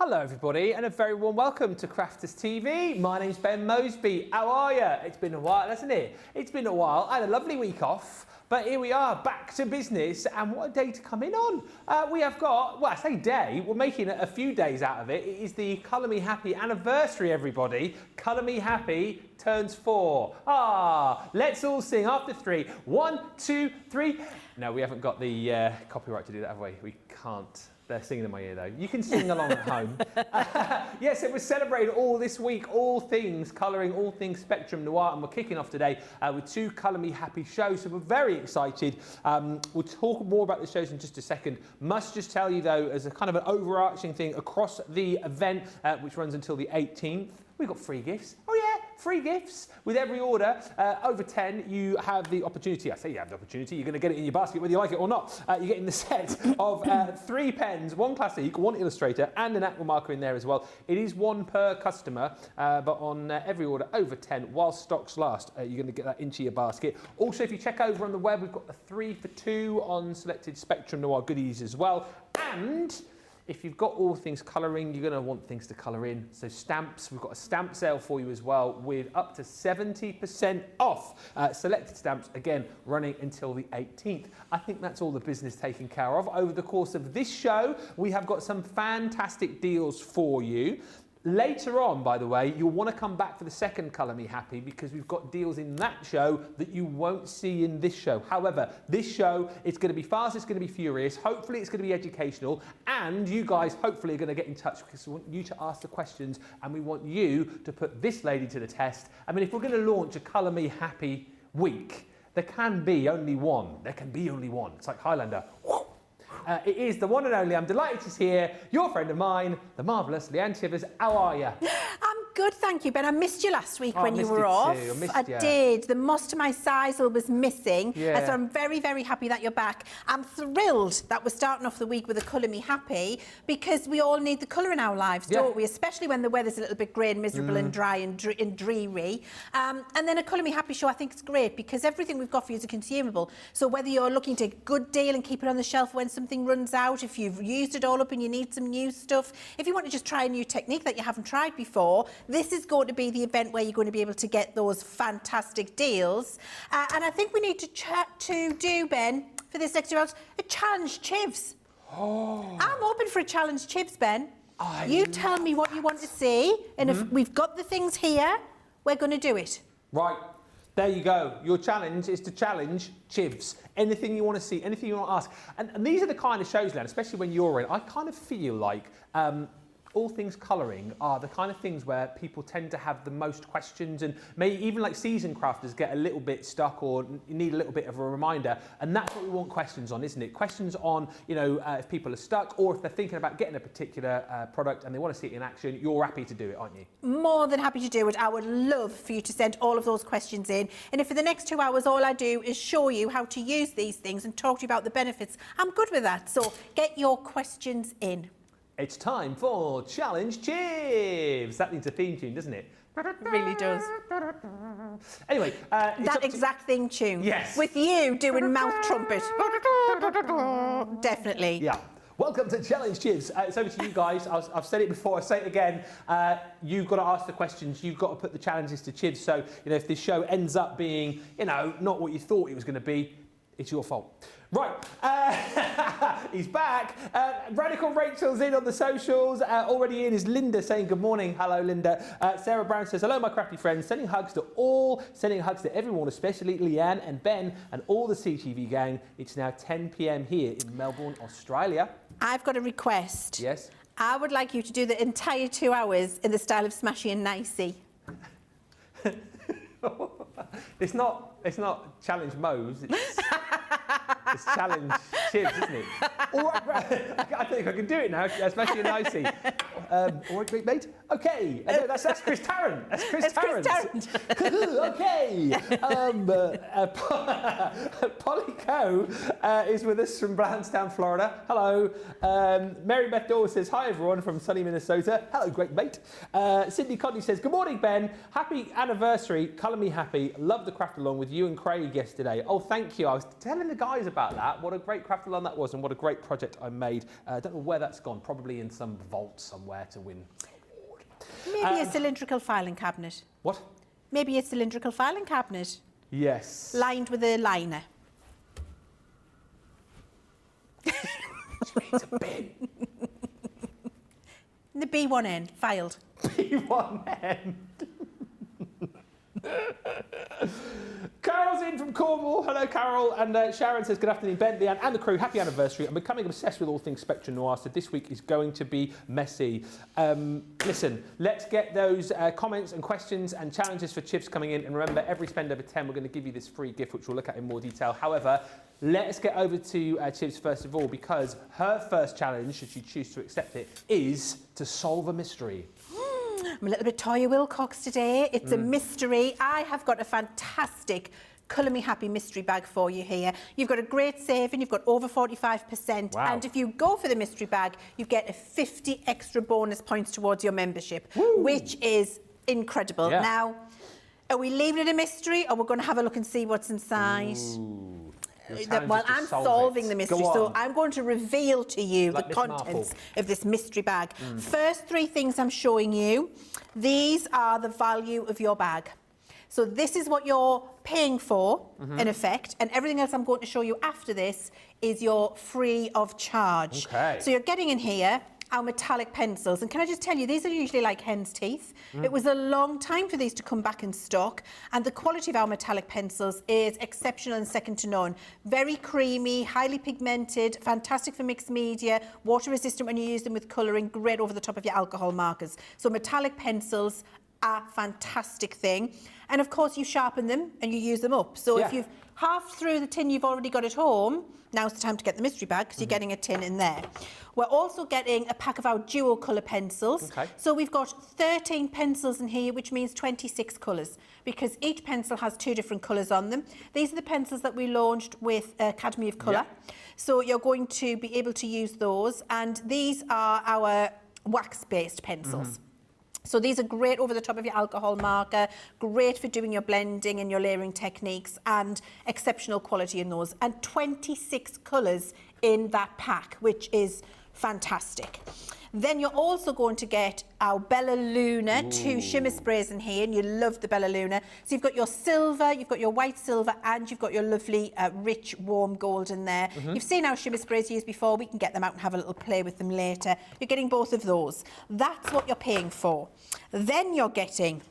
Hello everybody and a very warm welcome to Crafters TV. My name's Ben Moseby. How are you? It's been a while, hasn't it? It's been a while. I had a lovely week off, but here we are back to business, and what a day to come in on. We have got, well, I say day, we're making a few days out of it. It is the Colour Me Happy anniversary, everybody. Colour Me Happy turns 4. Let's all sing after 3. 1, 2, 3. No, we haven't got the copyright to do that, have we? We can't. They're singing in my ear though. You can sing along at home. Yes, it was celebrated all this week, all things colouring, all things Spectrum Noir, and we're kicking off today with 2 Colour Me Happy shows, so we're very excited. We'll talk more about the shows in just a second. Must just tell you though, as a kind of an overarching thing across the event, which runs until the 18th, we've got free gifts. Oh yeah, free gifts. With every order over 10, you have the opportunity, I say you have the opportunity, you're going to get it in your basket whether you like it or not. You're getting the set of 3 pens, 1 Classic, 1 Illustrator, and an Aqua marker in there as well. It is 1 per customer, but on every order over 10, while stocks last, you're going to get that into your basket. Also, if you check over on the web, we've got a 3 for 2 on selected Spectrum Noir goodies as well. And if you've got all things colouring, you're going to want things to colour in. So stamps, we've got a stamp sale for you as well with up to 70% off selected stamps, again, running until the 18th. I think that's all the business taken care of. Over the course of this show, we have got some fantastic deals for you. Later on, by the way, you'll want to come back for the second Colour Me Happy because we've got deals in that show that you won't see in this show. However, this show, it's going to be fast, it's going to be furious, hopefully it's going to be educational, and you guys hopefully are going to get in touch because we want you to ask the questions and we want you to put this lady to the test. I mean, if we're going to launch a Colour Me Happy week, there can be only one. There can be only one. It's like Highlander. It is the one and only, I'm delighted she's here, your friend of mine, the marvellous Leann Chivers. How are you? I'm good, thank you, Ben. I missed you last week when you were off. I did. The moss to my sisal was missing. So I'm very, very happy that you're back. I'm thrilled that we're starting off the week with a Colour Me Happy because we all need the colour in our lives, don't we? Especially when the weather's a little bit grey and miserable and dry and dreary. And then a Colour Me Happy show, I think it's great because everything we've got for you is a consumable. So whether you're looking to get a good deal and keep it on the shelf when something runs out, if you've used it all up and you need some new stuff, if you want to just try a new technique that you haven't tried before, this is going to be the event where you're going to be able to get those fantastic deals. And I think we need to do, Ben, for this next round, a challenge Chivs. I'm open for a challenge Chivs, Ben. You tell me what you want to see, and if we've got the things here, we're going to do it. Right. There you go. Your challenge is to challenge Chivs. Anything you want to see, anything you want to ask. And these are the kind of shows, Len, especially when you're in, I kind of feel like all things colouring are the kind of things where people tend to have the most questions, and maybe even like seasoned crafters get a little bit stuck or need a little bit of a reminder, and that's what we want questions on, isn't it? Questions on, you know, if people are stuck or if they're thinking about getting a particular product and they want to see it in action. You're happy to do it, aren't you? More than happy to do it. I would love for you to send all of those questions in, and if for the next 2 hours all I do is show you how to use these things and talk to you about the benefits, I'm good with that. So get your questions in. It's time for Challenge Chivs. That needs a theme tune, doesn't it? It really does. Anyway, that exact theme tune. Yes. With you doing mouth trumpet. Definitely. Yeah. Welcome to Challenge Chivs. It's over to you guys. I've said it before, I say it again. You've got to ask the questions. You've got to put the challenges to Chivs. So, you know, if this show ends up being, you know, not what you thought it was going to be, it's your fault. Right, he's back. Radical Rachel's in on the socials. Already in is Linda saying good morning. Hello, Linda. Sarah Brown says, hello, my crafty friends. Sending hugs to all, sending hugs to everyone, especially Leann and Ben and all the CTV gang. It's now 10 p.m. here in Melbourne, Australia. I've got a request. Yes? I would like you to do the entire 2 hours in the style of Smashy and Nicey. It's not Challenge Mose, it's Challenge Chivs, isn't it? All right, I think I can do it now, especially in Nicey. All right, great mate. Okay, no, that's Chris Tarrant. That's Chris Tarrant. Okay. Polly Coe is with us from Brownstown, Florida. Hello. Mary Beth Dawes says, hi everyone from sunny Minnesota. Hello, great mate. Sydney Codney says, good morning, Ben. Happy anniversary. Colour Me Happy. Love the craft along with you and Craig yesterday. Oh, thank you. I was telling the guys about about that. What a great craft-along that was, and what a great project I made. I don't know where that's gone, probably in some vault somewhere to win. Maybe a cylindrical filing cabinet. What? Maybe a cylindrical filing cabinet. Yes. Lined with a liner. It's a bin. The B1N, filed. B1N. Carol's in from Cornwall. Hello, Carol. And Sharon says, good afternoon, Ben, Leann and the crew. Happy anniversary. I'm becoming obsessed with all things Spectrum Noir, so this week is going to be messy. Listen, let's get those comments and questions and challenges for Chivs coming in. And remember, every spend over 10, we're going to give you this free gift, which we'll look at in more detail. However, let's get over to Chivs first of all, because her first challenge, should she choose to accept it, is to solve a mystery. I'm a little bit Toya Wilcox today. It's a mystery. I have got a fantastic Colour Me Happy mystery bag for you here. You've got a great saving, you've got over 45%. Wow. And if you go for the mystery bag, you get a 50 extra bonus points towards your membership, Woo. which is incredible. Yeah. Now, are we leaving it a mystery, or we're going to have a look and see what's inside? Ooh. Well, I'm solving the mystery, so I'm going to reveal to you like the contents of this mystery bag. First three things I'm showing you, these are the value of your bag. So this is what you're paying for, in effect, and everything else I'm going to show you after this is your free of charge. Okay. So you're getting in here our metallic pencils, and can I just tell you, these are usually like hen's teeth. It was a long time for these to come back in stock, and the quality of our metallic pencils is exceptional and second to none. Very creamy, highly pigmented, fantastic for mixed media, water resistant when you use them with colouring, great over the top of your alcohol markers. So metallic pencils are a fantastic thing. And of course you sharpen them and you use them up. So if you've half through the tin you've already got at home, now's the time to get the mystery bag, because you're getting a tin in there. We're also getting a pack of our duo colour pencils. Okay. So we've got 13 pencils in here, which means 26 colours, because each pencil has 2 different colours on them. These are the pencils that we launched with Academy of Colour. Yeah. So you're going to be able to use those. And these are our wax-based pencils. So these are great over the top of your alcohol marker, great for doing your blending and your layering techniques, and exceptional quality in those. And 26 colours in that pack, which is fantastic. Then you're also going to get our Bella Luna 2 shimmer sprays in here, and you love the Bella Luna. So you've got your silver, you've got your white silver, and you've got your lovely rich warm gold in there. You've seen our shimmer sprays used before. We can get them out and have a little play with them later. You're getting both of those. That's what you're paying for. Then you're getting...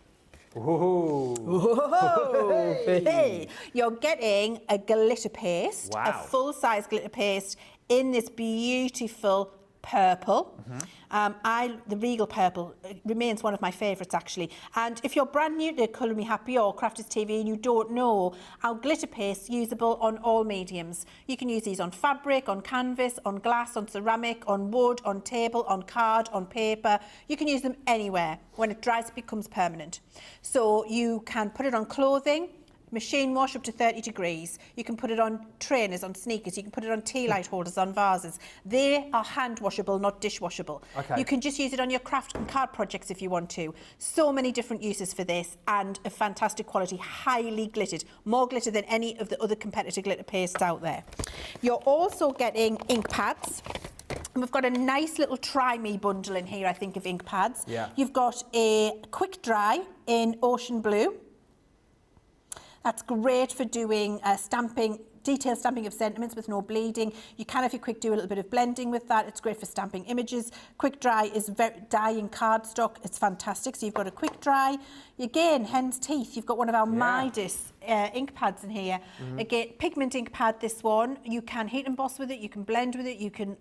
Hey. You're getting a glitter paste, a full-size glitter paste in this beautiful purple. The Regal purple remains one of my favourites, actually. And if you're brand new to Colour Me Happy or Crafters TV and you don't know, our glitter paste is usable on all mediums. You can use these on fabric, on canvas, on glass, on ceramic, on wood, on table, on card, on paper. You can use them anywhere. When it dries, it becomes permanent. So you can put it on clothing, machine wash up to 30 degrees. You can put it on trainers, on sneakers. You can put it on tea light holders, on vases. They are hand washable, not dish washable. Okay. You can just use it on your craft and card projects if you want to. So many different uses for this, and a fantastic quality, highly glittered. More glitter than any of the other competitor glitter pastes out there. You're also getting ink pads. And we've got a nice little Try Me bundle in here, I think, of ink pads. Yeah. You've got a quick dry in ocean blue. That's great for doing stamping, detailed stamping of sentiments with no bleeding. You can, if you quick, do a little bit of blending with that. It's great for stamping images. Quick dry is dyeing cardstock. It's fantastic. So you've got a quick dry. Again, hen's teeth. You've got one of our Midas ink pads in here. Again, pigment ink pad, this one. You can heat emboss with it. You can blend with it. You can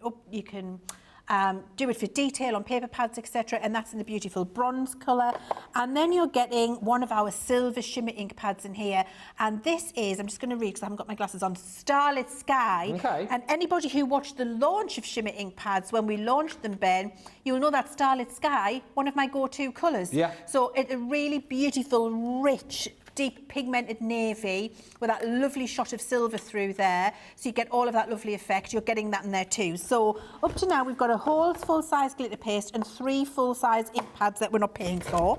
do it for detail on paper pads, etc. And that's in the beautiful bronze colour. And then you're getting one of our silver shimmer ink pads in here. And this is, I'm just going to read because I haven't got my glasses on, Starlit Sky. Okay. And anybody who watched the launch of shimmer ink pads, when we launched them, Ben, you'll know that Starlit Sky, one of my go-to colours. Yeah. So it's a really beautiful, rich, deep pigmented navy with that lovely shot of silver through there, so you get all of that lovely effect. You're getting that in there too. So up to now we've got a whole full-size glitter paste and 3 full-size ink pads that we're not paying for.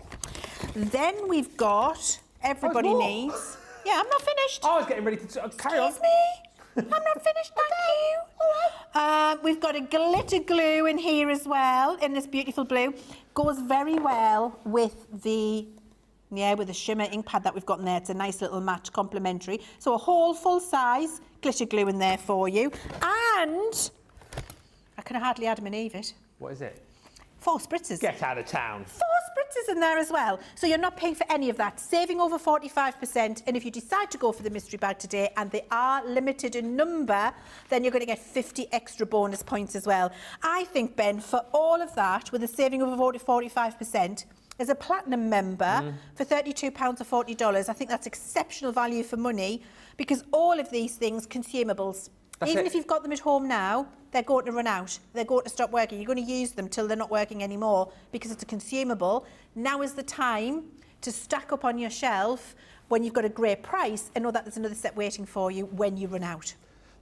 Then we've got everybody needs. Yeah, I'm not finished. I was getting ready to carry on. Excuse me. I'm not finished, thank you. We've got a glitter glue in here as well, in this beautiful blue. Goes very well with the shimmer ink pad that we've got in there. It's a nice little match, complementary. So a whole full size glitter glue in there for you. And I can hardly Adam and Eve it. What is it? 4 spritzers. Get out of town. 4 spritzers in there as well. So you're not paying for any of that, saving over 45%. And if you decide to go for the mystery bag today, and they are limited in number, then you're going to get 50 extra bonus points as well. I think, Ben, for all of that, with a saving of over 45%, as a platinum member for £32 or $40, I think that's exceptional value for money, because all of these things, consumables, even if you've got them at home now, they're going to run out. They're going to stop working. You're going to use them till they're not working anymore because it's a consumable. Now is the time to stack up on your shelf when you've got a great price and know that there's another set waiting for you when you run out.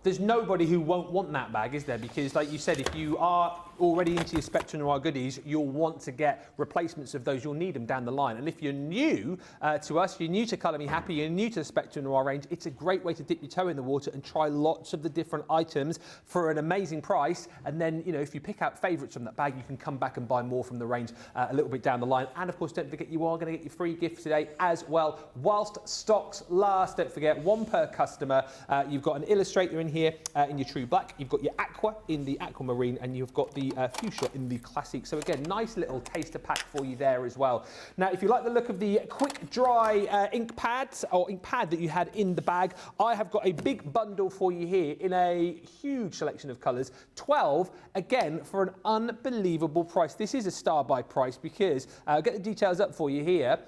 There's nobody who won't want that bag, is there? Because, like you said, if you are already into your Spectrum Noir goodies, you'll want to get replacements of those. You'll need them down the line. And if you're new to us, you're new to Colour Me Happy, you're new to the Spectrum Noir range, it's a great way to dip your toe in the water and try lots of the different items for an amazing price. And then, you know, if you pick out favourites from that bag, you can come back and buy more from the range a little bit down the line. And, of course, don't forget, you are going to get your free gift today as well. Whilst stocks last, don't forget, 1 per customer. You've got an Illustrator in here in your True Black. You've got your Aqua in the Aquamarine, and you've got the Fuchsia in the Classic. So again, nice little taster pack for you there as well. Now, if you like the look of the quick dry ink pads or ink pad that you had in the bag, I have got a big bundle for you here in a huge selection of colours. 12, again, for an unbelievable price. This is a star buy price because, I'll get the details up for you here,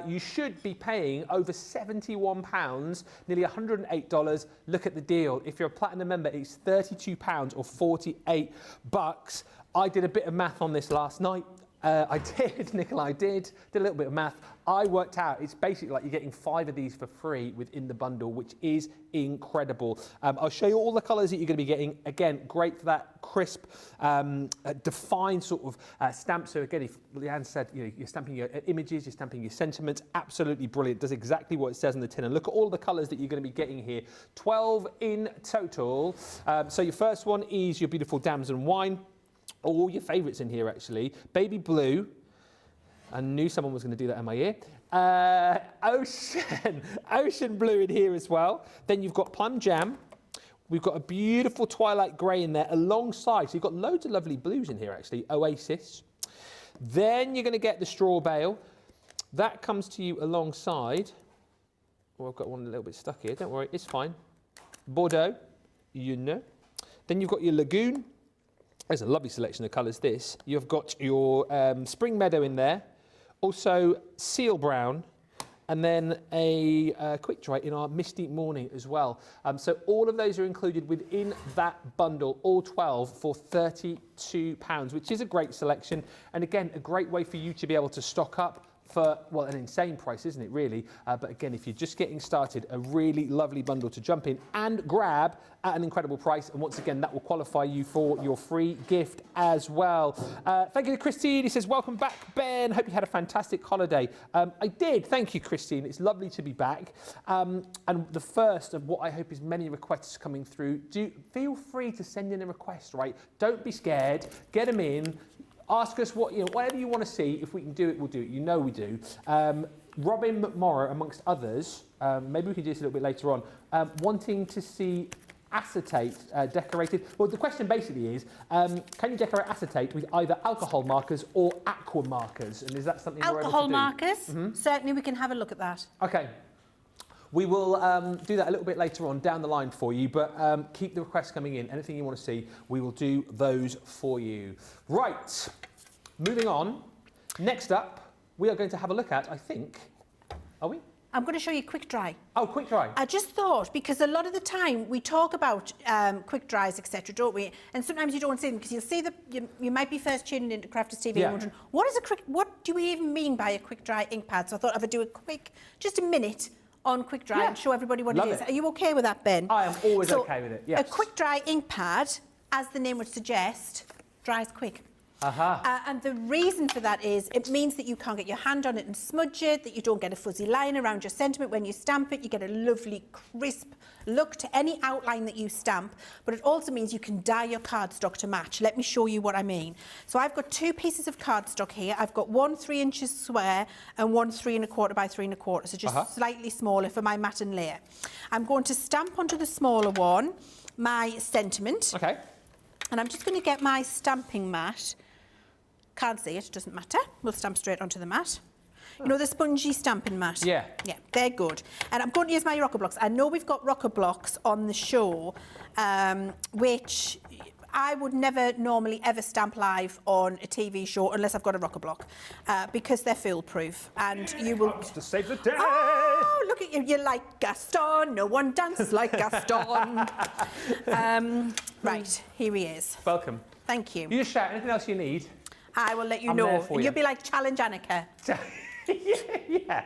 you should be paying over £71, nearly $108. Look at the deal. If you're a Platinum member, it's £32 or 48 bucks. I did a bit of math on this last night. I did, Nicola, I did a little bit of math. I worked out it's basically like you're getting 5 of these for free within the bundle, which is incredible. I'll show you all the colours that you're going to be getting. Again, great for that crisp, defined sort of stamp. So again, if Leanne said, you know, you're stamping your images, you're stamping your sentiments, absolutely brilliant. Does exactly what it says on the tin. And look at all the colours that you're going to be getting here. 12 in total. So your first one is your beautiful Damson Wine. All your favourites in here, actually. Baby Blue. I knew someone was going to do that in my ear. Ocean Blue in here as well. Then you've got Plum Jam. We've got a beautiful Twilight Grey in there alongside. So you've got loads of lovely blues in here, actually. Oasis. Then you're going to get the Straw Bale. That comes to you alongside. Oh, I've got one a little bit stuck here. Don't worry, it's fine. Bordeaux. You know. Then you've got your Lagoon. There's a lovely selection of colours, this. You've got your Spring Meadow in there, also Seal Brown, and then a quick dry in our Misty Morning as well. So all of those are included within that bundle, all 12 for £32, which is a great selection. And again, a great way for you to be able to stock up for, well, an insane price, isn't it, really? But again, if you're just getting started, a really lovely bundle to jump in and grab at an incredible price. And once again, that will qualify you for your free gift as well. Thank you to Christine. He says, welcome back, Ben. Hope you had a fantastic holiday. I did. Thank you, Christine. It's lovely to be back. And the first of what I hope is many requests coming through. Do feel free to send in a request, right? Don't be scared. Get them in. Ask us what, you know, whatever you want to see. If we can do it, we'll do it. You know we do. Robin McMorrow, amongst others, maybe we can do this a little bit later on, wanting to see acetate decorated. Well, the question basically is, can you decorate acetate with either alcohol markers or aqua markers? And is that something you're able to do? Alcohol markers? Certainly, we can have a look at that. Okay. We will do that a little bit later on down the line for you, but keep the requests coming in. Anything you want to see, we will do those for you. Right, moving on. Next up, we are going to have a look at, I think, are we? I'm going to show you quick dry. Oh, quick dry. I just thought, because a lot of the time we talk about quick dries, etc., don't we? And sometimes you don't see them because you'll see you might be first tuning into Crafters TV and wondering, what do we even mean by a quick dry ink pad? So I thought I would do a quick, just a minute on quick dry and show everybody what it is. Are you okay with that, Ben? I am always okay with it, yes. A quick dry ink pad, as the name would suggest, dries quick. And the reason for that is it means that you can't get your hand on it and smudge it, that you don't get a fuzzy line around your sentiment when you stamp it. You get a lovely crisp look to any outline that you stamp, but it also means you can dye your cardstock to match. Let me show you what I mean. So I've got 2 pieces of cardstock here. I've got one 3 inches square and one 3 1/4 by 3 1/4, so just slightly smaller for my matte and layer. I'm going to stamp onto the smaller one my sentiment. Okay. And I'm just going to get my stamping mat. Can't see it, doesn't matter. We'll stamp straight onto the mat. You know the spongy stamping mat? Yeah. Yeah, they're good. And I'm going to use my rocker blocks. I know we've got rocker blocks on the show, which I would never normally ever stamp live on a TV show unless I've got a rocker block, because they're foolproof. And you will... to save the day! Oh, look at you. You're like Gaston. No one dances like Gaston. Right, here he is. Welcome. Thank you. You just shout. Anything else you need? I will let you I'm know. there for you. You'll be like Challenge Annika. Yeah.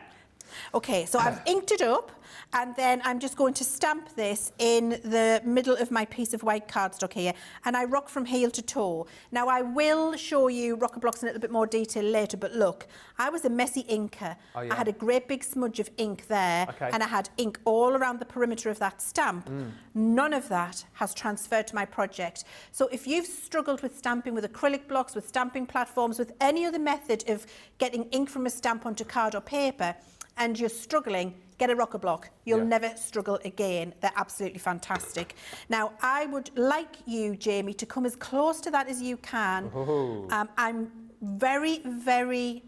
Okay, so I've inked it up, and then I'm just going to stamp this in the middle of my piece of white cardstock here, and I rock from heel to toe. Now, I will show you rocker blocks in a little bit more detail later, but look, I was a messy inker. Oh, yeah. I had a great big smudge of ink there, and I had ink all around the perimeter of that stamp. None of that has transferred to my project. So if you've struggled with stamping with acrylic blocks, with stamping platforms, with any other method of getting ink from a stamp onto card or paper, and you're struggling, get a rocker block. You'll never struggle again. They're absolutely fantastic. Now, I would like you, Jamie, to come as close to that as you can. I'm very, very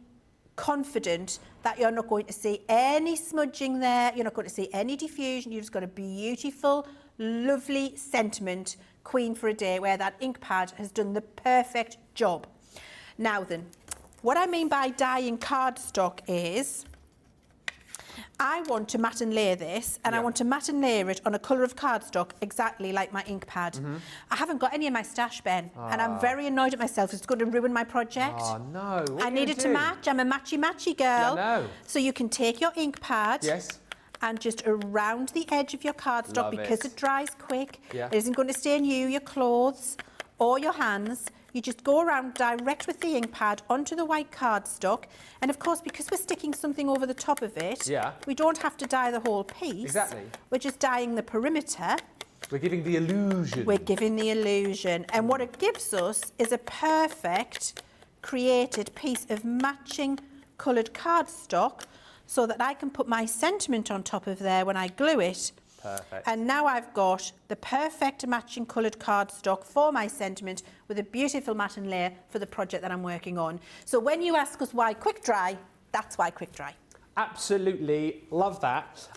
confident that you're not going to see any smudging there. You're not going to see any diffusion. You've just got a beautiful, lovely sentiment, queen for a day, where that ink pad has done the perfect job. Now then, what I mean by dyeing cardstock is... I want to matte and layer this, and I want to matte and layer it on a colour of cardstock exactly like my ink pad. I haven't got any in my stash, Ben, and I'm very annoyed at myself. It's going to ruin my project. Oh, no. What I need it to match. I'm a matchy-matchy girl. Yeah, no. So you can take your ink pad and just around the edge of your cardstock, because it dries quick. It isn't going to stain you, your clothes, or your hands. You just go around direct with the ink pad onto the white cardstock. And of course, because we're sticking something over the top of it, we don't have to dye the whole piece. Exactly. We're just dyeing the perimeter. We're giving the illusion. We're giving the illusion. And what it gives us is a perfect created piece of matching coloured cardstock, so that I can put my sentiment on top of there when I glue it. Perfect. And now I've got the perfect matching coloured cardstock for my sentiment, with a beautiful matte and layer for the project that I'm working on. So when you ask us why quick dry, that's why quick dry. Absolutely love that.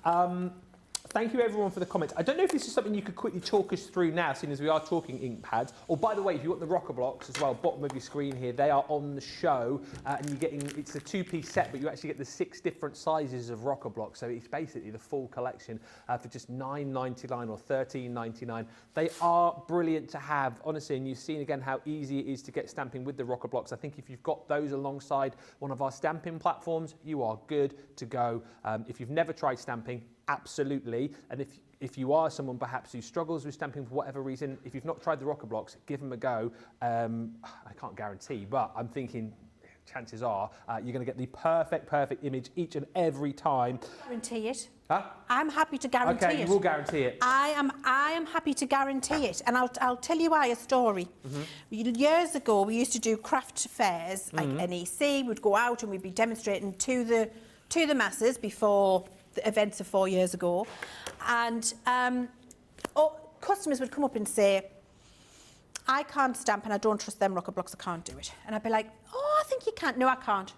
Thank you everyone for the comments. I don't know if this is something you could quickly talk us through now, seeing as we are talking ink pads. Or by the way, if you want the rocker blocks as well, bottom of your screen here, they are on the show, and you're getting, it's a 2-piece set, but you actually get the 6 different sizes of rocker blocks. So it's basically the full collection for just $9.99 or $13.99. They are brilliant to have, honestly, and you've seen again how easy it is to get stamping with the rocker blocks. I think if you've got those alongside one of our stamping platforms, you are good to go. If you've never tried stamping, absolutely. And if you are someone perhaps who struggles with stamping for whatever reason, if you've not tried the rocker blocks, give them a go. I can't guarantee, but I'm thinking chances are you're going to get the perfect image each and every time. Guarantee it. Huh? I'm happy to guarantee it. Okay, you will guarantee it. I am happy to guarantee it, and I'll tell you why. A story. Years ago, we used to do craft fairs like NEC. We'd go out and we'd be demonstrating to the masses before the events of 4 years ago, and customers would come up and say, I can't stamp and I don't trust them rocker blocks, I can't do it. And I'd be like, oh, I think you can't. No, I can't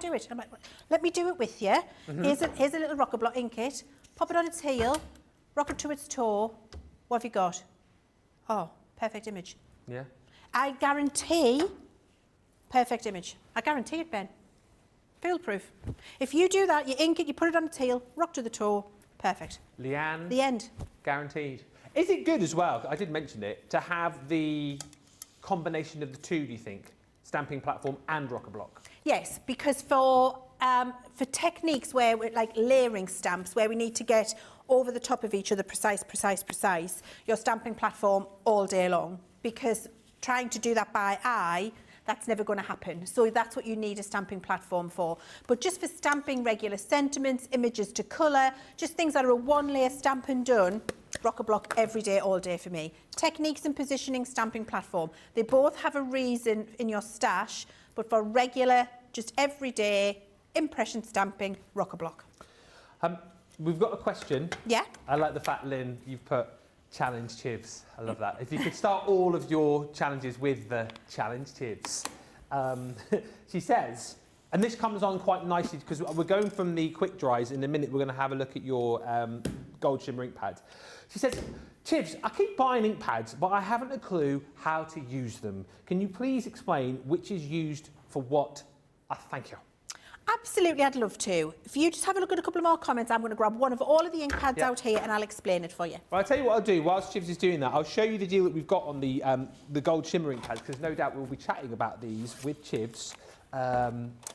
do it. I'm like, let me do it with you. Here's a little rocker block, ink it, pop it on its heel, rock it to its toe. What have you got? Oh, perfect image. Yeah. I guarantee perfect image. I guarantee it, Ben. Foolproof. If you do that, you ink it, you put it on its heel, rock to the toe, perfect. Leanne? The end. Guaranteed. Is it good as well, I did mention it, to have the combination of the two, do you think? Stamping platform and rocker block? Yes, because for techniques where we're like layering stamps, where we need to get over the top of each other, precise, your stamping platform all day long. Because trying to do that by eye, that's never going to happen. So that's what you need a stamping platform for. But just for stamping regular sentiments, images to colour, just things that are a one-layer stamp and done, Rock-a-Block every day, all day for me. Techniques and positioning stamping platform. They both have a reason in your stash, but for regular, just everyday impression stamping, Rock-a-Block. We've got a question. Yeah. I like the fact, Lynn, you've put challenge Chivs. I love that. If you could start all of your challenges with the challenge Chivs. She says, and this comes on quite nicely because we're going from the quick dries. In a minute, we're going to have a look at your gold shimmer ink pads. She says, Chivs, I keep buying ink pads, but I haven't a clue how to use them. Can you please explain which is used for what? Thank you. Absolutely, I'd love to. If you just have a look at a couple of more comments, I'm going to grab one of all of the ink pads out here and I'll explain it for you. Well, I'll tell you what I'll do whilst Chivs is doing that. I'll show you the deal that we've got on the gold shimmer ink pads, because no doubt we'll be chatting about these with Chivs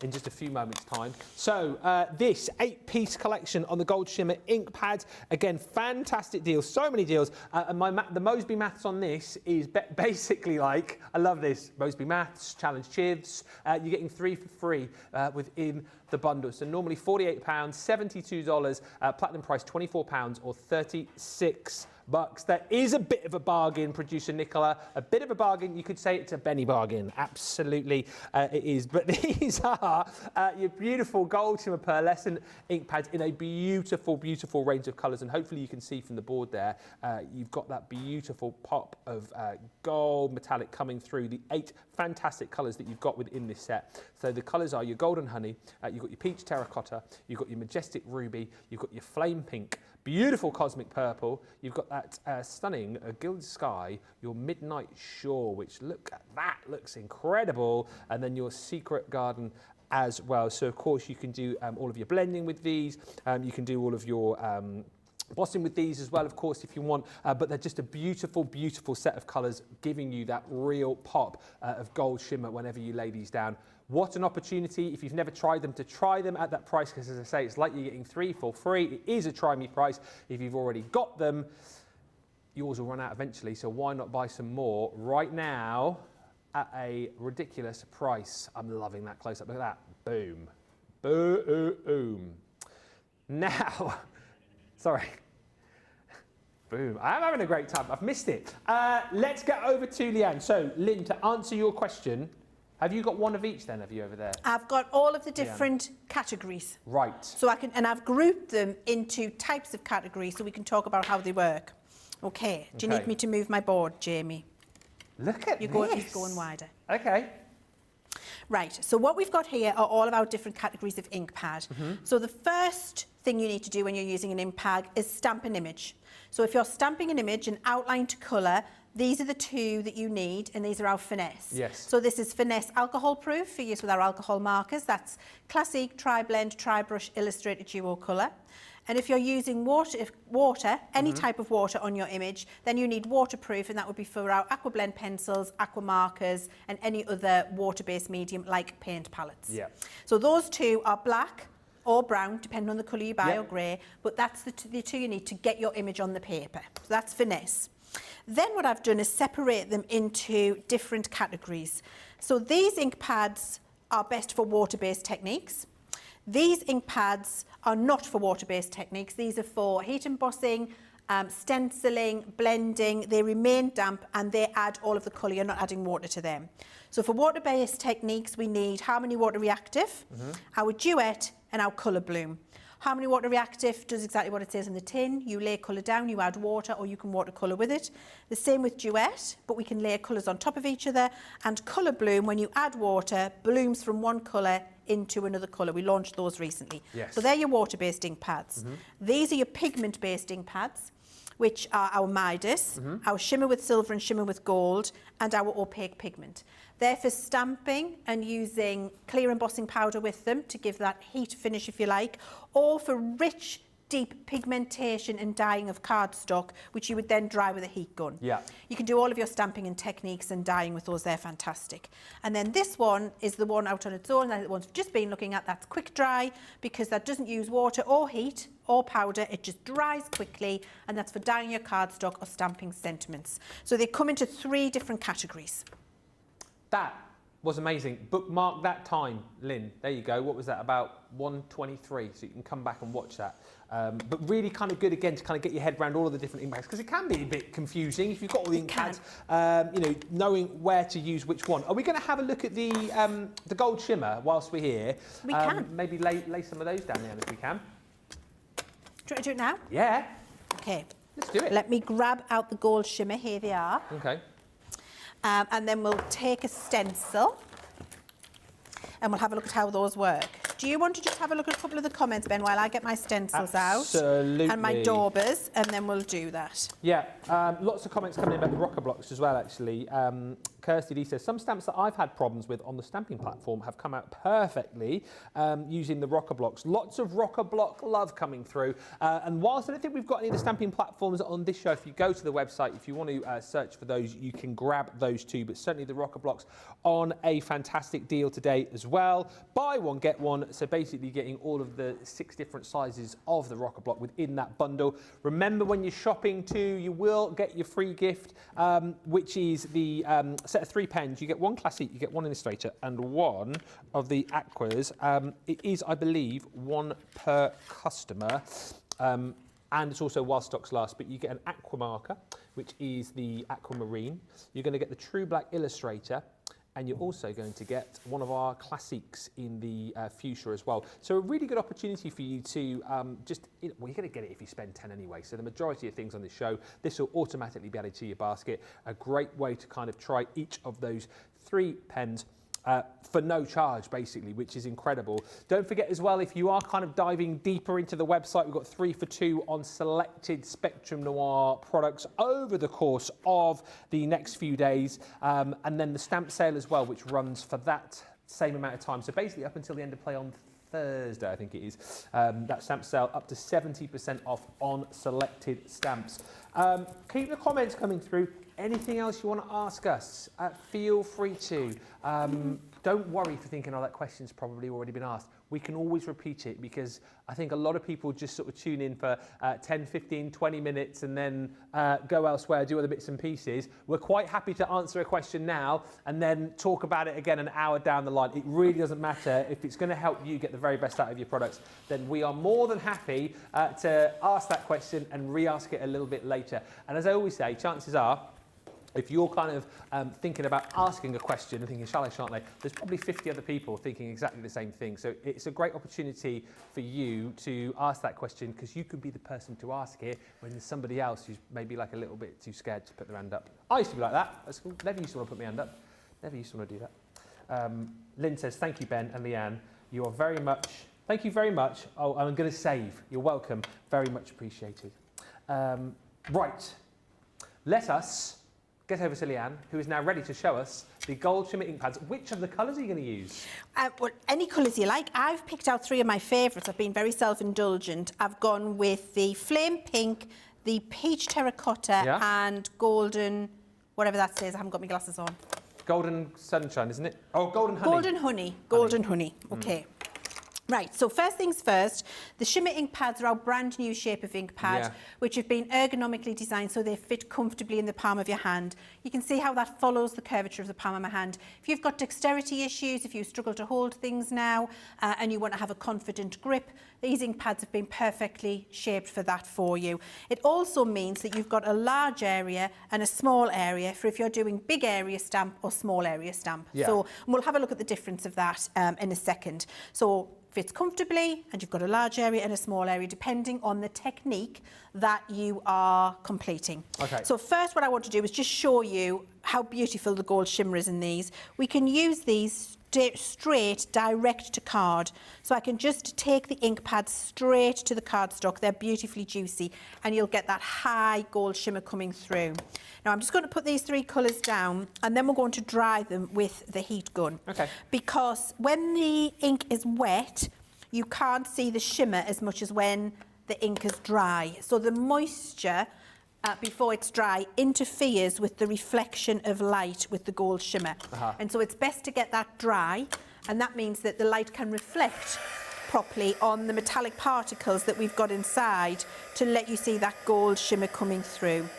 in just a few moments' time. So this 8-piece collection on the gold shimmer ink pads, again, fantastic deals, so many deals. And the Moseby maths on this is basically like, I love this, Moseby maths, challenge Chivs. You're getting 3 for free within the bundle. So normally £48, $72, platinum price £24 or $36. That is a bit of a bargain, producer Nicola. A bit of a bargain. You could say it's a Benny bargain. Absolutely, it is. But these are your beautiful gold shimmer pearlescent ink pads in a beautiful, beautiful range of colours. And hopefully you can see from the board there, you've got that beautiful pop of gold metallic coming through the 8 fantastic colours that you've got within this set. So the colours are your golden honey, you've got your peach terracotta, you've got your majestic ruby, you've got your flame pink, beautiful cosmic purple, you've got that stunning gilded sky, your midnight shore, which looks incredible, and then your secret garden as well. So of course you can do all of your blending with these, you can do all of your embossing with these as well, of course, if you want, but they're just a beautiful, beautiful set of colours, giving you that real pop of gold shimmer whenever you lay these down. What an opportunity, if you've never tried them, to try them at that price, because as I say, it's like you're getting 3 for free. It is a try me price. If you've already got them, yours will run out eventually, so why not buy some more right now at a ridiculous price? I'm loving that close-up. Look at that. Boom. Boom. Now, sorry. Boom. I'm having a great time. I've missed it. Let's get over to Leanne. So, Lynn, to answer your question, have you got one of each then, have you over there? I've got all of the different categories. Right. So I've grouped them into types of categories so we can talk about how they work. Okay. Do you need me to move my board, Jamie? Look at this. He's going wider. Okay. Right, so what we've got here are all of our different categories of ink pad. So the first thing you need to do when you're using an ink pad is stamp an image. So if you're stamping an image, an outline to colour, these are the 2 that you need, and these are our finesse. Yes. So this is finesse alcohol proof for use with our alcohol markers. That's Classic, Tri-Blend, Tri-Brush, Illustrator Duo Colour. And if you're using water, any type of water on your image, then you need waterproof, and that would be for our Aqua Blend pencils, Aqua markers, and any other water-based medium like paint palettes. Yeah. So those 2 are black or brown, depending on the colour you buy, or grey, but that's the 2 you need to get your image on the paper. So that's finesse. Then what I've done is separate them into different categories. So these ink pads are best for water-based techniques. These ink pads are not for water-based techniques. These are for heat embossing, stenciling, blending. They remain damp and they add all of the colour. You're not adding water to them. So for water-based techniques, we need Harmony Water Reactive, our Duet, and our Colour Bloom. Harmony Water Reactive does exactly what it says in the tin. You lay colour down, you add water, or you can watercolour with it. The same with Duet, but we can layer colours on top of each other. And Colour Bloom, when you add water, blooms from one colour into another colour. We launched those recently. Yes. So they're your water-based ink pads. These are your pigment-based ink pads, which are our Midas, our Shimmer with Silver and Shimmer with Gold, and our Opaque Pigment. They're for stamping and using clear embossing powder with them to give that heat finish, if you like, or for rich, deep pigmentation and dyeing of cardstock, which you would then dry with a heat gun. Yeah. You can do all of your stamping and techniques and dyeing with those. They're fantastic. And then this one is the one out on its own, that the one's just been looking at. That's quick dry, because that doesn't use water or heat or powder. It just dries quickly, and that's for dyeing your cardstock or stamping sentiments. So they come into 3 different categories. That was amazing. Bookmark that time, Lynn. There you go. What was that? About 1:23. So you can come back and watch that. But really kind of good, again, to kind of get your head around all of the different ink pads, because it can be a bit confusing if you've got all the ink pads, you know, knowing where to use which one. Are we going to have a look at the gold shimmer whilst we're here? We can. Maybe lay some of those down there if we can. Do you want to do it now? Yeah. Okay. Let's do it. Let me grab out the gold shimmer. Here they are. Okay. And then we'll take a stencil and we'll have a look at how those work. Do you want to just have a look at a couple of the comments, Ben, while I get my stencils out? And my daubers, and then we'll do that. Yeah, lots of comments coming in about the rocker blocks as well, actually. Kirsty D says, some stamps that I've had problems with on the stamping platform have come out perfectly using the rocker blocks. Lots of rocker block love coming through. And whilst I don't think we've got any of the stamping platforms on this show, if you go to the website, if you want to search for those, you can grab those too. But certainly the rocker blocks on a fantastic deal today as well. Buy one, get one. So basically getting all of the 6 different sizes of the rocker block within that bundle. Remember, when you're shopping too, you will get your free gift, which is the set of 3 pens. You get 1 Classic, you get 1 Illustrator, and 1 of the Aquas. It is, I believe, 1 per customer. And it's also while stocks last, but you get an Aqua marker, which is the aquamarine. You're going to get the True Black Illustrator, and you're also going to get one of our classics in the fuchsia as well. So a really good opportunity for you to well, you're going to get it if you spend 10 anyway. So the majority of things on this show, this will automatically be added to your basket. A great way to kind of try each of those 3 pens for no charge, basically, which is incredible. Don't forget as well, if you are kind of diving deeper into the website, we've got 3 for 2 on selected Spectrum Noir products over the course of the next few days. And then the stamp sale as well, which runs for that same amount of time. So basically up until the end of play on Thursday, I think it is. That stamp sale up to 70% off on selected stamps. Keep the comments coming through. Anything else you want to ask us, feel free to. Don't worry for thinking, oh, that question's probably already been asked. We can always repeat it, because I think a lot of people just sort of tune in for 10, 15, 20 minutes and then go elsewhere, do other bits and pieces. We're quite happy to answer a question now and then talk about it again an hour down the line. It really doesn't matter. If it's going to help you get the very best out of your products, then we are more than happy to ask that question and re-ask it a little bit later. And as I always say, chances are, if you're kind of thinking about asking a question and thinking, shall I, shan't I, there's probably 50 other people thinking exactly the same thing. So it's a great opportunity for you to ask that question, because you could be the person to ask it when there's somebody else who's maybe like a little bit too scared to put their hand up. I used to be like that at school. Never used to want to put my hand up. Never used to want to do that. Lynn says, thank you, Ben and Leanne. You are very much, thank you very much. Oh, I'm going to save. You're welcome. Very much appreciated. Right. Let us get over to Leanne, who is now ready to show us the gold shimmer ink pads. Which of the colours are you going to use? Well, any colours you like. I've picked out 3 of my favourites. I've been very self-indulgent. I've gone with the flame pink, the peach terracotta, and golden, whatever that says. I haven't got my glasses on. Golden sunshine, isn't it? Oh, golden honey. Golden honey. Golden honey. Okay. Right, so first things first, the shimmer ink pads are our brand new shape of ink pad, which have been ergonomically designed so they fit comfortably in the palm of your hand. You can see how that follows the curvature of the palm of my hand. If you've got dexterity issues, if you struggle to hold things now, and you want to have a confident grip, these ink pads have been perfectly shaped for that for you. It also means that you've got a large area and a small area for if you're doing big area stamp or small area stamp. So we'll have a look at the difference of that in a second. So fits comfortably, and you've got a large area and a small area depending on the technique that you are completing. Okay. So first what I want to do is just show you how beautiful the gold shimmer is in these. We can use these straight direct to card, so I can just take the ink pads straight to the cardstock. They're beautifully juicy and you'll get that high gold shimmer coming through. Now I'm just going to put these 3 colours down and then we're going to dry them with the heat gun. Okay. Because when the ink is wet, you can't see the shimmer as much as when the ink is dry. So the moisture before it's dry interferes with the reflection of light with the gold shimmer. And so it's best to get that dry, and that means that the light can reflect properly on the metallic particles that we've got inside to let you see that gold shimmer coming through.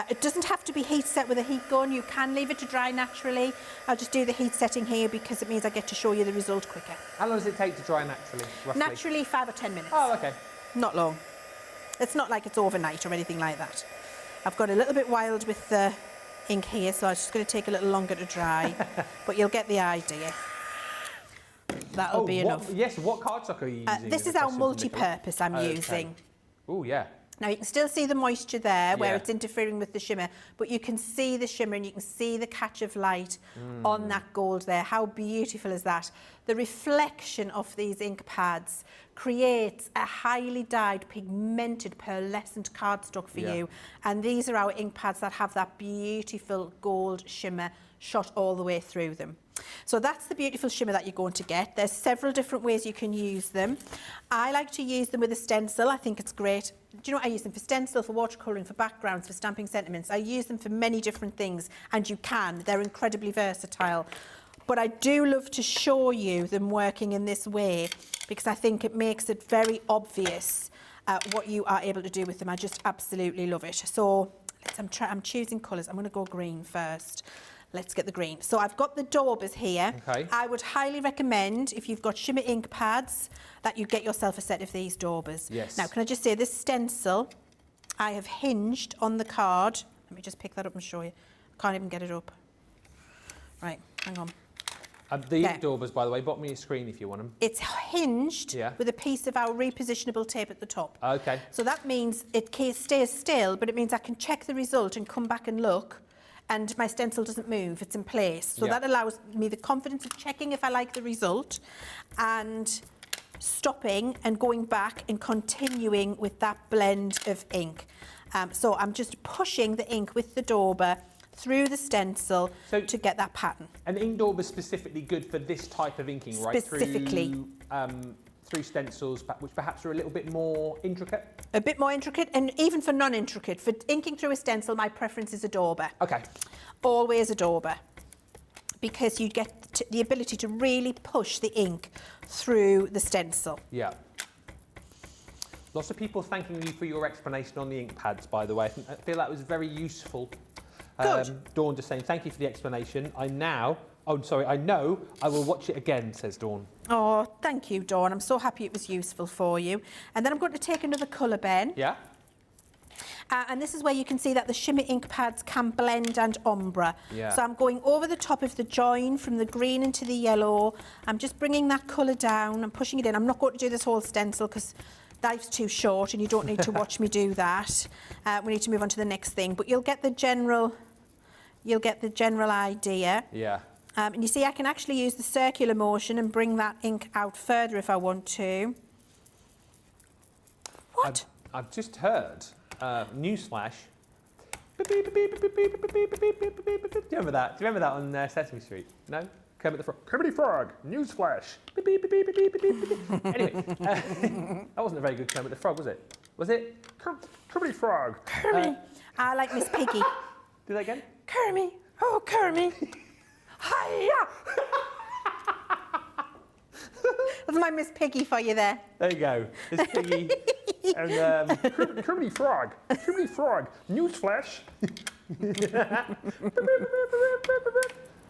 It doesn't have to be heat set with a heat gun. You can leave it to dry naturally. I'll just do the heat setting here because it means I get to show you the result quicker. How long does it take to dry naturally, roughly? Naturally, 5 or 10 minutes. Oh, okay. Not long. It's not like it's overnight or anything like that. I've got a little bit wild with the ink here, so it's just going to take a little longer to dry, but you'll get the idea. That'll be enough. Yes, what cardstock are you using? This is our multi-purpose I'm using. Oh, yeah. Now you can still see the moisture there where it's interfering with the shimmer, but you can see the shimmer and you can see the catch of light on that gold there. How beautiful is that? The reflection of these ink pads creates a highly dyed, pigmented, pearlescent cardstock for you. And these are our ink pads that have that beautiful gold shimmer shot all the way through them. So that's the beautiful shimmer that you're going to get. There's several different ways you can use them. I like to use them with a stencil. I think it's great. Do you know what I use them for? Stencil, for watercolouring, for backgrounds, for stamping sentiments. I use them for many different things, and you can. They're incredibly versatile. But I do love to show you them working in this way because I think it makes it very obvious what you are able to do with them. I just absolutely love it. So I'm choosing colours. I'm going to go green first. Let's get the green. So I've got the daubers here. Okay. I would highly recommend, if you've got shimmer ink pads, that you get yourself a set of these daubers. Yes. Now, can I just say, this stencil, I have hinged on the card. Let me just pick that up and show you. Can't even get it up. Right, hang on. The ink daubers, by the way, bottom of your screen if you want them. It's hinged with a piece of our repositionable tape at the top. Okay. So that means it stays still, but it means I can check the result and come back and look, and my stencil doesn't move, it's in place. So that allows me the confidence of checking if I like the result and stopping and going back and continuing with that blend of ink. So I'm just pushing the ink with the dauber through the stencil to get that pattern. And ink dauber specifically good for this type of inking, right? Specifically. Through stencils, which perhaps are a little bit more intricate? A bit more intricate, and even for non-intricate. For inking through a stencil, my preference is a dauber. Okay. Always a dauber, because you get the ability to really push the ink through the stencil. Yeah. Lots of people thanking you for your explanation on the ink pads, by the way. I feel that was very useful. Good. Dawn just saying, thank you for the explanation. I know I will watch it again, says Dawn. Oh, thank you, Dawn. I'm so happy it was useful for you. And then I'm going to take another colour, Ben. Yeah. And this is where you can see that the shimmer ink pads can blend and ombre. Yeah. So I'm going over the top of the join from the green into the yellow. I'm just bringing that colour down and pushing it in. I'm not going to do this whole stencil because life's too short and you don't need to watch me do that. We need to move on to the next thing. But you'll get the general idea. Yeah. And you see I can actually use the circular motion and bring that ink out further if I want to. What? I've just heard, newsflash. Do you remember that? Do you remember that on Sesame Street? No? Kermit the Frog. Kermit the Frog, newsflash. Anyway, that wasn't a very good Kermit the Frog, was it? Was it? Kermit the Frog. Kermit. I like Miss Piggy. Do that again? Kermit. Oh, Kermit. Hiya! That's my Miss Piggy for you there. There you go. Miss Piggy. And Kermit Frog. Kermit Frog. Newsflash.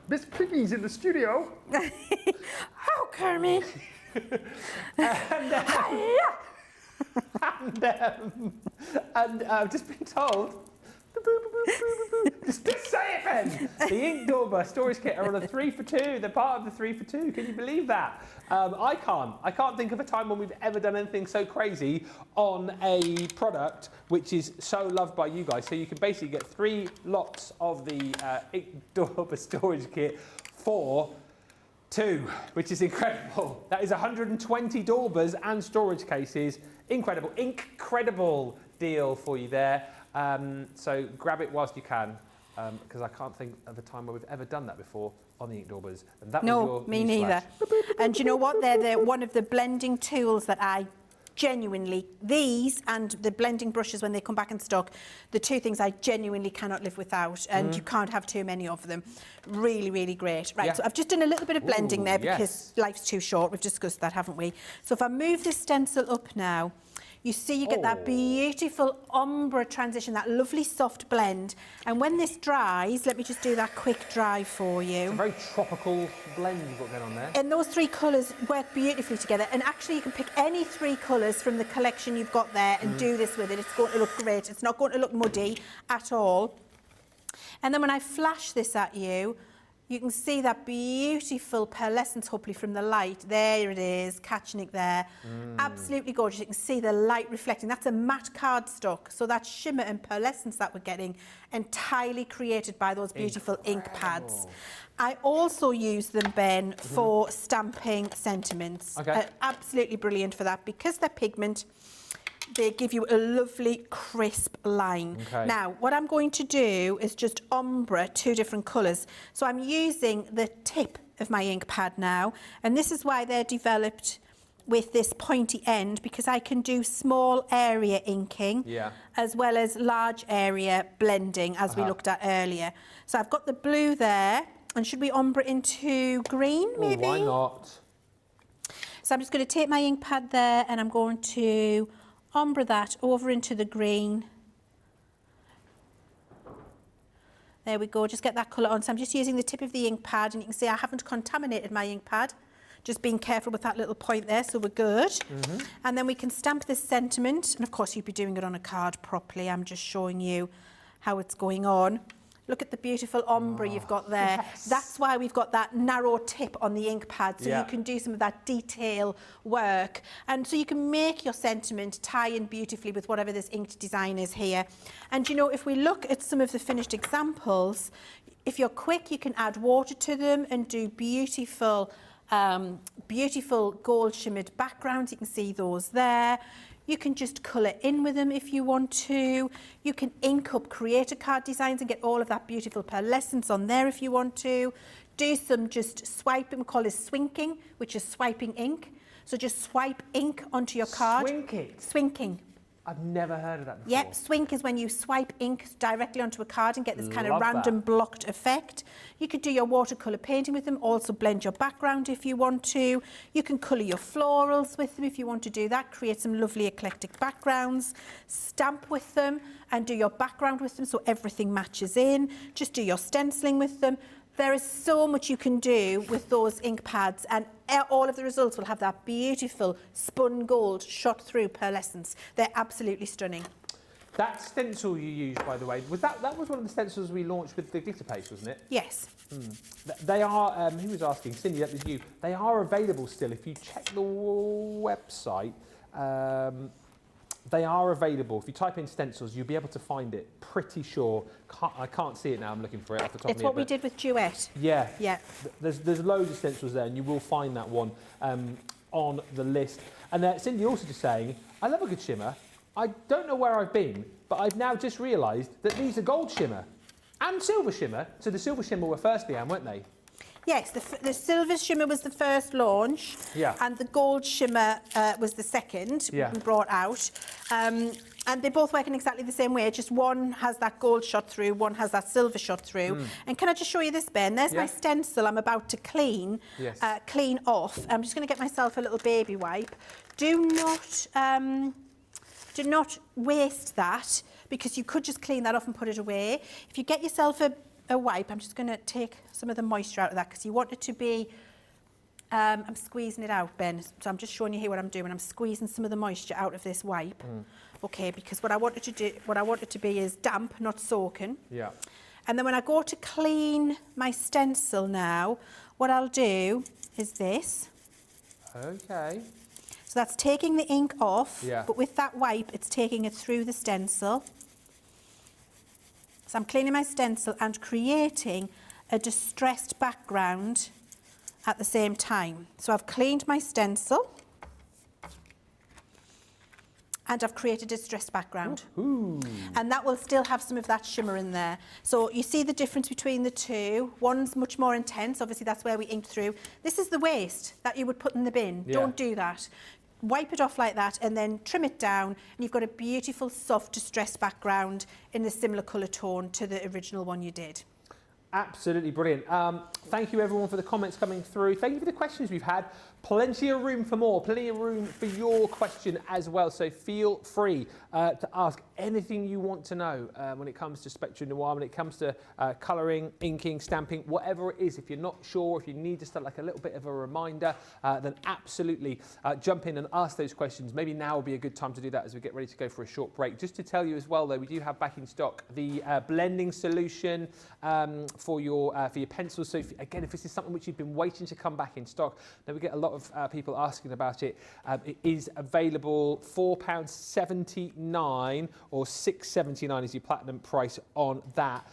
Miss Piggy's in the studio. Oh, Kermit. And I've just been told. Just say it, Ben! The ink dauber storage kit are on a 3 for 2. They're part of the 3 for 2. Can you believe that? I can't think of a time when we've ever done anything so crazy on a product which is so loved by you guys. So you can basically get 3 lots of the ink dauber storage kit for 2, which is incredible. That is 120 daubers and storage cases. Incredible deal for you there. So grab it whilst you can, because I can't think of a time where we've ever done that before on the ink daubers. And that was your me neither. And you know what? They're one of the blending tools that I genuinely, these and the blending brushes when they come back in stock, the 2 things I genuinely cannot live without, and you can't have too many of them. Really, really great. Right, so I've just done a little bit of blending there because life's too short. We've discussed that, haven't we? So if I move this stencil up now, You see you get that beautiful ombre transition, that lovely soft blend. And when this dries, let me just do that quick dry for you. It's a very tropical blend you've got going on there. And those three colours work beautifully together. And actually you can pick any three colours from the collection you've got there and do this with it. It's going to look great. It's not going to look muddy at all. And then when I flash this at you, you can see that beautiful pearlescence, hopefully from the light. There it is, catching it there. Absolutely gorgeous. You can see the light reflecting. That's a matte cardstock. So that shimmer and pearlescence that we're getting, entirely created by those beautiful ink pads. I also use them, Ben, for stamping sentiments. Okay. Absolutely brilliant for that because they're pigment. They give you a lovely crisp line. Okay. Now, what I'm going to do is just ombre two different colours. So I'm using the tip of my ink pad now, and this is why they're developed with this pointy end, because I can do small area inking as well as large area blending, as we looked at earlier. So I've got the blue there, and should we ombre into green maybe? Oh, why not? So I'm just going to take my ink pad there and I'm going to ombre that over into the green. There we go, just get that colour on. So I'm just using the tip of the ink pad, and you can see I haven't contaminated my ink pad. Just being careful with that little point there, so we're good. And then we can stamp this sentiment, and of course you'd be doing it on a card properly. I'm just showing you how it's going on. Look at the beautiful ombre you've got there. Yes. That's why we've got that narrow tip on the ink pad, so you can do some of that detail work. And so you can make your sentiment tie in beautifully with whatever this inked design is here. And you know, if we look at some of the finished examples, if you're quick, you can add water to them and do beautiful, beautiful gold shimmered backgrounds. You can see those there. You can just colour in with them if you want to. You can ink up creator card designs and get all of that beautiful pearlescence on there if you want to. Do some just swiping, we call this swinking, which is swiping ink. So just swipe ink onto your card. Swink it? Swinking. I've never heard of that before. Yep, swink is when you swipe ink directly onto a card and get this kind of random blocked effect. You could do your watercolour painting with them, also blend your background if you want to. You can colour your florals with them if you want to do that, create some lovely eclectic backgrounds. Stamp with them and do your background with them so everything matches in. Just do your stenciling with them. There is so much you can do with those ink pads, and all of the results will have that beautiful spun gold shot through pearlescence. They're absolutely stunning. That stencil you used, by the way, was that was one of the stencils we launched with the glitter paste, wasn't it? Yes. They are, who was asking? Cindy, that was you. They are available still. If you check the website, they are available. If you type in stencils, you'll be able to find it, pretty sure. I can't see it now, I'm looking for it off the top of my head. It's what we did with Duet. Yeah. Yeah. There's loads of stencils there, and you will find that one on the list. And Cindy also just saying, I love a good shimmer. I don't know where I've been, but I've now just realised that these are gold shimmer and silver shimmer. So the silver shimmer were first, Leanne, weren't they? Yes, the silver shimmer was the first launch, and the gold shimmer was the second we brought out. And they both work in exactly the same way, just one has that gold shot through, one has that silver shot through. And can I just show you this, Ben? There's my stencil I'm about to clean, clean off. I'm just going to get myself a little baby wipe. Do not waste that, because you could just clean that off and put it away. If you get yourself a wipe, I'm just going to take some of the moisture out of that, because you want it to be, I'm squeezing it out, Ben, so I'm just showing you here what I'm doing. I'm squeezing some of the moisture out of this wipe, okay, because what I want it to be is damp, not soaking. Yeah. And then when I go to clean my stencil now, what I'll do is this. Okay. So that's taking the ink off, but with that wipe, it's taking it through the stencil. So I'm cleaning my stencil and creating a distressed background at the same time. So I've cleaned my stencil and I've created a distressed background. Ooh. And that will still have some of that shimmer in there. So you see the difference between the two. One's much more intense, obviously that's where we inked through. This is the waste that you would put in the bin. Don't do that. Wipe it off like that and then trim it down, and you've got a beautiful soft distressed background in a similar colour tone to the original one you did. Absolutely brilliant. Thank you everyone for the comments coming through. Thank you for the questions we've had. Plenty of room for more, plenty of room for your question as well. So feel free to ask anything you want to know when it comes to Spectrum Noir, when it comes to colouring, inking, stamping, whatever it is. If you're not sure, if you need just like a little bit of a reminder, then absolutely jump in and ask those questions. Maybe now will be a good time to do that as we get ready to go for a short break. Just to tell you as well, though, we do have back in stock the blending solution for your pencils. So again, if this is something which you've been waiting to come back in stock, then we get a lot of people asking about it. It is available £4.79 or £6.79 is your platinum price on that.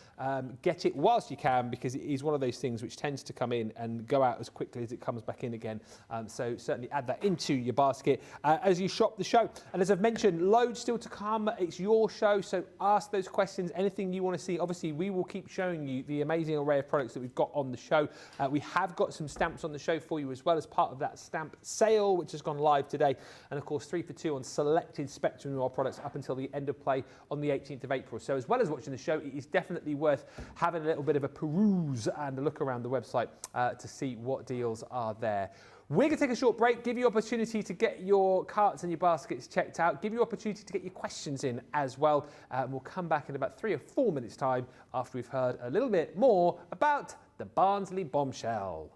Get it whilst you can, because it is one of those things which tends to come in and go out as quickly as it comes back in again. So certainly add that into your basket as you shop the show. And as I've mentioned, loads still to come. It's your show, so ask those questions, anything you want to see. Obviously, we will keep showing you the amazing array of products that we've got on the show. We have got some stamps on the show for you as well as part of that stamp sale, which has gone live today. And of course, 3 for 2 on selected Spectrum Noir products up until the end of play on the 18th of April. So as well as watching the show, it is definitely worth having a little bit of a peruse and a look around the website to see what deals are there. We're going to take a short break, give you opportunity to get your carts and your baskets checked out, give you opportunity to get your questions in as well. We'll come back in about 3 or 4 minutes' time after we've heard a little bit more about the Barnsley bombshell.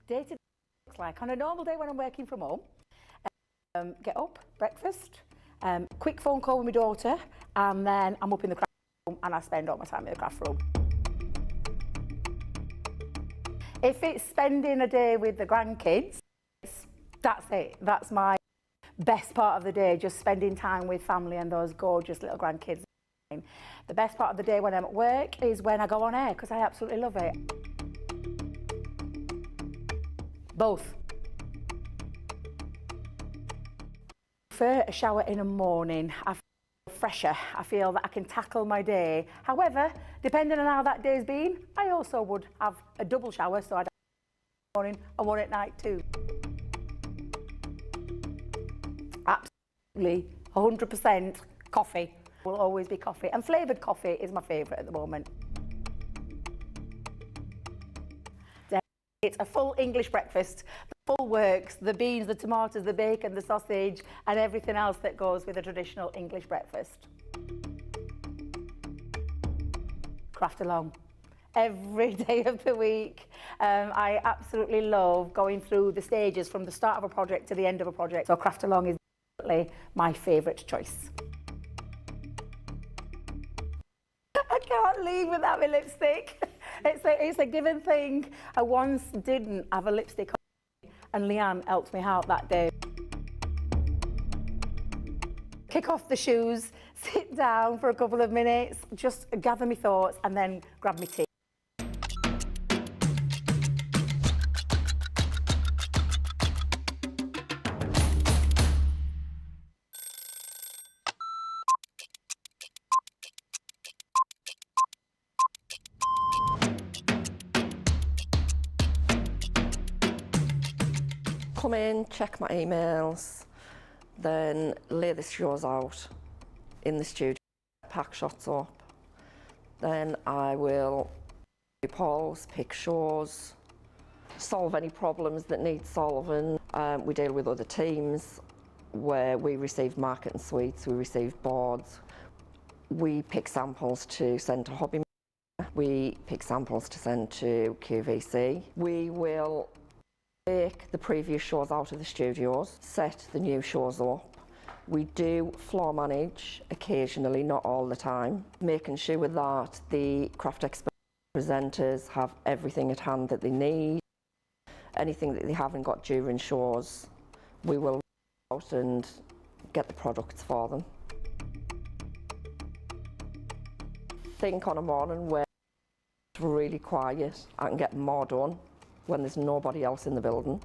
Day-to-day looks like on a normal day when I'm working from home. Get up, breakfast, quick phone call with my daughter, and then I'm up in the craft room and I spend all my time in the craft room. If it's spending a day with the grandkids, that's it. That's my best part of the day, just spending time with family and those gorgeous little grandkids. The best part of the day when I'm at work is when I go on air, because I absolutely love it. Both. I prefer a shower in the morning. I feel fresher. I feel that I can tackle my day. However, depending on how that day's been, I also would have a double shower, so I'd have one in the morning and one at night too. Absolutely, 100% coffee. Will always be coffee. And flavoured coffee is my favourite at the moment. It's a full English breakfast, the full works, the beans, the tomatoes, the bacon, the sausage, and everything else that goes with a traditional English breakfast. Craft along. Every day of the week. I absolutely love going through the stages from the start of a project to the end of a project. So craft along is definitely my favourite choice. I can't leave without my lipstick. It's a given thing. I once didn't have a lipstick on, and Leanne helped me out that day. Kick off the shoes, sit down for a couple of minutes, just gather my thoughts, and then grab my tea. Come in, check my emails, then lay the shows out in the studio, pack shots up. Then I will do polls, pick shows, solve any problems that need solving. We deal with other teams where we receive marketing suites, we receive boards. We pick samples to send to hobby. We pick samples to send to QVC. We will take the previous shows out of the studios, set the new shows up. We do floor manage occasionally, not all the time, making sure that the craft expert presenters have everything at hand that they need. Anything that they haven't got during shows, we will out and get the products for them. Think on a morning where it's really quiet, I can get more done when there's nobody else in the building.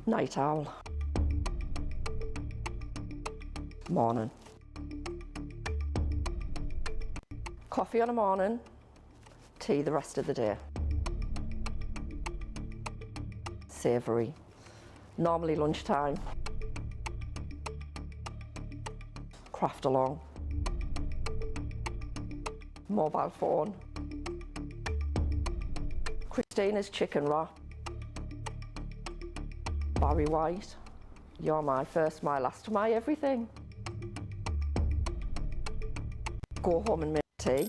Night owl. Morning. Coffee on a morning, tea the rest of the day. Savoury. normally lunchtime. Craft along. Mobile phone. Christina's chicken wrap. Barry White. You're my first, my last, my everything. Go home and make tea.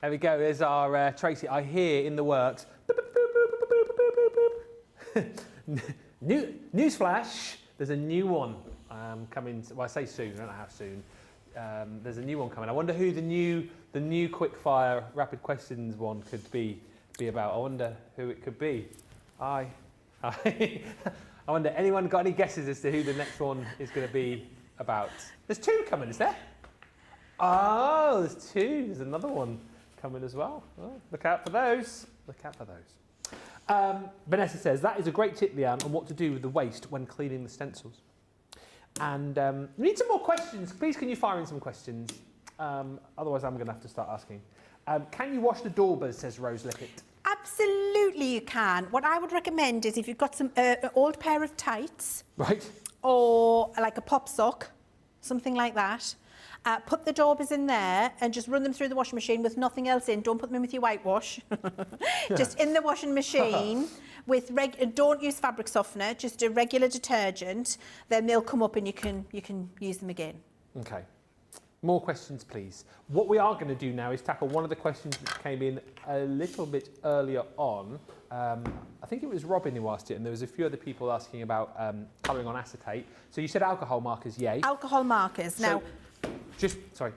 There we go, there's our Tracy. I hear in the works. Newsflash, there's a new one coming, well I say soon, I don't know how soon. There's a new one coming. I wonder who the new quickfire rapid questions one could be about. I wonder who it could be. I wonder, anyone got any guesses as to who the next one is going to be about? There's two coming, is there? Oh, there's two. There's another one coming as well. Oh, look out for those. Look out for those. Vanessa says, that is a great tip, Leanne, on what to do with the waste when cleaning the stencils. And we need some more questions. Please, can you fire in some questions? Otherwise, I'm going to have to start asking. Can you wash the daubers, says Rose Lickett. Absolutely you can. What I would recommend is if you've got some an old pair of tights. Right. Or like a pop sock, something like that. Put the daubers in there and just run them through the washing machine with nothing else in. Don't put them in with your whitewash. Just in the washing machine with don't use fabric softener, just a regular detergent. Then they'll come up and you can use them again. Okay. More questions, please. What we are going to do now is tackle one of the questions that came in a little bit earlier on. I think it was Robin who asked it, and there was a few other people asking about colouring on acetate. So you said alcohol markers, yay. Alcohol markers. So, now, sorry.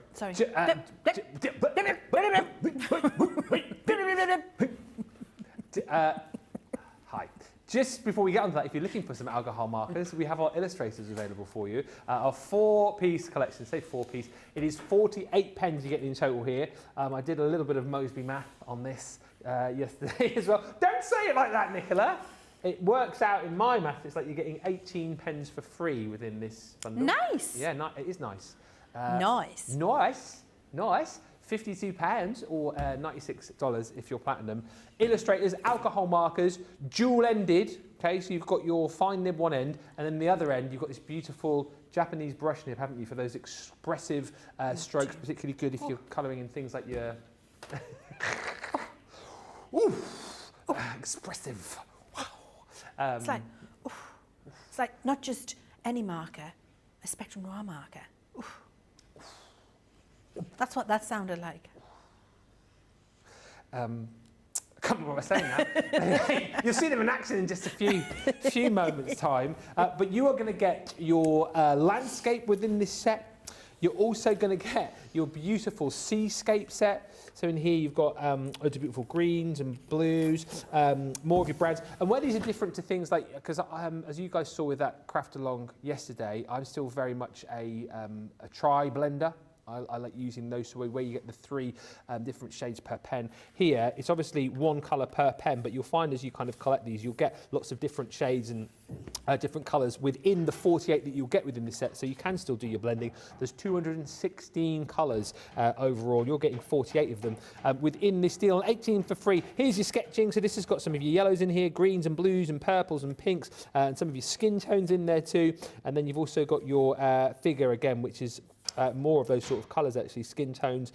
Hi. Just before we get on to that, if you're looking for some alcohol markers, we have our illustrators available for you. Our 4-piece collection, say 4-piece. It is 48 pens you get in total here. I did a little bit of Moseby math on this yesterday as well. Don't say it like that, Nicola. It works out in my math, it's like you're getting 18 pens for free within this bundle. Nice. Yeah, it is nice. Nice. Nice. £52 or $96 if you're platinum. Illustrators, alcohol markers, dual-ended. Okay, so you've got your fine nib one end, and then the other end you've got this beautiful Japanese brush nib, haven't you, for those expressive strokes, particularly good if you're colouring in things like your... expressive. Wow. It's like not just any marker, a Spectrum Noir marker. Oof. That's what that sounded like. I can't remember what I was saying now. You'll see them in action in just a few moments' time. But you are going to get your landscape within this set. You're also going to get your beautiful seascape set. So in here you've got loads of beautiful greens and blues, more of your browns. And where these are different to things like, because as you guys saw with that craft along yesterday, I'm still very much a tri-blender. I like using those, so where you get the 3 different shades per pen. Here, it's obviously one colour per pen, but you'll find as you kind of collect these, you'll get lots of different shades and different colours within the 48 that you'll get within this set, so you can still do your blending. There's 216 colours overall. You're getting 48 of them within this deal, and 18 for free. Here's your sketching. So this has got some of your yellows in here, greens and blues and purples and pinks, and some of your skin tones in there too. And then you've also got your figure again, which is more of those sort of colours, actually, skin tones.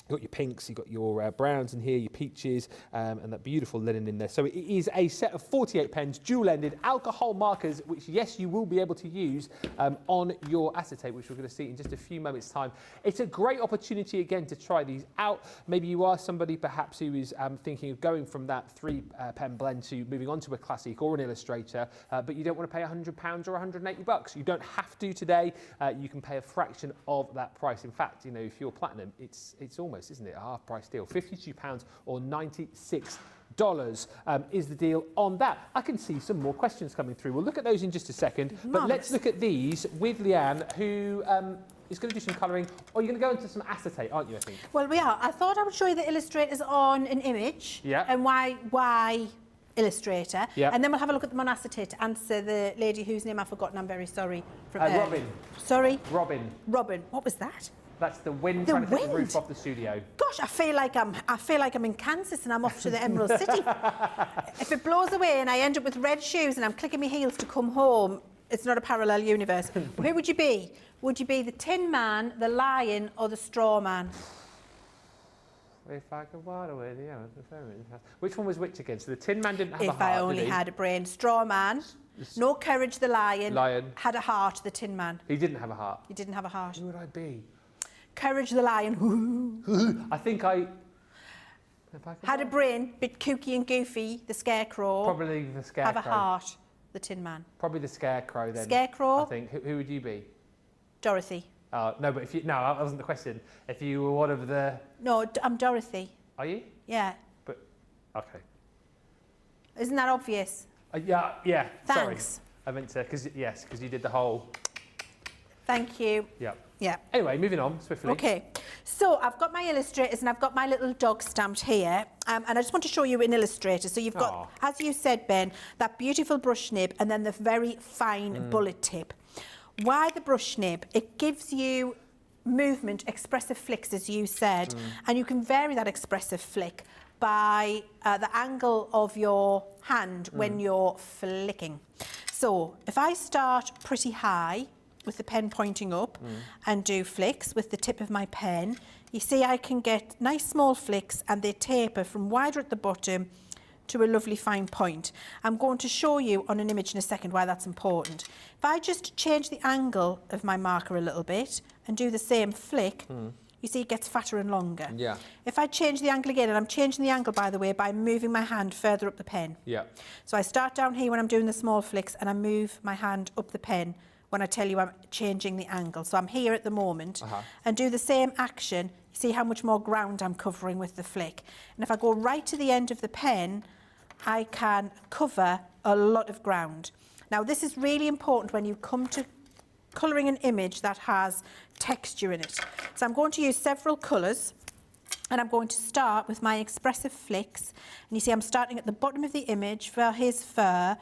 You've got your pinks, you've got your browns in here, your peaches, and that beautiful linen in there. So it is a set of 48 pens, dual-ended, alcohol markers, which, yes, you will be able to use on your acetate, which we're going to see in just a few moments' time. It's a great opportunity, again, to try these out. Maybe you are somebody, perhaps, who is thinking of going from that 3-pen blend to moving on to a classic or an illustrator, but you don't want to pay £100 or $180. You don't have to today. You can pay a fraction of that price. In fact, you know, if you're platinum, it's almost, isn't it, a half price deal. £52 or $96 is the deal on that. I can see some more questions coming through. We'll look at those in just a second, but let's look at these with Leanne, who is going to do some colouring, or you're going to go into some acetate, aren't you, I think? Well, we are. I thought I would show you the illustrators on an image, and why Illustrator, and then we'll have a look at them on acetate to answer the lady whose name I've forgotten. I'm very sorry. Robin. Sorry? Robin. Robin. What was that? That's the wind trying to take the roof off the studio. Gosh, I feel like I'm in Kansas and I'm off to the Emerald City. If it blows away and I end up with red shoes and I'm clicking my heels to come home, it's not a parallel universe. Who would you be? Would you be the Tin Man, the Lion, or the Straw Man? If I could water with you. Which one was which again? So the Tin Man didn't have a heart, If I only had a brain. Straw Man. No Courage the Lion. Had a heart, the Tin Man. He didn't have a heart. He didn't have a heart. Who would I be? Courage the Lion. I think I... Had a brain, bit kooky and goofy, the Scarecrow. Probably the Scarecrow. Have a heart, the Tin Man. Probably the Scarecrow then. Scarecrow? I think. Who would you be? Dorothy. No, but if you... No, that wasn't the question. If you were one of the... No, I'm Dorothy. Are you? Yeah. But... Okay. Isn't that obvious? Yeah. Thanks. Sorry. I meant to... Because you did the whole... Thank you. Yeah. Yeah. Anyway, moving on swiftly. Okay, so I've got my illustrators and I've got my little dog stamped here, and I just want to show you an Illustrator. So you've got, as you said, Ben, that beautiful brush nib and then the very fine bullet tip. Why the brush nib? It gives you movement, expressive flicks, as you said, and you can vary that expressive flick by the angle of your hand when you're flicking. So if I start pretty high, with the pen pointing up and do flicks with the tip of my pen, you see I can get nice small flicks and they taper from wider at the bottom to a lovely fine point. I'm going to show you on an image in a second why that's important. If I just change the angle of my marker a little bit and do the same flick, you see it gets fatter and longer. Yeah. If I change the angle again, and I'm changing the angle, by the way, by moving my hand further up the pen. Yeah. So I start down here when I'm doing the small flicks and I move my hand up the pen when I tell you I'm changing the angle. So I'm here at the moment and do the same action. You see how much more ground I'm covering with the flick. And if I go right to the end of the pen, I can cover a lot of ground. Now this is really important when you come to colouring an image that has texture in it. So I'm going to use several colours and I'm going to start with my expressive flicks. And you see I'm starting at the bottom of the image for his fur.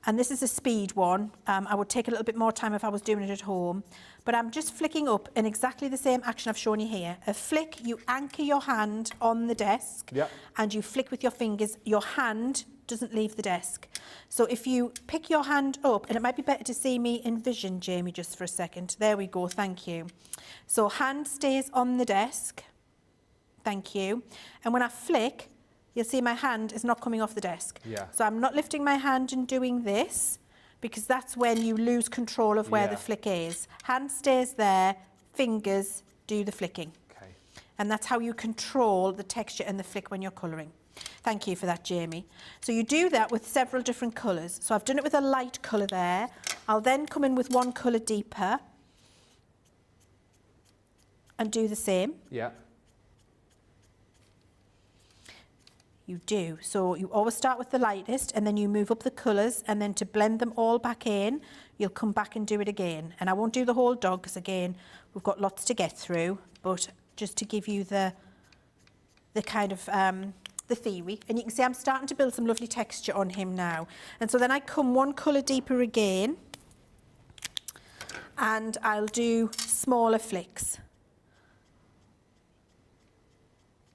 And this is a speed one. I would take a little bit more time if I was doing it at home. But I'm just flicking up in exactly the same action I've shown you here. A flick, you anchor your hand on the desk and you flick with your fingers. Your hand doesn't leave the desk. So if you pick your hand up, and it might be better to see me in vision, Jamie, just for a second. There we go, thank you. So hand stays on the desk. Thank you. And when I flick, you'll see my hand is not coming off the desk. Yeah. So I'm not lifting my hand and doing this, because that's when you lose control of where the flick is. Hand stays there, fingers do the flicking. Okay. And that's how you control the texture and the flick when you're colouring. Thank you for that, Jamie. So you do that with several different colours. So I've done it with a light colour there. I'll then come in with one colour deeper and do the same. Yeah. You do. So you always start with the lightest and then you move up the colours, and then to blend them all back in, you'll come back and do it again. And I won't do the whole dog because, again, we've got lots to get through, but just to give you the kind of the theory. And you can see I'm starting to build some lovely texture on him now. And so then I come one colour deeper again and I'll do smaller flicks.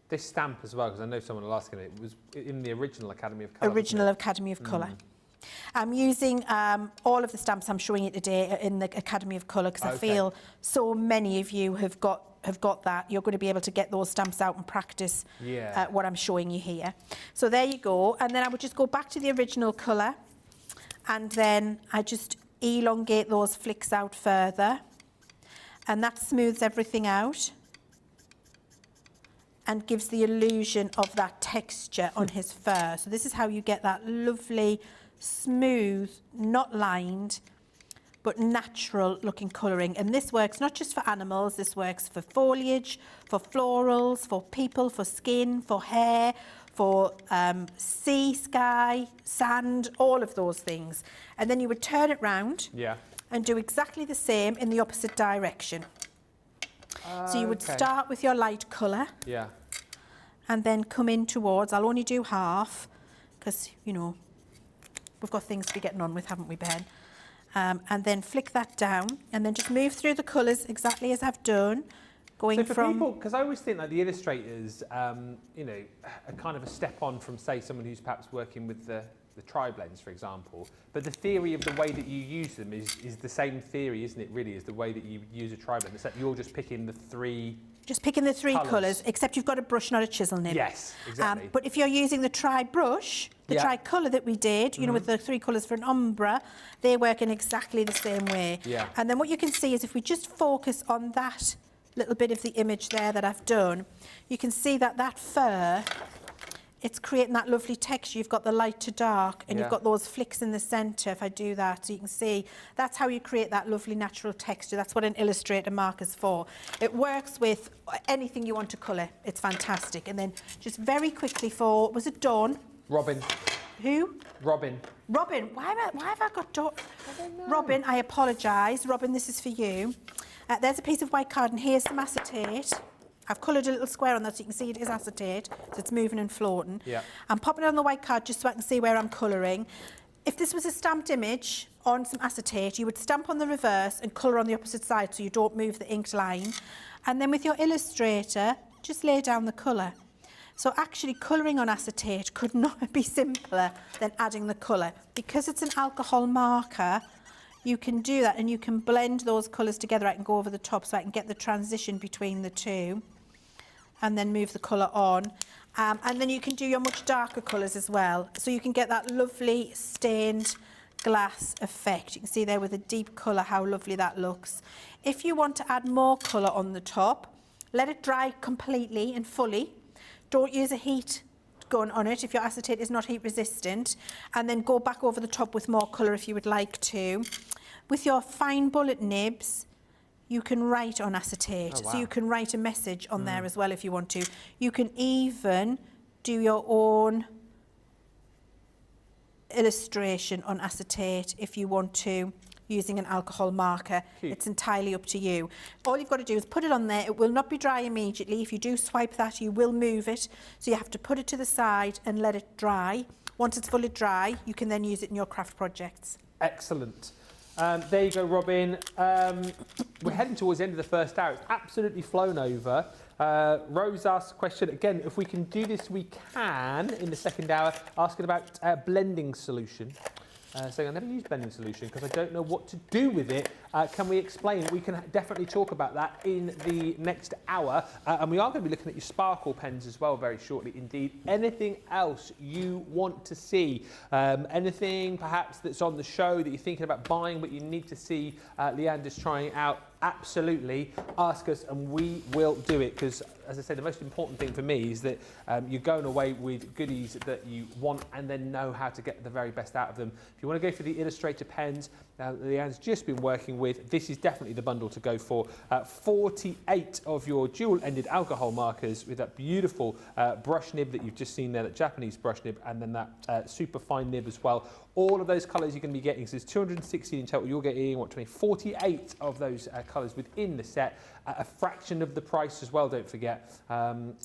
This stamp as well, because I know someone will ask it was in the original Academy of Colour. Original Academy of Colour. I'm using all of the stamps I'm showing you today in the Academy of Colour, because I feel so many of you have got that. You're going to be able to get those stamps out and practice what I'm showing you here. So there you go. And then I would just go back to the original colour, and then I just elongate those flicks out further, and that smooths everything out and gives the illusion of that texture on his fur. So this is how you get that lovely, smooth, not lined, but natural looking colouring. And this works not just for animals, this works for foliage, for florals, for people, for skin, for hair, for sea, sky, sand, all of those things. And then you would turn it round and do exactly the same in the opposite direction. So you would start with your light colour and then come in towards, I'll only do half because, you know, we've got things to be getting on with, haven't we, Ben? And then flick that down and then just move through the colours exactly as I've done. going for from... people, because I always think that the illustrators, you know, are kind of a step on from, say, someone who's perhaps working with the tri-blends, for example, but the theory of the way that you use them is the same theory, isn't it, really, as the way that you use a tri-blend, except you're just picking the three... Just picking the three colours, except you've got a brush, not a chisel nib. Yes, exactly. But if you're using the tri-brush, the tri-colour that we did, you know, with the 3 colours for an ombre, they work in exactly the same way. Yeah. And then what you can see is if we just focus on that little bit of the image there that I've done, you can see that that fur, it's creating that lovely texture. You've got the light to dark and you've got those flicks in the centre. If I do that, so you can see that's how you create that lovely natural texture. That's what an Illustrator marker's for. It works with anything you want to colour. It's fantastic. And then just very quickly for, was it Dawn? Robin. Who? Robin. Robin. Why have I got Dawn? Robin, I apologise. Robin, this is for you. There's a piece of white card and here's some acetate. I've coloured a little square on that so you can see it is acetate, so it's moving and floating. Yeah. I'm popping it on the white card just so I can see where I'm colouring. If this was a stamped image on some acetate, you would stamp on the reverse and colour on the opposite side so you don't move the inked line. And then with your Illustrator, just lay down the colour. So actually colouring on acetate could not be simpler than adding the colour. Because it's an alcohol marker, you can do that and you can blend those colours together. I can go over the top so I can get the transition between the two. And then move the colour on. And then you can do your much darker colours as well. So you can get that lovely stained glass effect. You can see there with a deep colour how lovely that looks. If you want to add more colour on the top, let it dry completely and fully. Don't use a heat gun on it if your acetate is not heat resistant. And then go back over the top with more colour if you would like to. With your fine bullet nibs, you can write on acetate. Oh, wow. So you can write a message on there as well if you want to. You can even do your own illustration on acetate if you want to, using an alcohol marker. Cute. It's entirely up to you. All you've got to do is put it on there. It will not be dry immediately. If you do swipe that, you will move it. So you have to put it to the side and let it dry. Once it's fully dry, you can then use it in your craft projects. Excellent. There you go, Robin. We're heading towards the end of the first hour. It's absolutely flown over. Rose asked a question again. If we can do this, we can in the second hour. Asking about blending solution. Saying I never use blending solution because I don't know what to do with it. Can we explain? We can definitely talk about that in the next hour. And we are going to be looking at your sparkle pens as well very shortly indeed. Anything else you want to see? Anything perhaps that's on the show that you're thinking about buying but you need to see Leann just trying out? Absolutely, ask us and we will do it, because as I say, the most important thing for me is that you're going away with goodies that you want and then know how to get the very best out of them. If you want to go for the Illustrator pens Leann's just been working with, this is definitely the bundle to go for. 48 of your dual-ended alcohol markers with that beautiful brush nib that you've just seen there, that Japanese brush nib, and then that super fine nib as well. All of those colours you're going to be getting, so there's 216 in total. You're getting, what, 48 of those colours within the set, a fraction of the price as well, don't forget.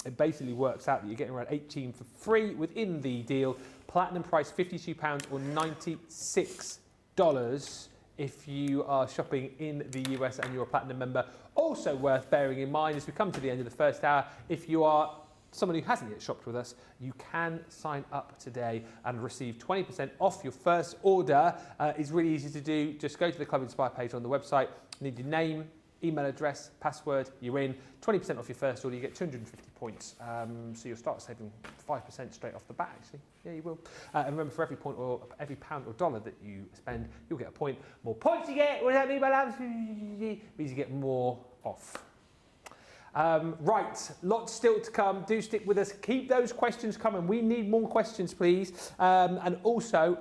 It basically works out that you're getting around 18 for free within the deal. Platinum price £52 or $96 if you are shopping in the US and you're a Platinum member. Also worth bearing in mind as we come to the end of the first hour, if you are someone who hasn't yet shopped with us, you can sign up today and receive 20% off your first order. It's really easy to do. Just go to the Club Inspire page on the website. You need your name, email address, password, you're in. 20% off your first order, you get 250 points. So you'll start saving 5% straight off the bat, actually. Yeah, you will. And remember, for every point or every pound or dollar that you spend, you'll get a point. More points you get, what does that mean by that? Means you get more off. Right, lots still to come. Do stick with us. Keep those questions coming. We need more questions, please. And also,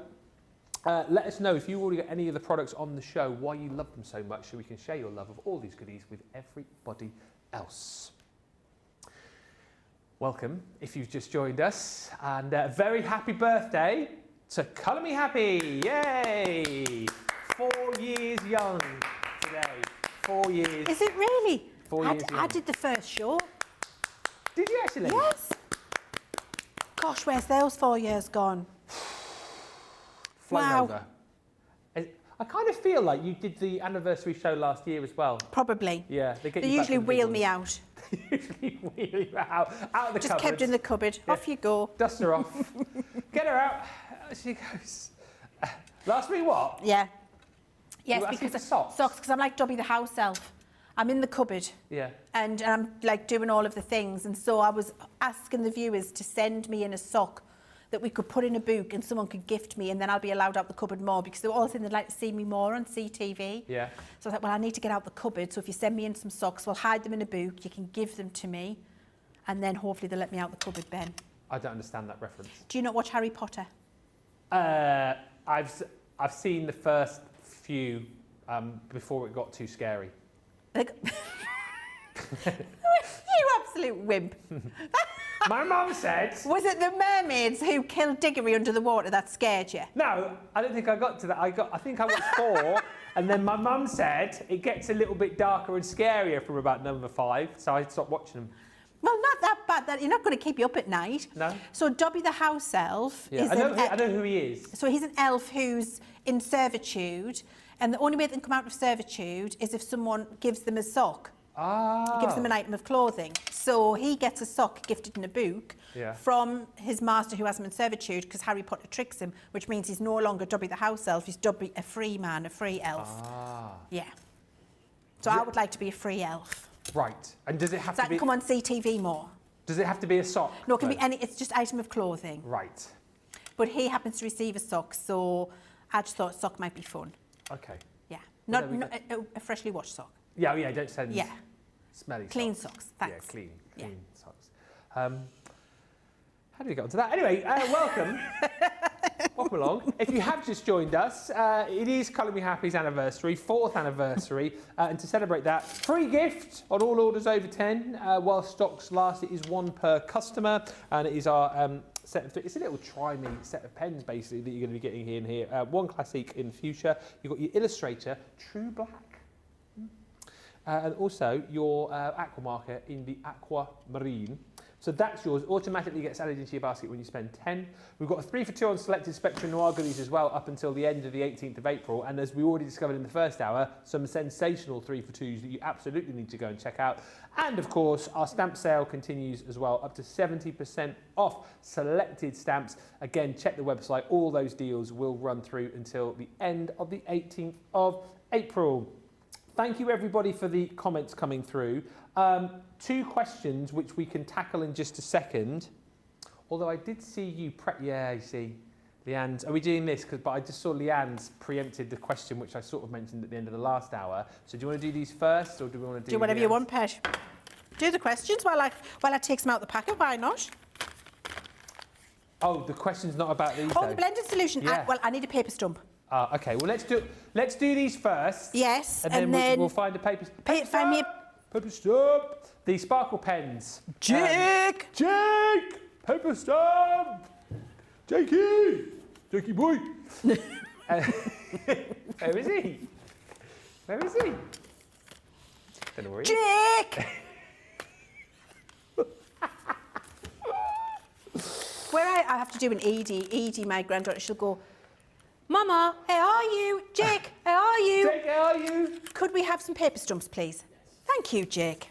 let us know if you already got any of the products on the show, why you love them so much, so we can share your love of all these goodies with everybody else. Welcome, if you've just joined us, and very happy birthday to Colour Me Happy. Yay! 4 years young today. 4 years. Is it really? 4 years young. I did the first show. Did you actually? Yes. Gosh, where's those 4 years gone? Flown Wow. over. I kind of feel like you did the anniversary show last year as well. Probably. Yeah, they usually wheel me out. They usually wheel you out of the cupboard. Just kept in the cupboard. Yeah. Off you go. Dust her off. Get her out. She goes. Last week what? Yeah. Yes, because of socks. Socks, because I'm like Dobby the house elf. I'm in the cupboard. Yeah. And I'm like doing all of the things. And so I was asking the viewers to send me in a sock that we could put in a book and someone could gift me, and then I'll be allowed out the cupboard more, because they were all saying they'd like to see me more on CTV. Yeah. So I thought, well, I need to get out the cupboard. So if you send me in some socks, we'll hide them in a book. You can give them to me, and then hopefully they'll let me out the cupboard, Ben. I don't understand that reference. Do you not watch Harry Potter? I've seen the first few before it got too scary. Like, you absolute wimp. My mum said... Was it the mermaids who killed Diggory under the water that scared you? No, I don't think I got to that. I think I watched 4, and then my mum said it gets a little bit darker and scarier from about number 5, so I stopped watching them. Well, not that bad. That you're not going to keep you up at night. No. So Dobby the house elf is I know who he is. So he's an elf who's in servitude, and the only way they can come out of servitude is if someone gives them a sock. Ah. Gives them an item of clothing. So he gets a sock gifted in a book from his master who has him in servitude, because Harry Potter tricks him, which means he's no longer Dobby the house elf, he's Dobby a free man, a free elf. Ah. Yeah. So I would like to be a free elf. Right. And does it have So to I be... can come on CTV more. Does it have to be a sock? No, it can be any, it's just item of clothing. Right. But he happens to receive a sock, so I just thought a sock might be fun. Okay. Yeah. Well, Not a freshly washed sock. Yeah, don't send smelly Clean socks. Thanks. Yeah, clean socks. How did we get onto that? Anyway, welcome. Welcome along. If you have just joined us, it is Colour Me Happy's anniversary, 4th anniversary, and to celebrate that, free gift on all orders over 10. While stocks last, it is 1 per customer, and it is our set of, it's a little try-me set of pens, basically, that you're going to be getting in here. 1 classic in fuchsia. You've got your Illustrator, True Black. And also your Aqua marker in the Aqua Marine. So that's yours, automatically gets added into your basket when you spend 10. We've got a 3 for 2 on selected Spectrum Noir goodies as well, up until the end of the 18th of April. And as we already discovered in the first hour, some sensational 3 for 2s that you absolutely need to go and check out. And of course, our stamp sale continues as well, up to 70% off selected stamps. Again, check the website, all those deals will run through until the end of the 18th of April. Thank you everybody for the comments coming through. 2 questions which we can tackle in just a second. Although I did see you you see, Leanne's. Are we doing this? But I just saw Leanne's preempted the question which I sort of mentioned at the end of the last hour. So do you want to do these first, or do we want to do whatever you want, Pej? Do the questions while I take some out the packet. Why not? Oh, the question's not about these. Oh, the blended solution. Yeah. Well, I need a paper stump. Okay, well let's do these first. Yes, and then we'll find a paper. Find me a paper stump. The sparkle pens. Jake! Paper stump. Jakey boy. Where is he? Don't know where he is. Jake! Where I have to do an Edie, my granddaughter, she'll go, Mama, how are you? Jake, how are you? Jake, how are you? Could we have some paper stumps, please? Thank you, Jake.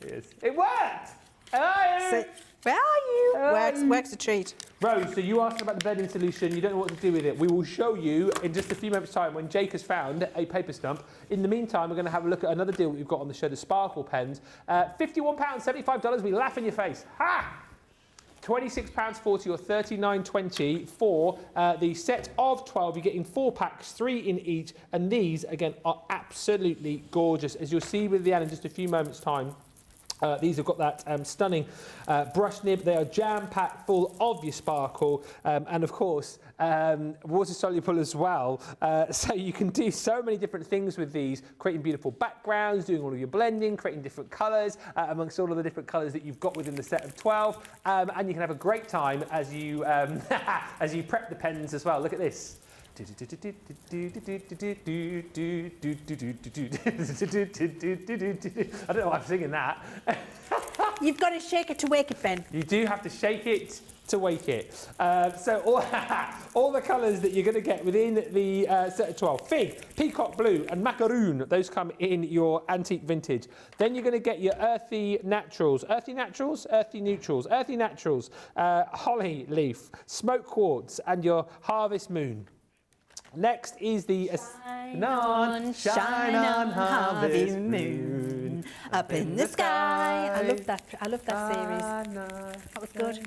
Yes. It worked! How are you? So, where are you? Works a treat. Rose, so you asked about the blending solution. You don't know what to do with it. We will show you in just a few moments' time when Jake has found a paper stump. In the meantime, we're going to have a look at another deal that we've got on the show, the sparkle pens. £51, $75, we laugh in your face. Ha! £26.40 or $39.20 for the set of 12. You're getting 4 packs, 3 in each, and these, again, are absolutely gorgeous. As you'll see with Leanne in just a few moments' time, these have got that stunning brush nib. They are jam-packed full of your sparkle and, of course, water-soluble as well. So you can do so many different things with these, creating beautiful backgrounds, doing all of your blending, creating different colours amongst all of the different colours that you've got within the set of 12. And you can have a great time as you, as you prep the pens as well. Look at this. I don't know why I'm singing that. You've got to shake it to wake it, Ben. You do have to shake it to wake it. So all the colours that you're going to get within the set of 12. Fig, peacock blue and macaroon. Those come in your antique vintage. Then you're going to get your earthy naturals, holly leaf, smoke quartz and your harvest moon. Next is the shine on, harvest moon, up in the sky. I love that series. That was good.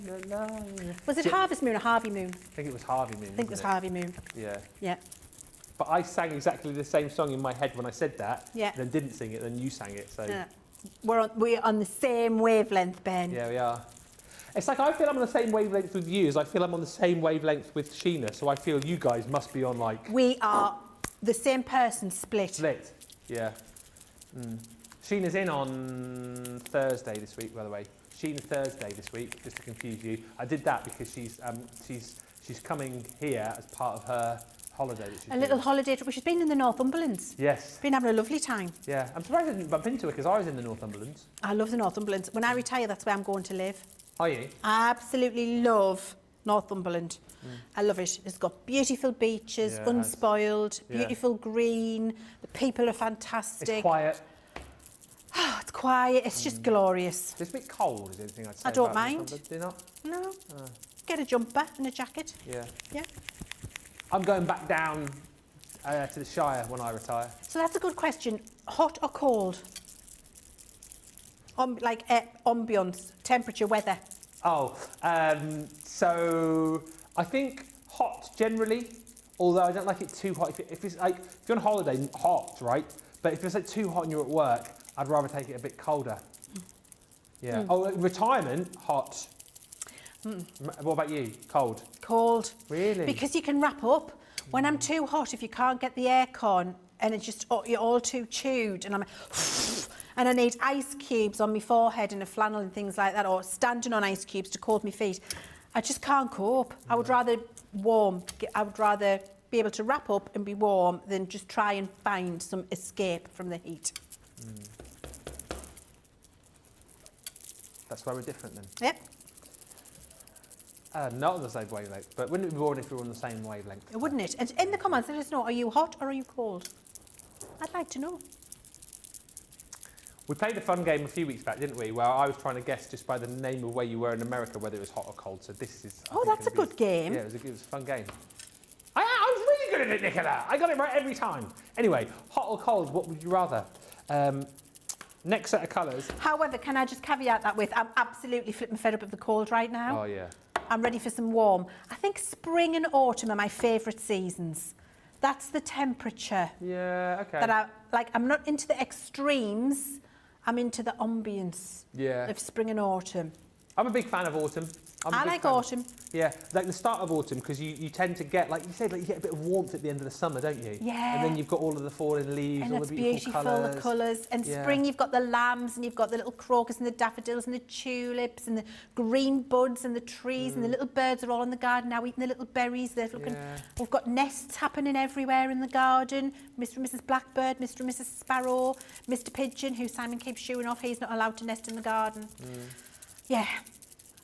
Was it Harvest Moon or Harvey Moon? I think it was Harvey Moon. I think it was Harvey Moon. Yeah. Yeah. But I sang exactly the same song in my head when I said that. Yeah. Then didn't sing it. Then you sang it. So. Yeah. We're on the same wavelength, Ben. Yeah, we are. It's like I feel I'm on the same wavelength with you as I feel I'm on the same wavelength with Sheena, so I feel you guys must be on like... We are the same person split. Split, yeah. Sheena's in on Thursday this week, by the way. Sheena's Thursday this week, just to confuse you. I did that because she's coming here as part of her holiday that she's doing. Little holiday trip. Well, she's been in the Northumberlands. Yes. Been having a lovely time. Yeah, I'm surprised I didn't bump into her because I was in the Northumberlands. I love the Northumberlands. When I retire, that's where I'm going to live. Are you? I absolutely love Northumberland. I love it. It's got beautiful beaches, unspoiled, beautiful green. The people are fantastic. It's quiet. Oh, it's quiet. It's just glorious. It's a bit cold, is the only thing I'd say. I don't about mind. Northumberland. Do you not? No. Get a jumper and a jacket. Yeah. Yeah. I'm going back down to the Shire when I retire. So that's a good question. Hot or cold? Ambience, temperature, weather. Oh, so I think hot generally, although I don't like it too hot. If you're on holiday, hot, right? But if it's like too hot and you're at work, I'd rather take it a bit colder. Yeah. Oh, retirement, hot. What about you? Cold? Cold. Really? Because you can wrap up. When I'm too hot, if you can't get the aircon and it's just, you're all too chewed and and I need ice cubes on my forehead and a flannel and things like that, or standing on ice cubes to cool my feet, I just can't cope. I would rather I would rather be able to wrap up and be warm than just try and find some escape from the heat. That's why we're different then. Yep. Not on the same wavelength, but wouldn't it be boring if we were on the same wavelength? Wouldn't it? And in the comments, let us know, are you hot or are you cold? I'd like to know. We played a fun game a few weeks back, didn't we? Where I was trying to guess just by the name of where you were in America whether it was hot or cold. So this is... Oh, that's a good game. Yeah, it was a fun game. I was really good at it, Nicola. I got it right every time. Anyway, hot or cold, what would you rather? Next set of colours. However, can I just caveat that with, I'm absolutely flipping fed up of the cold right now. Oh, yeah. I'm ready for some warm. I think spring and autumn are my favourite seasons. That's the temperature. Yeah, okay. That I'm not into the extremes. I'm into the ambience of spring and autumn. I'm a big fan of autumn. I like autumn. Yeah, like the start of autumn, because you tend to get, like you said, like you get a bit of warmth at the end of the summer, don't you? Yeah. And then you've got all of the falling leaves, And all it's the beautiful colours. the colours. And spring, you've got the lambs, and you've got the little crocus and the daffodils and the tulips and the green buds and the trees and the little birds are all in the garden now eating the little berries. They're looking. We've got nests happening everywhere in the garden. Mr. and Mrs. Blackbird, Mr. and Mrs. Sparrow, Mr. Pigeon, who Simon keeps shooing off. He's not allowed to nest in the garden. Yeah.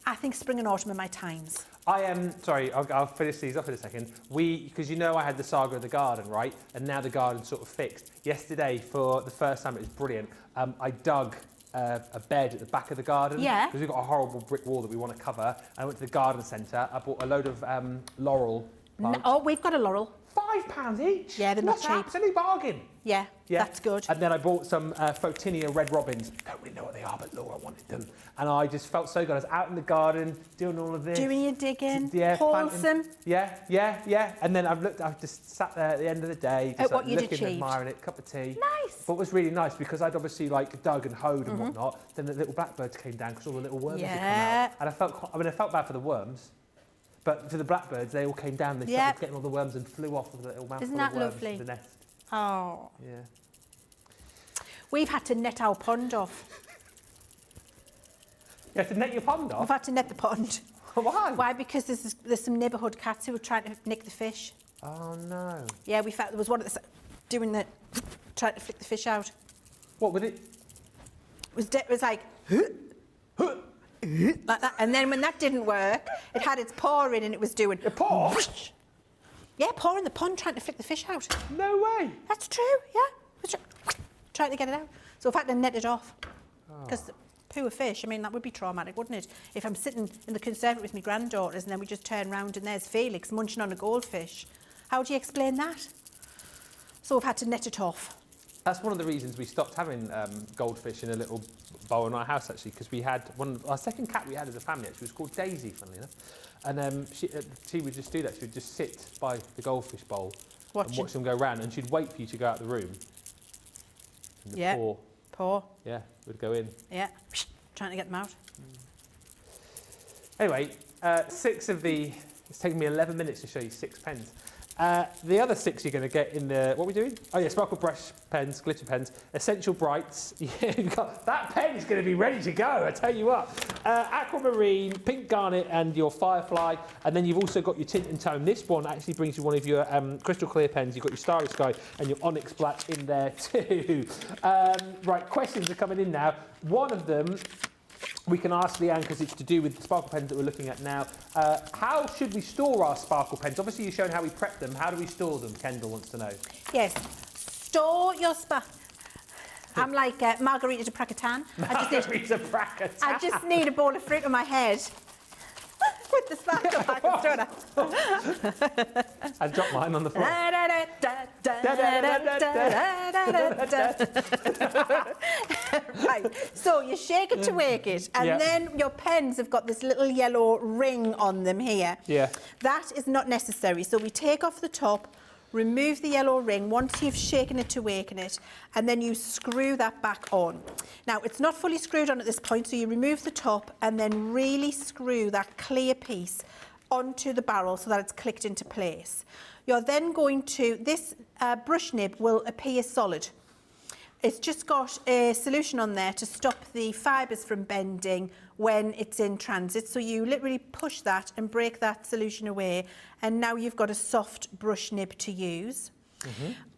I think spring and autumn are my times. I am, sorry, I'll finish these off in a second. Because you know I had the saga of the garden, right? And now the garden's sort of fixed. Yesterday, for the first time, it was brilliant. I dug a bed at the back of the garden. Yeah. Because we've got a horrible brick wall that we want to cover. I went to the garden centre. I bought a load of laurel plants. Oh, we've got a laurel. £5 each? Yeah, they're not That's an cheap. absolute bargain. Yeah, that's good. And then I bought some Photinia red robins. Don't really know what they are, but Laura wanted them. And I just felt so good. I was out in the garden doing all of this. Doing your digging. Yeah, wholesome. Yeah. And then I've just sat there at the end of the day, just what you'd looking, achieved. admiring it, cup of tea. Nice. But what was really nice, because I'd obviously dug and hoed and whatnot, then the little blackbirds came down because all the little worms had come out. And I felt bad for the worms. But for the blackbirds, they all came down, they started getting all the worms and flew off with a little mouthful of worms to the nest. Oh. Yeah. We've had to net our pond off. You have to net your pond off? We've had to net the pond. Why? Why? Because there's some neighbourhood cats who were trying to nick the fish. Oh, no. Yeah, we found there was one of the trying to flick the fish out. What, with it? It was like... like that. And then when that didn't work, it had its paw in and it was doing... A paw? Yeah, paw in the pond trying to flick the fish out. No way. That's true, yeah. Trying to get it out. So I've had to net it off. Because poo of fish, I mean, that would be traumatic, wouldn't it? If I'm sitting in the conservatory with my granddaughters and then we just turn round and there's Felix munching on a goldfish. How do you explain that? So we've had to net it off. That's one of the reasons we stopped having goldfish in a little bowl in our house, actually, because we had our second cat we had as a family, actually, was called Daisy, funnily enough. And she would just do that. She would just sit by the goldfish bowl and watch them go round, and she'd wait for you to go out the room. And the paw. Yeah, would go in. Yeah, trying to get them out. Anyway, 6 of the... It's taken me 11 minutes to show you 6 pens. The other 6 you're going to get in the... What are we doing? Oh, yeah, sparkle brush pens, glitter pens, Essential Brights. Yeah, you've got, that pen is going to be ready to go, I tell you what. Aquamarine, Pink Garnet and your Firefly. And then you've also got your Tint and Tone. This one actually brings you one of your crystal clear pens. You've got your Starry Sky and your Onyx Black in there too. Right, questions are coming in now. One of them... we can ask Leann because it's to do with the sparkle pens that we're looking at now. How should we store our sparkle pens? Obviously, you've shown how we prep them. How do we store them? Kendall wants to know. Yes. Store your sparkle... I'm like Margarita de Pracatin. I just need a bowl of fruit on my head. With the sparkle packets, don't I? I dropped mine on the floor. Right, so you shake it to wake it, and then your pens have got this little yellow ring on them here. Yeah. That is not necessary. So we take off the top, remove the yellow ring once you've shaken it to waken it, and then you screw that back on. Now, it's not fully screwed on at this point, so you remove the top and then really screw that clear piece onto the barrel so that it's clicked into place. You're then going to... This brush nib will appear solid. It's just got a solution on there to stop the fibres from bending when it's in transit. So you literally push that and break that solution away, and now you've got a soft brush nib to use.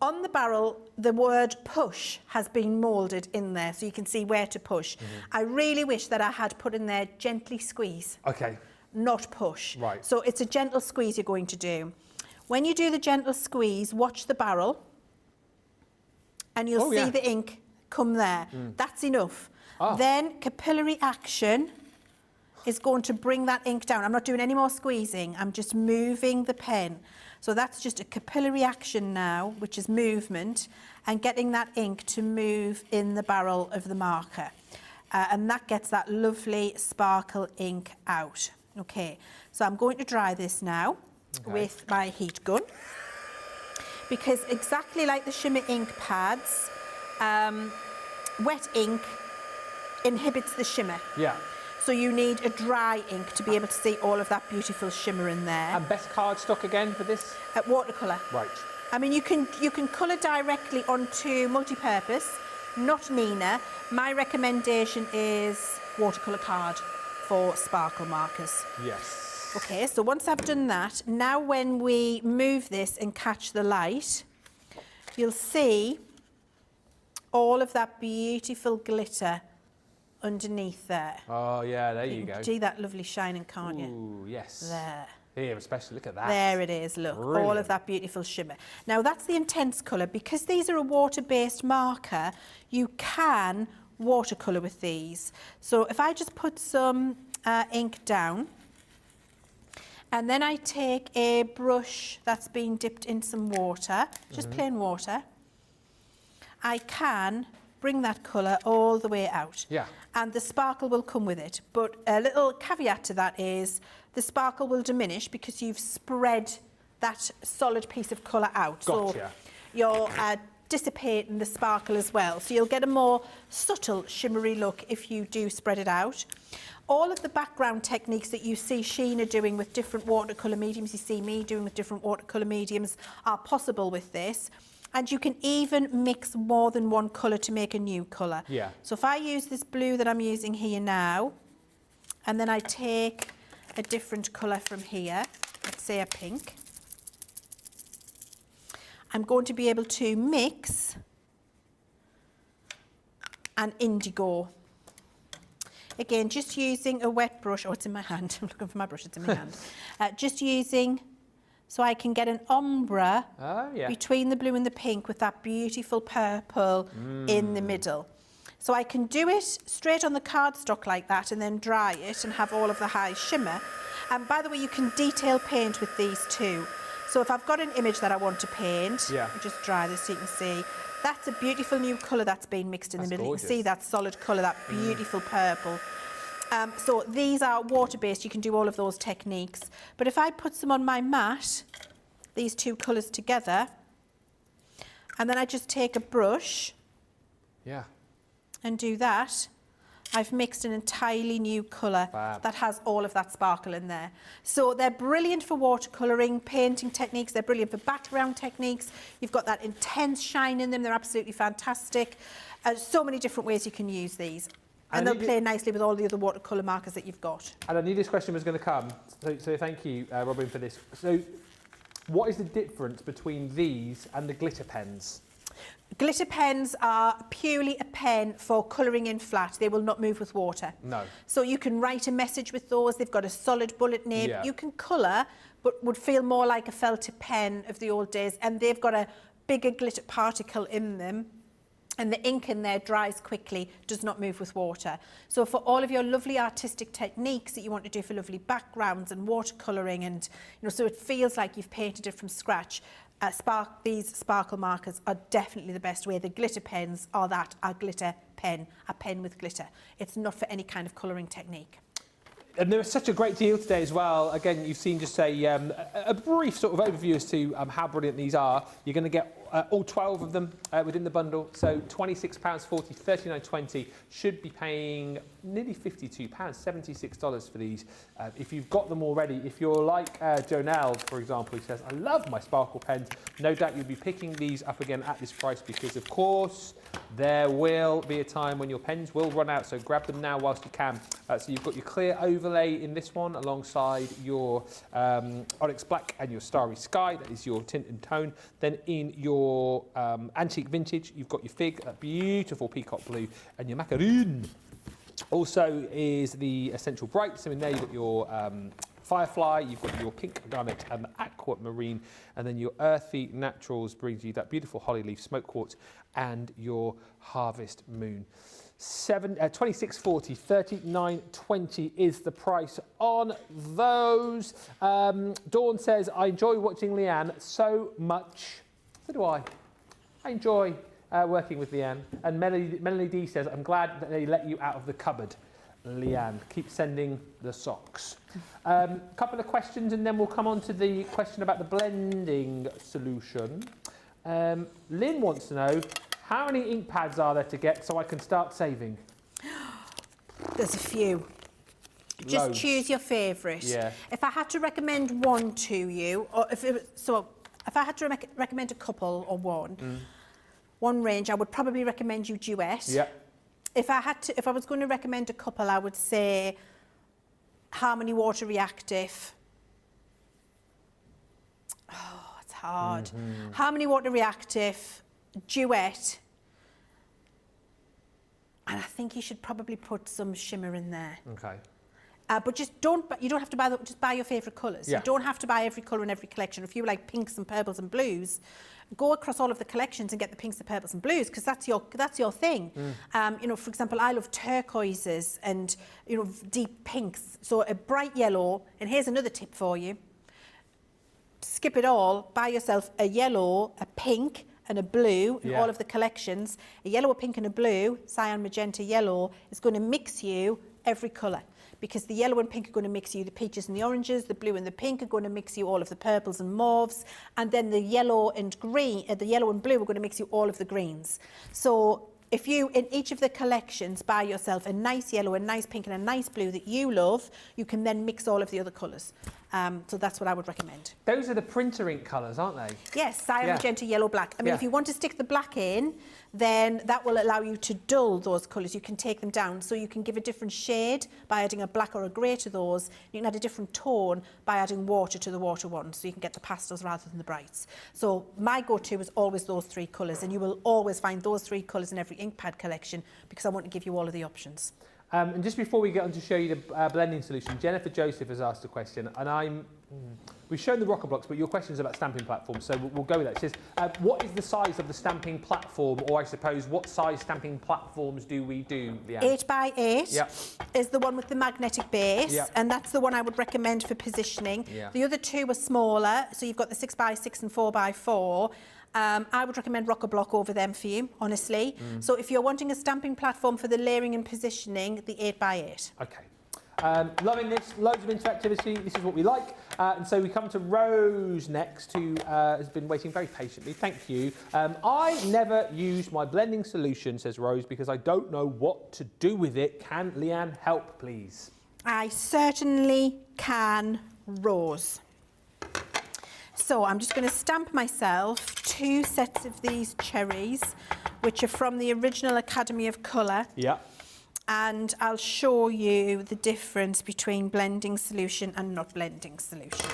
On the barrel, the word push has been moulded in there, so you can see where to push. I really wish that I had put in there gently squeeze. Okay. Not push. Right. So it's a gentle squeeze you're going to do. When you do the gentle squeeze, watch the barrel, and you'll see the ink come there. That's enough. Then capillary action is going to bring that ink down. I'm not doing any more squeezing, I'm just moving the pen. So that's just a capillary action now, which is movement, and getting that ink to move in the barrel of the marker. And that gets that lovely sparkle ink out. Okay, so I'm going to dry this now with my heat gun. Because exactly like the Shimmer ink pads, wet ink inhibits the shimmer. Yeah. So you need a dry ink to be able to see all of that beautiful shimmer in there. And best cardstock again for this? Watercolour. Right. I mean, you can colour directly onto multi-purpose, not Nina. My recommendation is watercolour card for sparkle markers. Yes. Okay, so once I've done that, now when we move this and catch the light, you'll see all of that beautiful glitter underneath there. Oh, yeah, there you go. See that lovely shining, can't you? Ooh, yes. There. Here, especially, look at that. There it is, look. Brilliant. All of that beautiful shimmer. Now, that's the intense colour. Because these are a water-based marker, you can watercolour with these. So if I just put some ink down, and then I take a brush that's been dipped in some water, just plain water, I can bring that colour all the way out. Yeah. And the sparkle will come with it. But a little caveat to that is the sparkle will diminish because you've spread that solid piece of colour out. Gotcha. So you're dissipating the sparkle as well. So you'll get a more subtle shimmery look if you do spread it out. All of the background techniques that you see Sheena doing with different watercolour mediums, you see me doing with different watercolour mediums, are possible with this. And you can even mix more than one colour to make a new colour. Yeah. So if I use this blue that I'm using here now, and then I take a different colour from here, let's say a pink, I'm going to be able to mix an indigo. Again, just using a wet brush. Oh, it's in my hand. I'm looking for my brush. It's in my hand. Just using, so I can get an ombre between the blue and the pink with that beautiful purple in the middle. So I can do it straight on the cardstock like that and then dry it and have all of the high shimmer. And by the way, you can detail paint with these too. So if I've got an image that I want to paint, I'll just dry this so you can see. That's a beautiful new colour that's been mixed in the middle. Gorgeous. You can see that solid colour, that beautiful purple. So these are water-based. You can do all of those techniques. But if I put some on my mat, these two colours together, and then I just take a brush and do that, I've mixed an entirely new colour that has all of that sparkle in there. So they're brilliant for watercolouring, painting techniques. They're brilliant for background techniques. You've got that intense shine in them. They're absolutely fantastic. So many different ways you can use these. And they'll play nicely with all the other watercolour markers that you've got. And I knew this question was going to come. So thank you, Robin, for this. So what is the difference between these and the glitter pens? Glitter pens are purely a pen for colouring in flat. They will not move with water. No. So you can write a message with those. They've got a solid bullet nib. You can colour, but would feel more like a felted pen of the old days. And they've got a bigger glitter particle in them. And the ink in there dries quickly, does not move with water. So for all of your lovely artistic techniques that you want to do for lovely backgrounds and watercolouring, and so it feels like you've painted it from scratch, these sparkle markers are definitely the best way. The glitter pens are a glitter pen, a pen with glitter. It's not for any kind of colouring technique. And there is such a great deal today as well. Again, you've seen just a brief sort of overview as to how brilliant these are. You're going to get all 12 of them within the bundle. So £26.40, $39.20. Should be paying nearly £52, $76 for these. If you've got them already, if you're like Jonelle, for example, who says, I love my sparkle pens, no doubt you'll be picking these up again at this price because, of course, there will be a time when your pens will run out. So grab them now whilst you can. So you've got your clear overlay in this one alongside your Onyx Black and your Starry Sky. That is your tint and tone. Then in your Antique Vintage, you've got your Fig, that beautiful peacock blue, and your Macaroon. Also is the Essential Bright. So in there you've got your Firefly, you've got your Pink Garnet and the Aqua Marine, and then your Earthy Naturals brings you that beautiful Holly Leaf Smoke Quartz and your Harvest Moon. $26.40, $39.20 is the price on those. Dawn says, I enjoy watching Leanne so much. So do I. I enjoy working with Leanne. And Melanie D says, I'm glad that they let you out of the cupboard, Leanne. Keep sending the socks. Couple of questions and then we'll come on to the question about the blending solution. Lynn wants to know, how many ink pads are there to get so I can start saving? There's a few. Just choose your favourite. Yeah. If I had to recommend one to you, or if I had to recommend a couple or one range, I would probably recommend you Duet. Yeah. If I was going to recommend a couple, I would say Harmony Water Reactive. Oh, it's hard. Harmony Water Reactive, Duet, and I think you should probably put some Shimmer in there. Okay. But you don't have to buy just buy your favourite colours. Yeah. You don't have to buy every colour in every collection. If you like pinks and purples and blues, go across all of the collections and get the pinks, the purples and blues, because that's your thing. For example, I love turquoises and deep pinks. So a bright yellow, and here's another tip for you. Skip it all, buy yourself a yellow, a pink and a blue in all of the collections. A yellow, a pink and a blue, cyan, magenta, yellow, is going to mix you every colour, because the yellow and pink are going to mix you the peaches and the oranges, the blue and the pink are going to mix you all of the purples and mauves, and then the yellow and green, the yellow and blue are going to mix you all of the greens. So if you, in each of the collections, buy yourself a nice yellow, a nice pink and a nice blue that you love, you can then mix all of the other colours. So that's what I would recommend. Those are the printer ink colours, aren't they? Yes, cyan, magenta, yellow, black. I mean, if you want to stick the black in, then that will allow you to dull those colours. You can take them down. So you can give a different shade by adding a black or a grey to those. You can add a different tone by adding water to the water ones. So you can get the pastels rather than the brights. So my go-to is always those three colours. And you will always find those three colours in every ink pad collection, because I want to give you all of the options. And just before we get on to show you the blending solution, Jennifer Joseph has asked a question, and we've shown the rocker blocks, but your question is about stamping platforms, so we'll go with that. She says, what is the size of the stamping platform, or I suppose, what size stamping platforms do we do, Leanne? 8 by 8 is the one with the magnetic base, and that's the one I would recommend for positioning. The other two are smaller, so you've got the 6 by 6 and 4 by 4. I would recommend rocker block over them for you, honestly. So if you're wanting a stamping platform for the layering and positioning, the 8 by 8. Okay. Loving this, loads of interactivity, this is what we like. And so we come to Rose next, who has been waiting very patiently. Thank you. I never use my blending solution, says Rose, because I don't know what to do with it. Can Leanne help, please? I certainly can, Rose. So I'm just going to stamp myself 2 sets of these cherries, which are from the original Academy of Colour. Yeah. And I'll show you the difference between blending solution and not blending solution.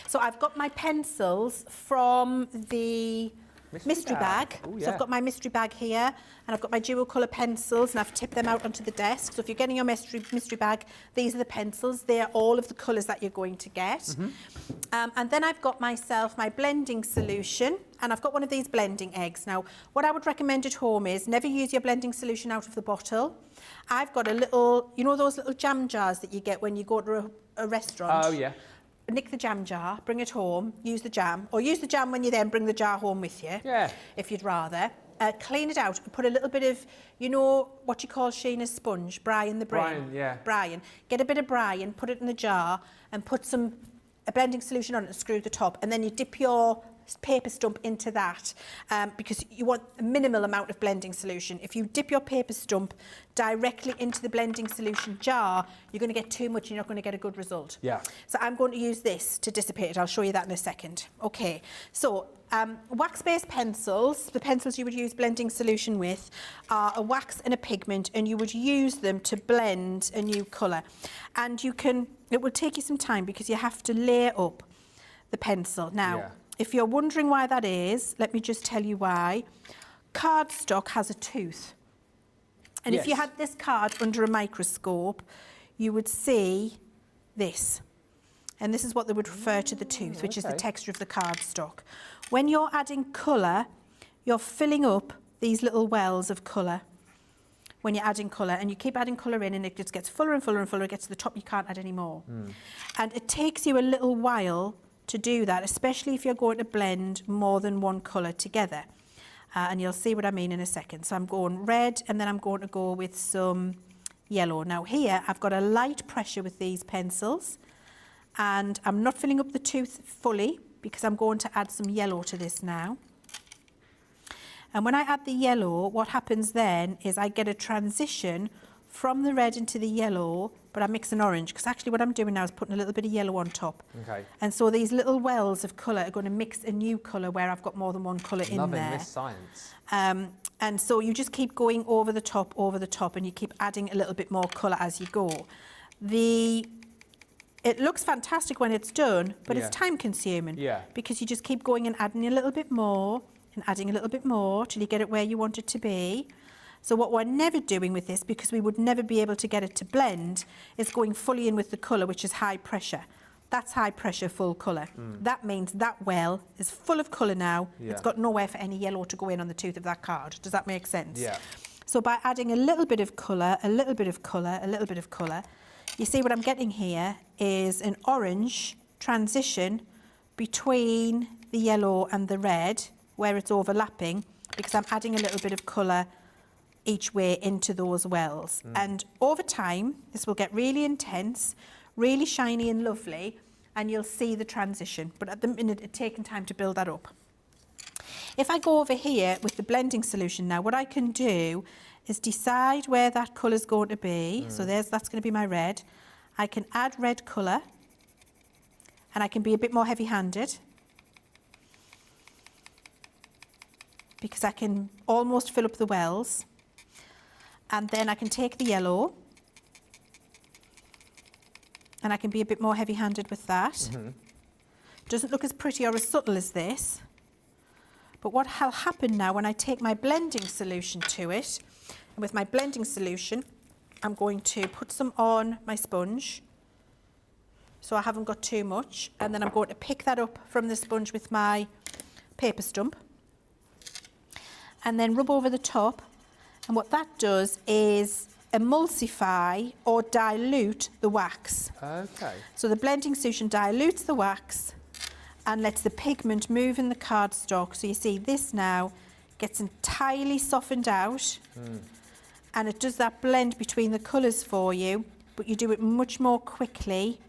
So I've got my pencils from the mystery bag. Ooh, yeah. So I've got my mystery bag here, and I've got my dual colour pencils, and I've tipped them out onto the desk. So if you're getting your mystery bag, these are the pencils. They're all of the colours that you're going to get. And then I've got myself my blending solution, and I've got one of these blending eggs. Now, what I would recommend at home is never use your blending solution out of the bottle. I've got a little, you know those little jam jars that you get when you go to a restaurant? Oh, yeah. Nick the jam jar, bring it home, use the jam, or use the jam when you then bring the jar home with you, if you'd rather. Clean it out and put a little bit of, you know what you call Sheena's sponge, brine the brain. Brine. Get a bit of brine, put it in the jar, and put a blending solution on it and screw the top, and then you dip your paper stump into that because you want a minimal amount of blending solution. If you dip your paper stump directly into the blending solution jar, you're going to get too much and you're not going to get a good result. So I'm going to use this to dissipate it. I'll show you that in a second. Okay, so wax-based pencils, the pencils you would use blending solution with, are a wax and a pigment, and you would use them to blend a new colour. And it will take you some time because you have to layer up the pencil. Now, if you're wondering why that is, let me just tell you why. Cardstock has a tooth. And if you had this card under a microscope, you would see this. And this is what they would refer to the tooth, which is the texture of the cardstock. When you're adding colour, you're filling up these little wells of colour when you're adding colour, and you keep adding colour in, and it just gets fuller and fuller and fuller. It gets to the top, you can't add any more. And it takes you a little while to do that, especially if you're going to blend more than one colour together. And you'll see what I mean in a second. So I'm going red, and then I'm going to go with some yellow. Now here, I've got a light pressure with these pencils, and I'm not filling up the tooth fully because I'm going to add some yellow to this now. And when I add the yellow, what happens then is I get a transition from the red into the yellow, but I mix an orange, because actually what I'm doing now is putting a little bit of yellow on top. And so these little wells of colour are going to mix a new colour where I've got more than one colour in there. Loving this science. And so you just keep going over the top, and you keep adding a little bit more colour as you go. It looks fantastic when it's done, but it's time consuming. Because you just keep going and adding a little bit more and adding a little bit more till you get it where you want it to be. So what we're never doing with this, because we would never be able to get it to blend, is going fully in with the colour, which is high pressure. That's high pressure, full colour. That means that well is full of colour now. It's got nowhere for any yellow to go in on the tooth of that card. Does that make sense? So by adding a little bit of colour, a little bit of colour, a little bit of colour, you see what I'm getting here is an orange transition between the yellow and the red, where it's overlapping, because I'm adding a little bit of colour each way into those wells. And over time, this will get really intense, really shiny and lovely, and you'll see the transition. But at the minute, it's taking time to build that up. If I go over here with the blending solution now, what I can do is decide where that colour's going to be. So that's going to be my red. I can add red colour, and I can be a bit more heavy-handed, because I can almost fill up the wells. And then I can take the yellow, and I can be a bit more heavy-handed with that. Doesn't look as pretty or as subtle as this. But what will happen now when I take my blending solution to it, and with my blending solution, I'm going to put some on my sponge, so I haven't got too much, and then I'm going to pick that up from the sponge with my paper stump and then rub over the top, and what that does is emulsify or dilute the wax. Okay. So the blending solution dilutes the wax and lets the pigment move in the cardstock. So you see this now gets entirely softened out, and it does that blend between the colours for you, but you do it much more quickly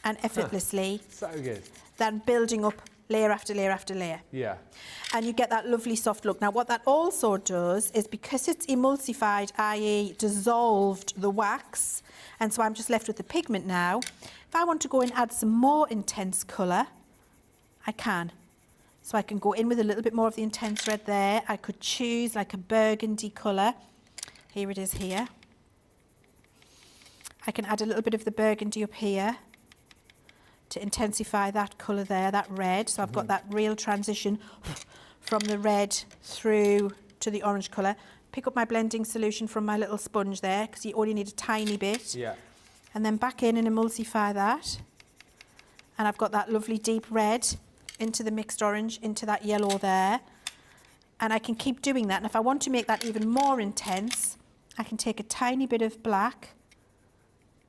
and effortlessly So good. than building up layer after layer after layer. Yeah. And you get that lovely soft look. Now what that also does is, because it's emulsified, i.e. dissolved the wax, and so I'm just left with the pigment now, if I want to go and add some more intense colour, I can. So I can go in with a little bit more of the intense red there. I could choose like a burgundy colour. Here it is here. I can add a little bit of the burgundy up here to intensify that colour there, that red. So I've got that real transition from the red through to the orange colour. Pick up my blending solution from my little sponge there, because you only need a tiny bit. Yeah. And then back in and emulsify that. And I've got that lovely deep red into the mixed orange, into that yellow there. And I can keep doing that. And if I want to make that even more intense, I can take a tiny bit of black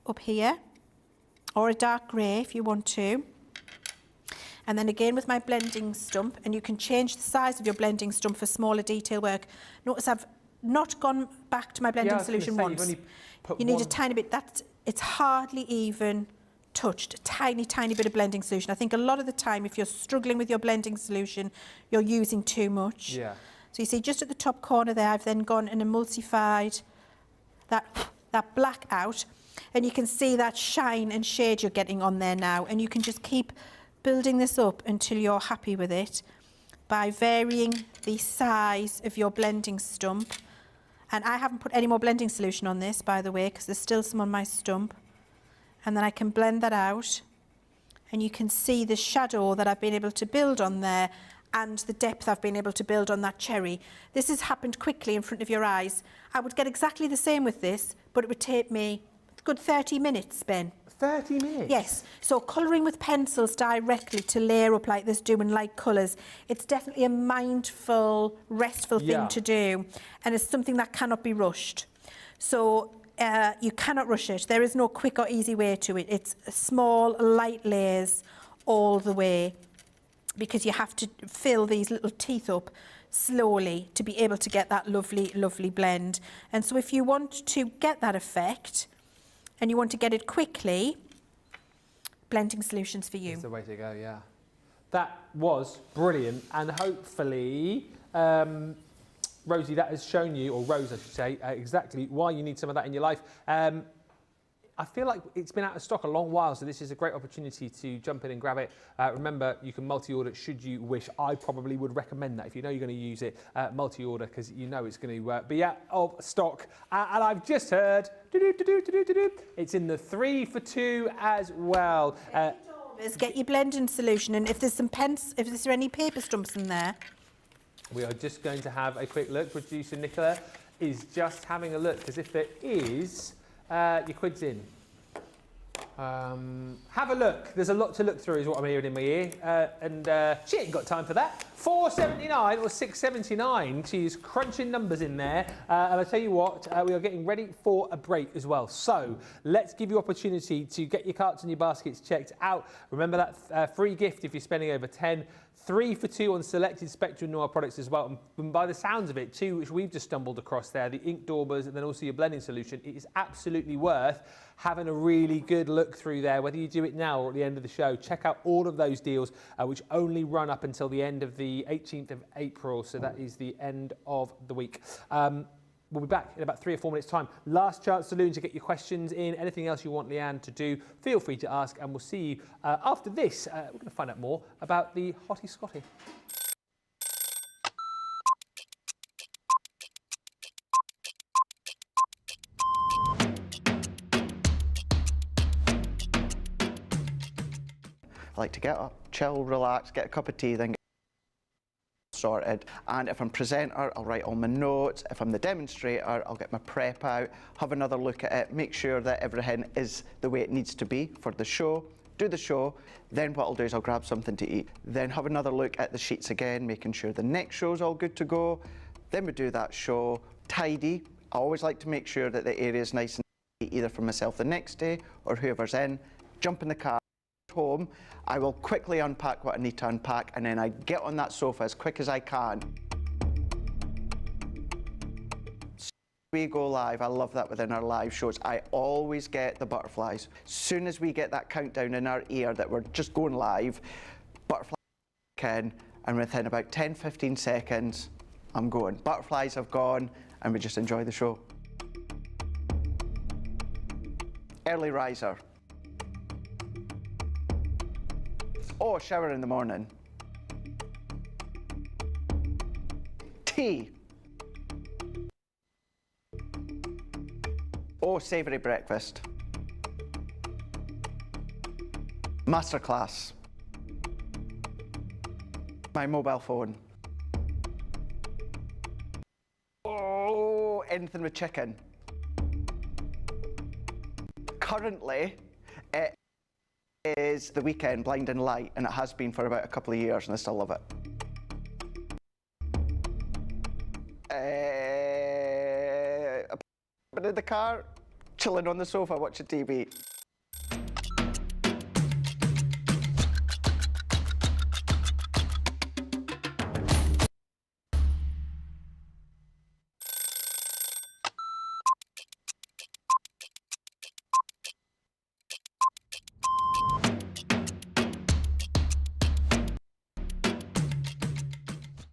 up here, or a dark grey if you want to. And then again with my blending stump, and you can change the size of your blending stump for smaller detail work. Notice I've not gone back to my blending solution once. You need a tiny bit, it's hardly even touched, a tiny, tiny bit of blending solution. I think a lot of the time, if you're struggling with your blending solution, you're using too much. Yeah. So you see just at the top corner there, I've then gone and emulsified that black out. And you can see that shine and shade you're getting on there now. And you can just keep building this up until you're happy with it by varying the size of your blending stump. And I haven't put any more blending solution on this, by the way, because there's still some on my stump. And then I can blend that out. And you can see the shadow that I've been able to build on there and the depth I've been able to build on that cherry. This has happened quickly in front of your eyes. I would get exactly the same with this, but it would take me a good 30 minutes, Ben. 30 minutes? Yes. So colouring with pencils directly to layer up like this, doing light colours, it's definitely a mindful, restful thing to do. And it's something that cannot be rushed. So you cannot rush it. There is no quick or easy way to it. It's small, light layers all the way, because you have to fill these little teeth up slowly to be able to get that lovely, lovely blend. And so if you want to get that effect and you want to get it quickly, blending solutions for you. That's the way to go, yeah. That was brilliant, and hopefully, Rosie, that has shown you, or Rose I should say, exactly why you need some of that in your life. I feel like it's been out of stock a long while, so this is a great opportunity to jump in and grab it. Remember, you can multi-order should you wish. I probably would recommend that if you know you're going to use it, multi-order, because you know it's going to be out of stock. And I've just heard, it's in the 3 for 2 as well. Get your blending solution, and if there's some if there's any paper stumps in there. We are just going to have a quick look. Producer Nicola is just having a look, because if there is, your quid's in. Have a look. There's a lot to look through is what I'm hearing in my ear. And she ain't got time for that. $4.79 or $6.79. She's crunching numbers in there. And I tell you what, we are getting ready for a break as well. So let's give you opportunity to get your carts and your baskets checked out. Remember that free gift if you're spending over 10. 3 for 2 on selected Spectrum Noir products as well. And by the sounds of it, 2 which we've just stumbled across there, the ink daubers and then also your blending solution. It is absolutely worth having a really good look through there, whether you do it now or at the end of the show. Check out all of those deals, which only run up until the end of the 18th of April. So that is the end of the week. We'll be back in about 3 or 4 minutes' time. Last chance saloon to get your questions in. Anything else you want Leanne to do, feel free to ask, and we'll see you after this. We're going to find out more about the Hottie Scotty. I like to get up, chill, relax, get a cup of tea, then get sorted. And if I'm presenter, I'll write all my notes. If I'm the demonstrator, I'll get my prep out, have another look at it, make sure that everything is the way it needs to be for the show, do the show. Then what I'll do is I'll grab something to eat. Then have another look at the sheets again, making sure the next show's all good to go. Then we do that show, tidy. I always like to make sure that the area is nice and tidy, either for myself the next day or whoever's in. Jump in the car, home. I will quickly unpack what I need to unpack, and then I get on that sofa as quick as I can. We go live. I love that within our live shows. I always get the butterflies. Soon as we get that countdown in our ear that we're just going live, butterflies in, and within about 10-15 seconds, I'm going. Butterflies have gone, and we just enjoy the show. Early riser. Oh, shower in the morning. Tea. Oh, savoury breakfast. Masterclass. My mobile phone. Oh, anything with chicken. Currently, it is the weekend, Blinding Light, and it has been for about a couple of years, and I still love it. But in the car, chilling on the sofa, watching TV.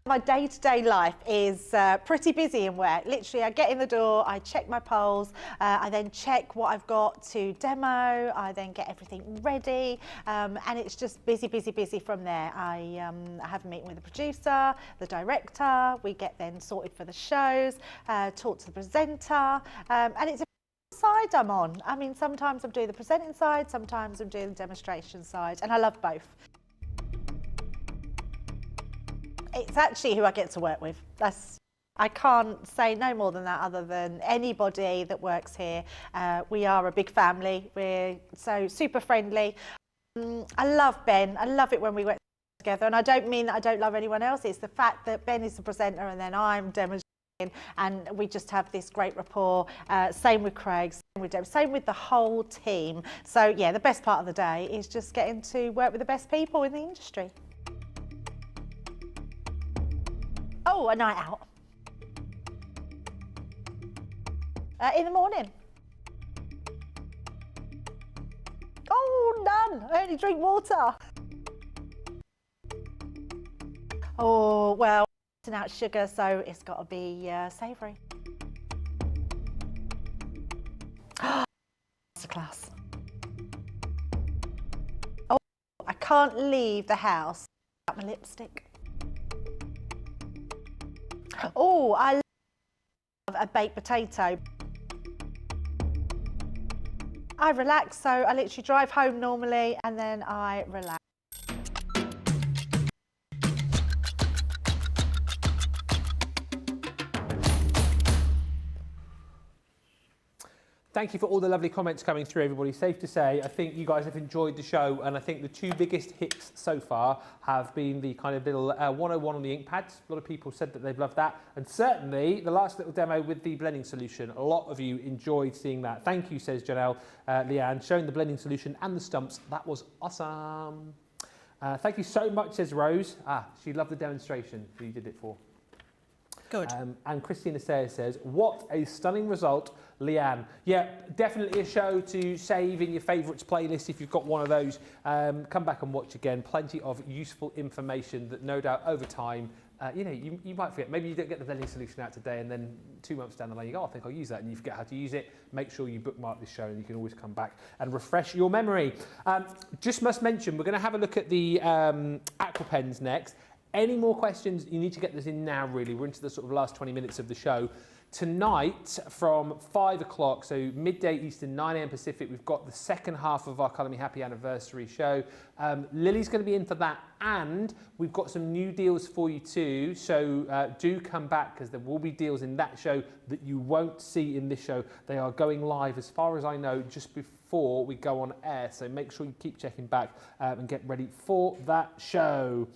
My day-to-day life is pretty busy in work. Literally, I get in the door, I check my polls, I then check what I've got to demo, I then get everything ready, and it's just busy, busy, busy from there. I have a meeting with the producer, the director, we get then sorted for the shows, talk to the presenter, and it's a side I'm on. I mean, sometimes I'm doing the presenting side, sometimes I'm doing the demonstration side, and I love both. It's actually who I get to work with. I can't say no more than that other than anybody that works here. We are a big family. We're so super friendly. I love Ben. I love it when we work together. And I don't mean that I don't love anyone else. It's the fact that Ben is the presenter and then I'm demonstrating, and we just have this great rapport. Same with Craig, same with Deb, same with the whole team. So yeah, the best part of the day is just getting to work with the best people in the industry. Oh, a night out. In the morning. Oh, none. I only drink water. Oh, well, it's out sugar, so it's got to be savoury. Masterclass. Oh, I can't leave the house without my lipstick. Oh, I love a baked potato. I relax, so I literally drive home normally and then I relax. Thank you for all the lovely comments coming through, everybody. Safe to say, I think you guys have enjoyed the show, and I think the two biggest hits so far have been the kind of little 101 on the ink pads. A lot of people said that they've loved that, and certainly the last little demo with the blending solution. A lot of you enjoyed seeing that. Thank you, says Janelle Leanne, showing the blending solution and the stumps. That was awesome. Thank you so much, says Rose. She loved the demonstration that you did it for. Good. And Christina Sayers says, what a stunning result, Leanne. Yeah, definitely a show to save in your favourites playlist if you've got one of those. Come back and watch again. Plenty of useful information that no doubt over time, you might forget. Maybe you don't get the blending solution out today and then 2 months down the line you go, oh, I think I'll use that, and you forget how to use it. Make sure you bookmark this show and you can always come back and refresh your memory. Just must mention, we're going to have a look at the Aqua pens next. Any more questions, you need to get this in now, really. We're into the sort of last 20 minutes of the show. tonight from 5 o'clock, so midday Eastern, 9 a.m. Pacific, we've got the second half of our Colour Me Happy anniversary show. Lily's going to be in for that, and we've got some new deals for you too, so do come back because there will be deals in that show that you won't see in this show. They are going live, as far as I know, just before we go on air, so make sure you keep checking back and get ready for that show.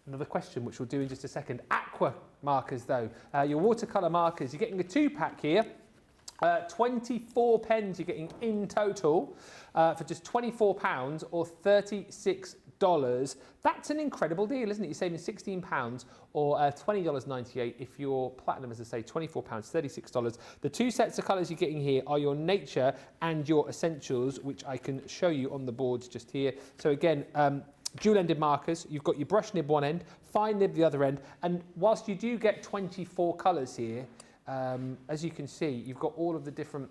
Another question, which we'll do in just a second. Aqua markers, though. Your watercolour markers, you're getting a 2-pack here. 24 pens you're getting in total for just £24 or $36. That's an incredible deal, isn't it? You're saving £16 or $20.98 if you're platinum, as I say, £24, $36. The 2 sets of colours you're getting here are your nature and your essentials, which I can show you on the boards just here. So again, dual-ended markers, you've got your brush nib one end, fine nib the other end, and whilst you do get 24 colours here, as you can see, you've got all of the different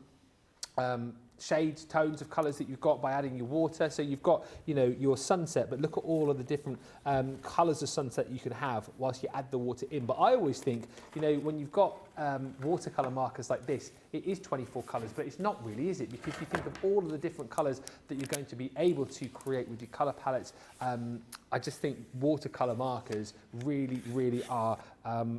shades, tones of colours that you've got by adding your water. So you've got, you know, your sunset, but look at all of the different colours of sunset you can have whilst you add the water in. But I always think, you know, when you've got watercolour markers like this, it is 24 colours, but it's not really, is it? Because you think of all of the different colours that you're going to be able to create with your colour palettes. I just think watercolour markers really, really are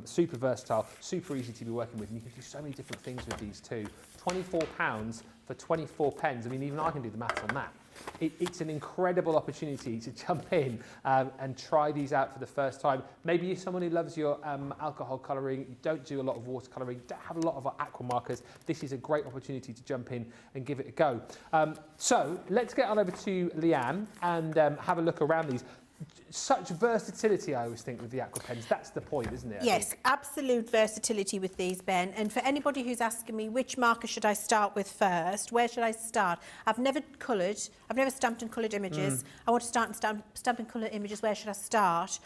super versatile, super easy to be working with, and you can do so many different things with these too. £24 for 24 pens. I mean, even I can do the maths on that. It's an incredible opportunity to jump in and try these out for the first time. Maybe you're someone who loves your alcohol colouring, you don't do a lot of watercolouring, you don't have a lot of aqua markers. This is a great opportunity to jump in and give it a go. So let's get on over to Leanne and have a look around these. Such versatility, I always think, with the aqua pens. That's the point, isn't it? Yes, absolute versatility with these, Ben. And for anybody who's asking me which marker should I start with first, where should I start? I've never coloured, I've never stamped and coloured images. I want to start and stamp and colour images. Where should I start?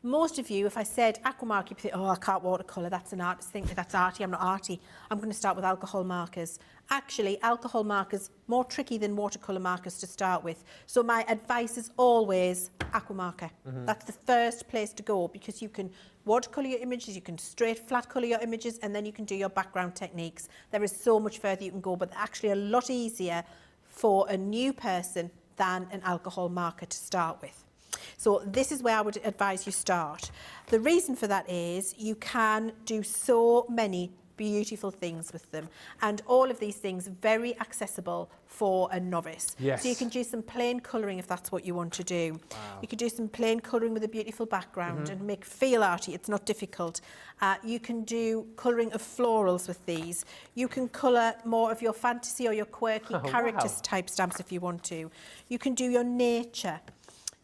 Most of you, if I said aqua marker, you'd think, oh, I can't watercolour, that's an artist thing, that's arty, I'm not arty. I'm going to start with alcohol markers. Actually, alcohol markers, more tricky than watercolour markers to start with. So my advice is always aqua marker. That's the first place to go, because you can watercolour your images, you can straight flat colour your images, and then you can do your background techniques. There is so much further you can go, but actually a lot easier for a new person than an alcohol marker to start with. So this is where I would advise you start. The reason for that is you can do so many beautiful things with them, and all of these things very accessible for a novice. Yes. So you can do some plain colouring if that's what you want to do. Wow. You can do some plain colouring with a beautiful background and make feel arty. It's not difficult. You can do colouring of florals with these. You can colour more of your fantasy or your quirky characters type stamps if you want to. You can do your nature.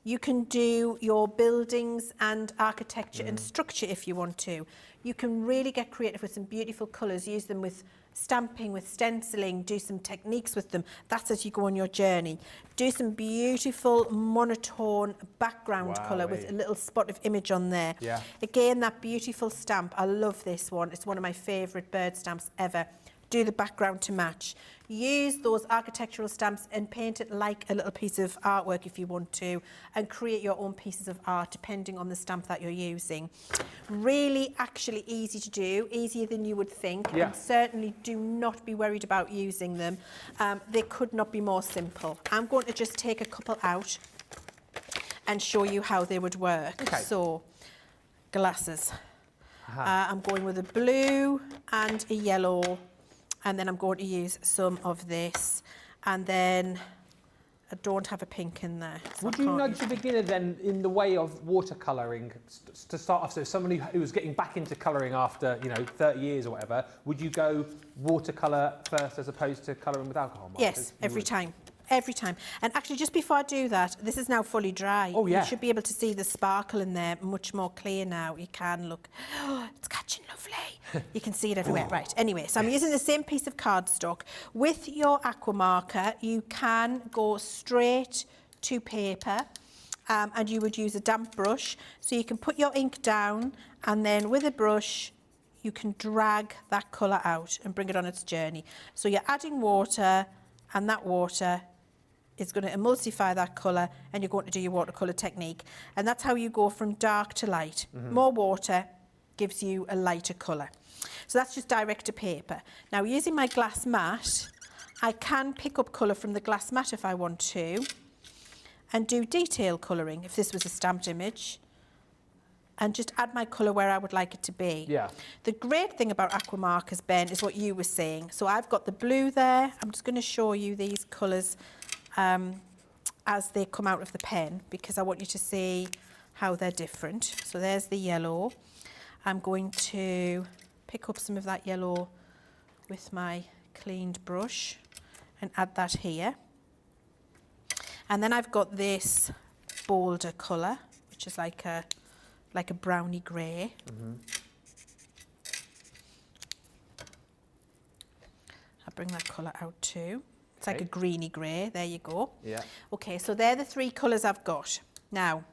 You can do your buildings and architecture and structure if you want to. You can really get creative with some beautiful colours, use them with stamping, with stenciling, do some techniques with them. That's as you go on your journey. Do some beautiful monotone background colour with a little spot of image on there. Yeah. Again, that beautiful stamp. I love this one. It's one of my favourite bird stamps ever. Do the background to match. Use those architectural stamps and paint it like a little piece of artwork if you want to, and create your own pieces of art depending on the stamp that you're using. Really actually easy to do, easier than you would think, and certainly do not be worried about using them. They could not be more simple. I'm going to just take a couple out and show you how they would work. Okay. So, glasses. I'm going with a blue and a yellow. And then I'm going to use some of this, and then I don't have a pink in there. So would you nudge a beginner then in the way of watercolouring to start off? So somebody who was getting back into colouring after, you know, 30 years or whatever, would you go watercolour first as opposed to colouring with alcohol markers? Yes, every time. Every time. And actually, just before I do that, this is now fully dry. Oh, yeah. You should be able to see the sparkle in there much more clear now. You can look. Oh, it's catching lovely. You can see it everywhere. Right. Anyway, so I'm using the same piece of cardstock. With your aqua marker, you can go straight to paper, and you would use a damp brush. So you can put your ink down, and then with a brush, you can drag that colour out and bring it on its journey. So you're adding water, and that water is going to emulsify that colour, and you're going to do your watercolour technique. And that's how you go from dark to light. More water, gives you a lighter colour. So that's just direct to paper. Now using my glass mat, I can pick up colour from the glass mat if I want to and do detail colouring if this was a stamped image and just add my colour where I would like it to be. Yeah. The great thing about aqua markers, Ben, is what you were saying. So I've got the blue there. I'm just going to show you these colours as they come out of the pen because I want you to see how they're different. So there's the yellow. I'm going to pick up some of that yellow with my cleaned brush and add that here. And then I've got this bolder colour, which is like a browny grey. I'll bring that colour out too. It's like a greeny grey, there you go. Yeah. Okay, so they're the 3 colours I've got. Now,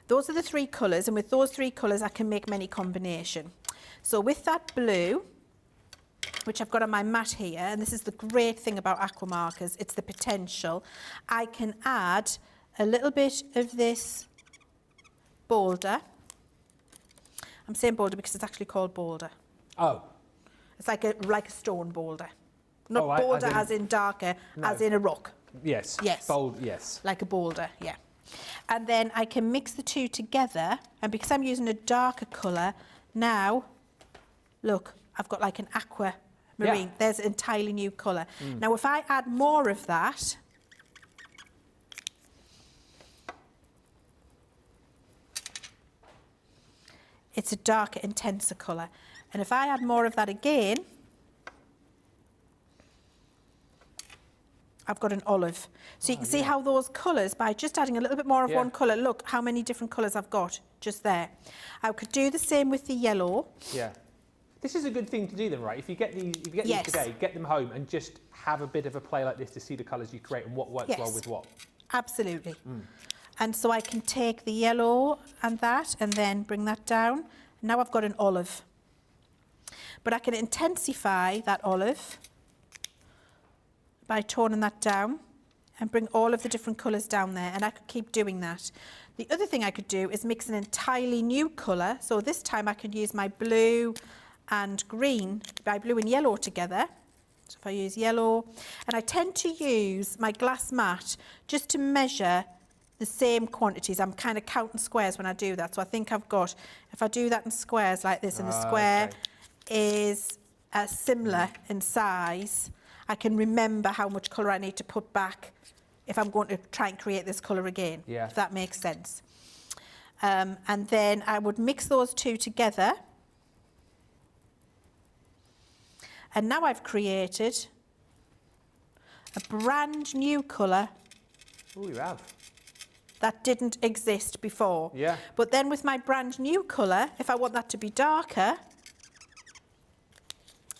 those are the 3 colours, and with those 3 colours I can make many combination. So with that blue, which I've got on my mat here, and this is the great thing about aqua markers, it's the potential. I can add a little bit of this bolder. I'm saying bolder because it's actually called boulder. Oh. It's like a stone boulder. Not boulder as in darker, no. as in a rock. Yes. Yes. Bold, yes. Like a boulder, yeah. And then I can mix the 2 together, and because I'm using a darker colour, now, look, I've got like an aqua marine. Yeah. There's an entirely new colour. Now, if I add more of that, it's a darker, intenser colour. And if I add more of that again, I've got an olive. So you can see how those colours, by just adding a little bit more of one colour, look how many different colours I've got just there. I could do the same with the yellow. Yeah. This is a good thing to do then, right? If you get these, Yes. these today, get them home and just have a bit of a play like this to see the colours you create and what works well with what. Absolutely. And so I can take the yellow and that and then bring that down. Now I've got an olive. But I can intensify that olive by toning that down and bring all of the different colours down there, and I could keep doing that. The other thing I could do is mix an entirely new colour. So this time I could use my blue and green, my blue and yellow together. So if I use yellow, and I tend to use my glass mat just to measure the same quantities. I'm kind of counting squares when I do that. So I think I've got, if I do that in squares like this, and the square is similar in size, I can remember how much colour I need to put back if I'm going to try and create this colour again, if that makes sense. And then I would mix those 2 together. And now I've created a brand new colour. Oh, you have. That didn't exist before. Yeah. But then with my brand new colour, if I want that to be darker,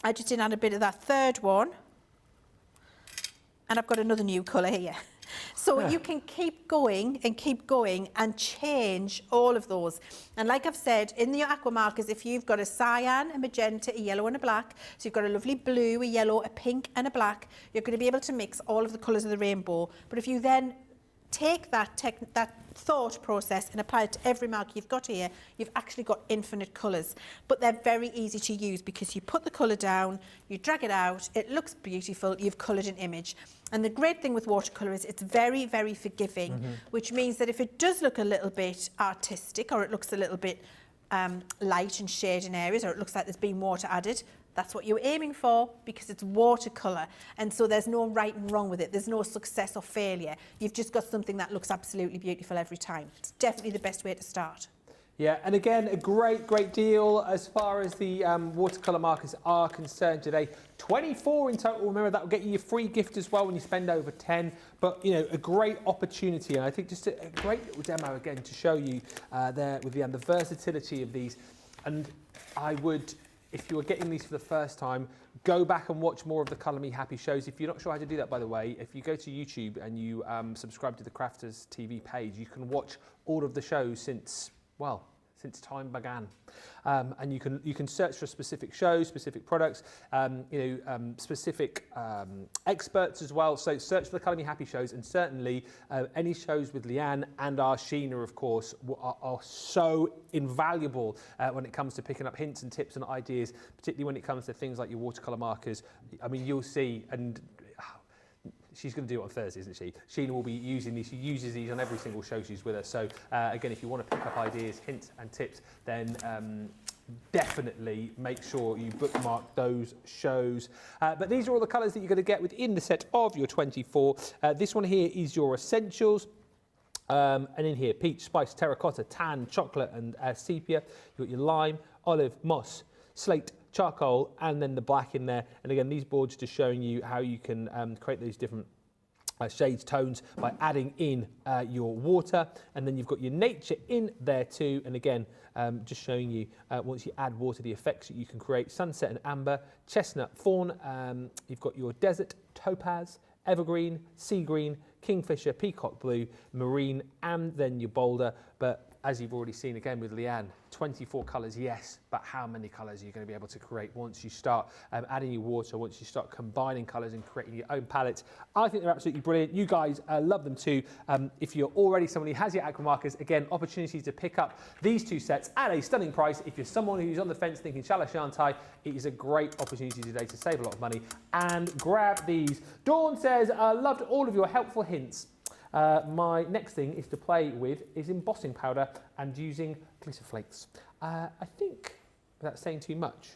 I just add a bit of that third one. And I've got another new colour here. So you can keep going and change all of those. And like I've said, in the aqua markers, if you've got a cyan, a magenta, a yellow and a black, so you've got a lovely blue, a yellow, a pink and a black, you're going to be able to mix all of the colours of the rainbow. But if you then take that thought process and apply it to every marker you've got here, you've actually got infinite colours. But they're very easy to use because you put the colour down, you drag it out, it looks beautiful, you've coloured an image. And the great thing with watercolour is it's very, very forgiving, which means that if it does look a little bit artistic or it looks a little bit light and shade in areas, or it looks like there's been water added, that's what you're aiming for because it's watercolour. And so there's no right and wrong with it. There's no success or failure. You've just got something that looks absolutely beautiful every time. It's definitely the best way to start. Yeah, and again, a great deal as far as the watercolour markers are concerned today. 24 in total. Remember, that will get you your free gift as well when you spend over 10. But, you know, a great opportunity. And I think just a great little demo again to show you there with the versatility of these. And I would, if you were getting these for the first time, go back and watch more of the Colour Me Happy shows. If you're not sure how to do that, by the way, if you go to YouTube and you subscribe to the Crafters TV page, you can watch all of the shows since since time began. And you can search for specific shows, specific products, specific experts as well. So search for the Colour Me Happy shows, and certainly any shows with Leann and our Sheena, of course, are so invaluable when it comes to picking up hints and tips and ideas, particularly when it comes to things like your watercolour markers. I mean, you'll see, and she's going to do it on Thursday, isn't she? Sheena will be using these. She uses these on every single show she's with us. So again, if you want to pick up ideas, hints and tips, then definitely make sure you bookmark those shows. But these are all the colours that you're going to get within the set of your 24. This one here is your essentials. And in here, peach, spice, terracotta, tan, chocolate and sepia. You've got your lime, olive, moss, slate, charcoal, and then the black in there. And again, these boards just showing you how you can create these different shades, tones by adding in your water. And then you've got your nature in there too. And again, just showing you once you add water, the effects that you can create: sunset and amber, chestnut, fawn. You've got your desert, topaz, evergreen, sea green, kingfisher, peacock blue, marine, and then your boulder. But as you've already seen again with Leann, 24 colours, yes, but how many colours are you going to be able to create once you start adding your water, once you start combining colours and creating your own palettes? I think they're absolutely brilliant. You guys love them too. If you're already someone who has your Aqua markers, again, opportunities to pick up these two sets at a stunning price. If you're someone who's on the fence thinking, shall I, shan't I? It is a great opportunity today to save a lot of money and grab these. Dawn says, loved all of your helpful hints. My next thing is to play with is embossing powder and using glitter flakes. I think, without saying too much,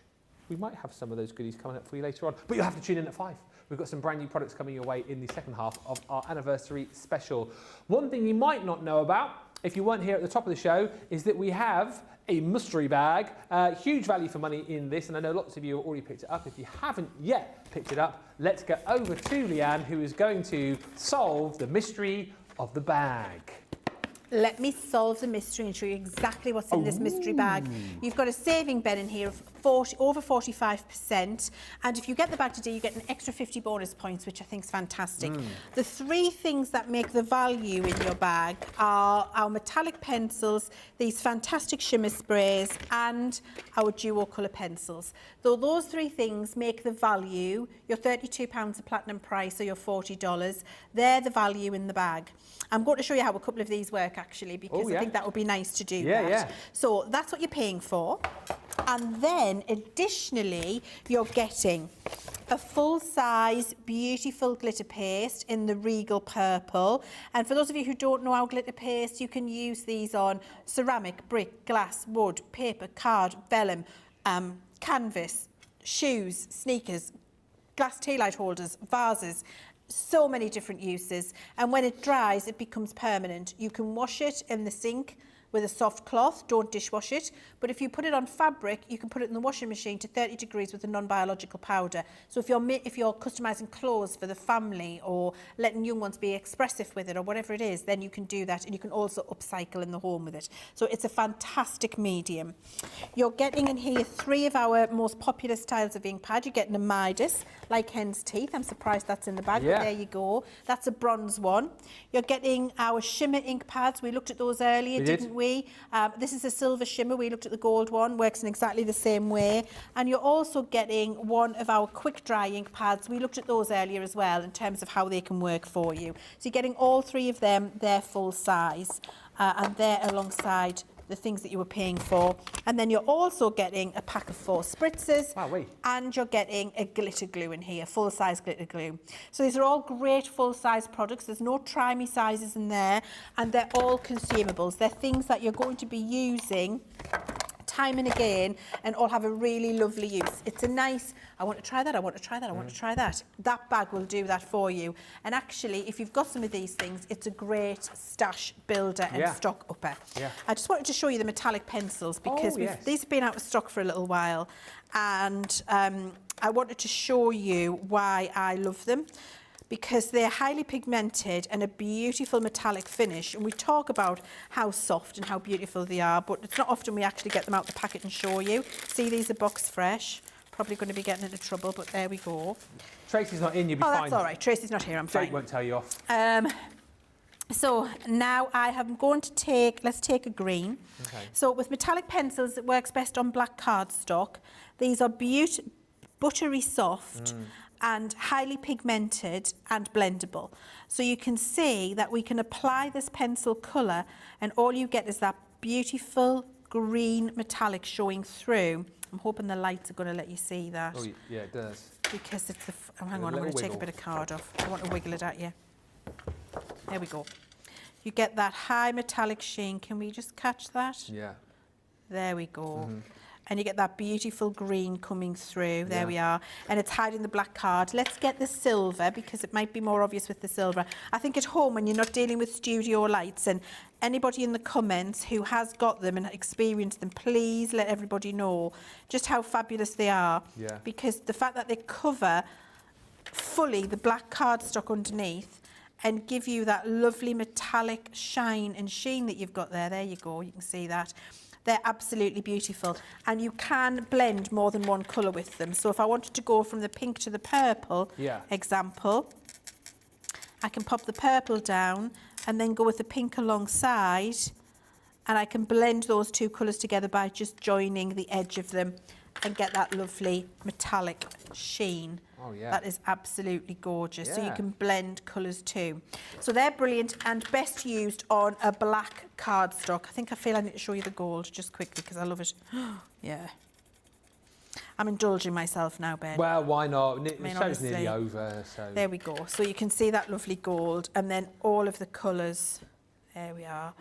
we might have some of those goodies coming up for you later on, but you'll have to tune in at 5. We've got some brand new products coming your way in the second half of our anniversary special. One thing you might not know about, if you weren't here at the top of the show, is that we have a mystery bag. Huge value for money in this, and I know lots of you have already picked it up. If you haven't yet picked it up, let's get over to Leann, who is going to solve the mystery of the bag. Let me solve the mystery and show you exactly what's in this mystery bag. You've got a saving, Ben, in here of over 45%, and if you get the bag today, you get an extra 50 bonus points, which I think is fantastic. The 3 things that make the value in your bag are our metallic pencils, these fantastic shimmer sprays, and our duo colour pencils. Though those 3 things make the value, your £32 of platinum price or your $40, they're the value in the bag. I'm going to show you how a couple of these work actually, because I think that would be nice to do that. Yeah. So that's what you're paying for. And then additionally, you're getting a full-size, beautiful glitter paste in the Regal Purple. And for those of you who don't know our glitter paste, you can use these on ceramic, brick, glass, wood, paper, card, vellum, canvas, shoes, sneakers, glass tea light holders, vases. So many different uses, and when it dries it becomes permanent. You can wash it in the sink with a soft cloth, don't dishwash it, but if you put it on fabric, you can put it in the washing machine to 30 degrees with a non-biological powder. So if you're customizing clothes for the family or letting young ones be expressive with it or whatever it is, then you can do that, and you can also upcycle in the home with it. So it's a fantastic medium. You're getting in here 3 of our most popular styles of ink pad. You're getting a Midas, like hen's teeth. I'm surprised that's in the bag, but there you go. That's a bronze one. You're getting our shimmer ink pads. We looked at those earlier, didn't we? This is a silver shimmer. We looked at the gold one, works in exactly the same way. And you're also getting one of our quick dry ink pads. We looked at those earlier as well in terms of how they can work for you. So you're getting all 3 of them, they're full size, and they're alongside the things that you were paying for. And then you're also getting a pack of 4 spritzers. And you're getting a glitter glue in here, full-size glitter glue. So these are all great full-size products. There's no try-me sizes in there, and they're all consumables. They're things that you're going to be using time and again, and all have a really lovely use. It's a nice, I want to try that, I want to try that, I want to try that. That bag will do that for you. And actually, if you've got some of these things, it's a great stash builder and stock upper. I just wanted to show you the metallic pencils, because these have been out of stock for a little while, and I wanted to show you why I love them. Because they're highly pigmented and a beautiful metallic finish. And we talk about how soft and how beautiful they are, but it's not often we actually get them out the packet and show you. See, these are box fresh. Probably going to be getting into trouble, but there we go. Tracy's not in, you'll be fine. Oh, that's all right. Tracy's not here, I'm fine. Jake won't tell you off. So now I am going to take, let's take a green. Okay. So with metallic pencils, it works best on black cardstock. These are buttery soft and highly pigmented and blendable. So you can see that we can apply this pencil colour and all you get is that beautiful green metallic showing through. I'm hoping the lights are going to let you see that. Oh, yeah, it does. Because it's the... Oh, hang on, I'm going to take a bit of card off. I want to wiggle it at you. There we go. You get that high metallic sheen. Can we just catch that? Yeah. There we go. And you get that beautiful green coming through. There we are. And it's hiding the black card. Let's get the silver because it might be more obvious with the silver. I think at home when you're not dealing with studio lights, and anybody in the comments who has got them and experienced them, please let everybody know just how fabulous they are. Yeah. Because the fact that they cover fully the black cardstock underneath and give you that lovely metallic shine and sheen that you've got there. There you go, you can see that. They're absolutely beautiful. And you can blend more than one colour with them. So if I wanted to go from the pink to the purple, example, I can pop the purple down and then go with the pink alongside, and I can blend those two colours together by just joining the edge of them and get that lovely metallic sheen. Oh, yeah. That is absolutely gorgeous. So you Yeah. can blend colours too. So they're brilliant and best used on a black cardstock. I think I feel I need to show you the gold just quickly because I love it. Yeah. I'm indulging myself now, Ben. Well, why not? The mean, show's nearly honestly, over, so... There we go. So you can see that lovely gold and then all of the colours. There we are.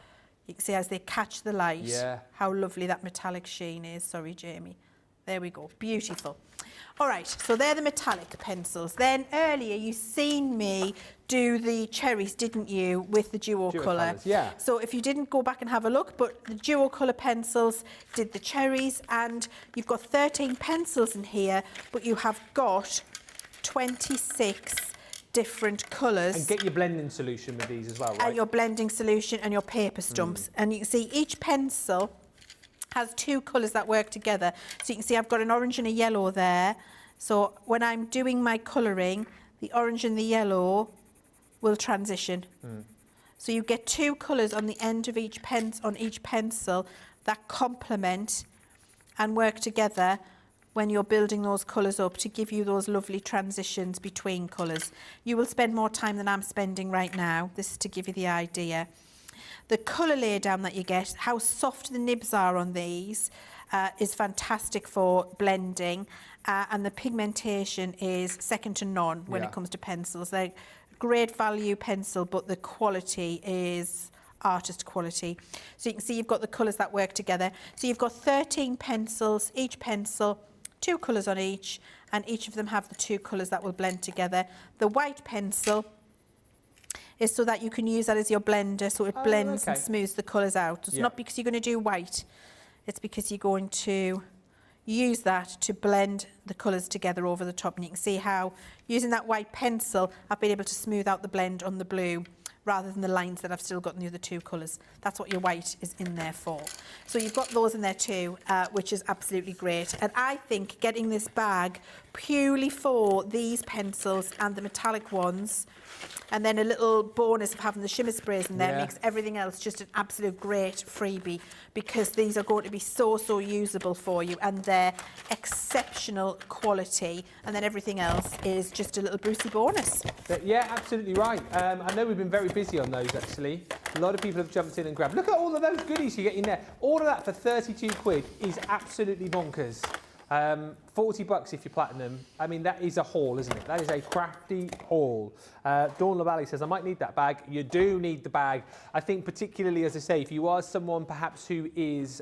You can see as they catch the light, how lovely that metallic sheen is. Sorry, Jamie. There we go. Beautiful. All right, so they're the metallic pencils. Then earlier you seen me do the cherries, didn't you, with the duo colour? Colours, yeah. So if you didn't go back and have a look, but the duo colour pencils did the cherries, and you've got 13 pencils in here, but you have got 26 different colours. And get your blending solution with these as well, right? And your blending solution and your paper stumps. And you can see each pencil has two colours that work together. So you can see I've got an orange and a yellow there. So when I'm doing my colouring, the orange and the yellow will transition. So you get two colours on the end of each pencil that complement and work together when you're building those colours up to give you those lovely transitions between colours. You will spend more time than I'm spending right now. This is to give you the idea. The colour laydown that you get, how soft the nibs are on these, is fantastic for blending, and the pigmentation is second to none when it comes to pencils. They're great value pencil, but the quality is artist quality. So you can see you've got the colours that work together. So you've got 13 pencils, each pencil, two colours on each, and each of them have the two colours that will blend together. The white pencil is so that you can use that as your blender, so it blends and smooths the colours out. It's not because you're going to do white, it's because you're going to use that to blend the colours together over the top. And you can see how, using that white pencil, I've been able to smooth out the blend on the blue rather than the lines that I've still got in the other two colours. That's what your white is in there for. So you've got those in there too, which is absolutely great. And I think getting this bag purely for these pencils and the metallic ones, and then a little bonus of having the shimmer sprays in there makes everything else just an absolute great freebie, because these are going to be so usable for you, and they're exceptional quality, and then everything else is just a little Brucey bonus. Yeah, absolutely right. I know we've been very busy on those actually. A lot of people have jumped in and grabbed. Look at all of those goodies you get in there. All of that for 32 quid is absolutely bonkers. 40 bucks if you're platinum. I mean, that is a haul, isn't it? That is a crafty haul. Dawn LaValle says, I might need that bag. You do need the bag. I think particularly, as I say, if you are someone perhaps who is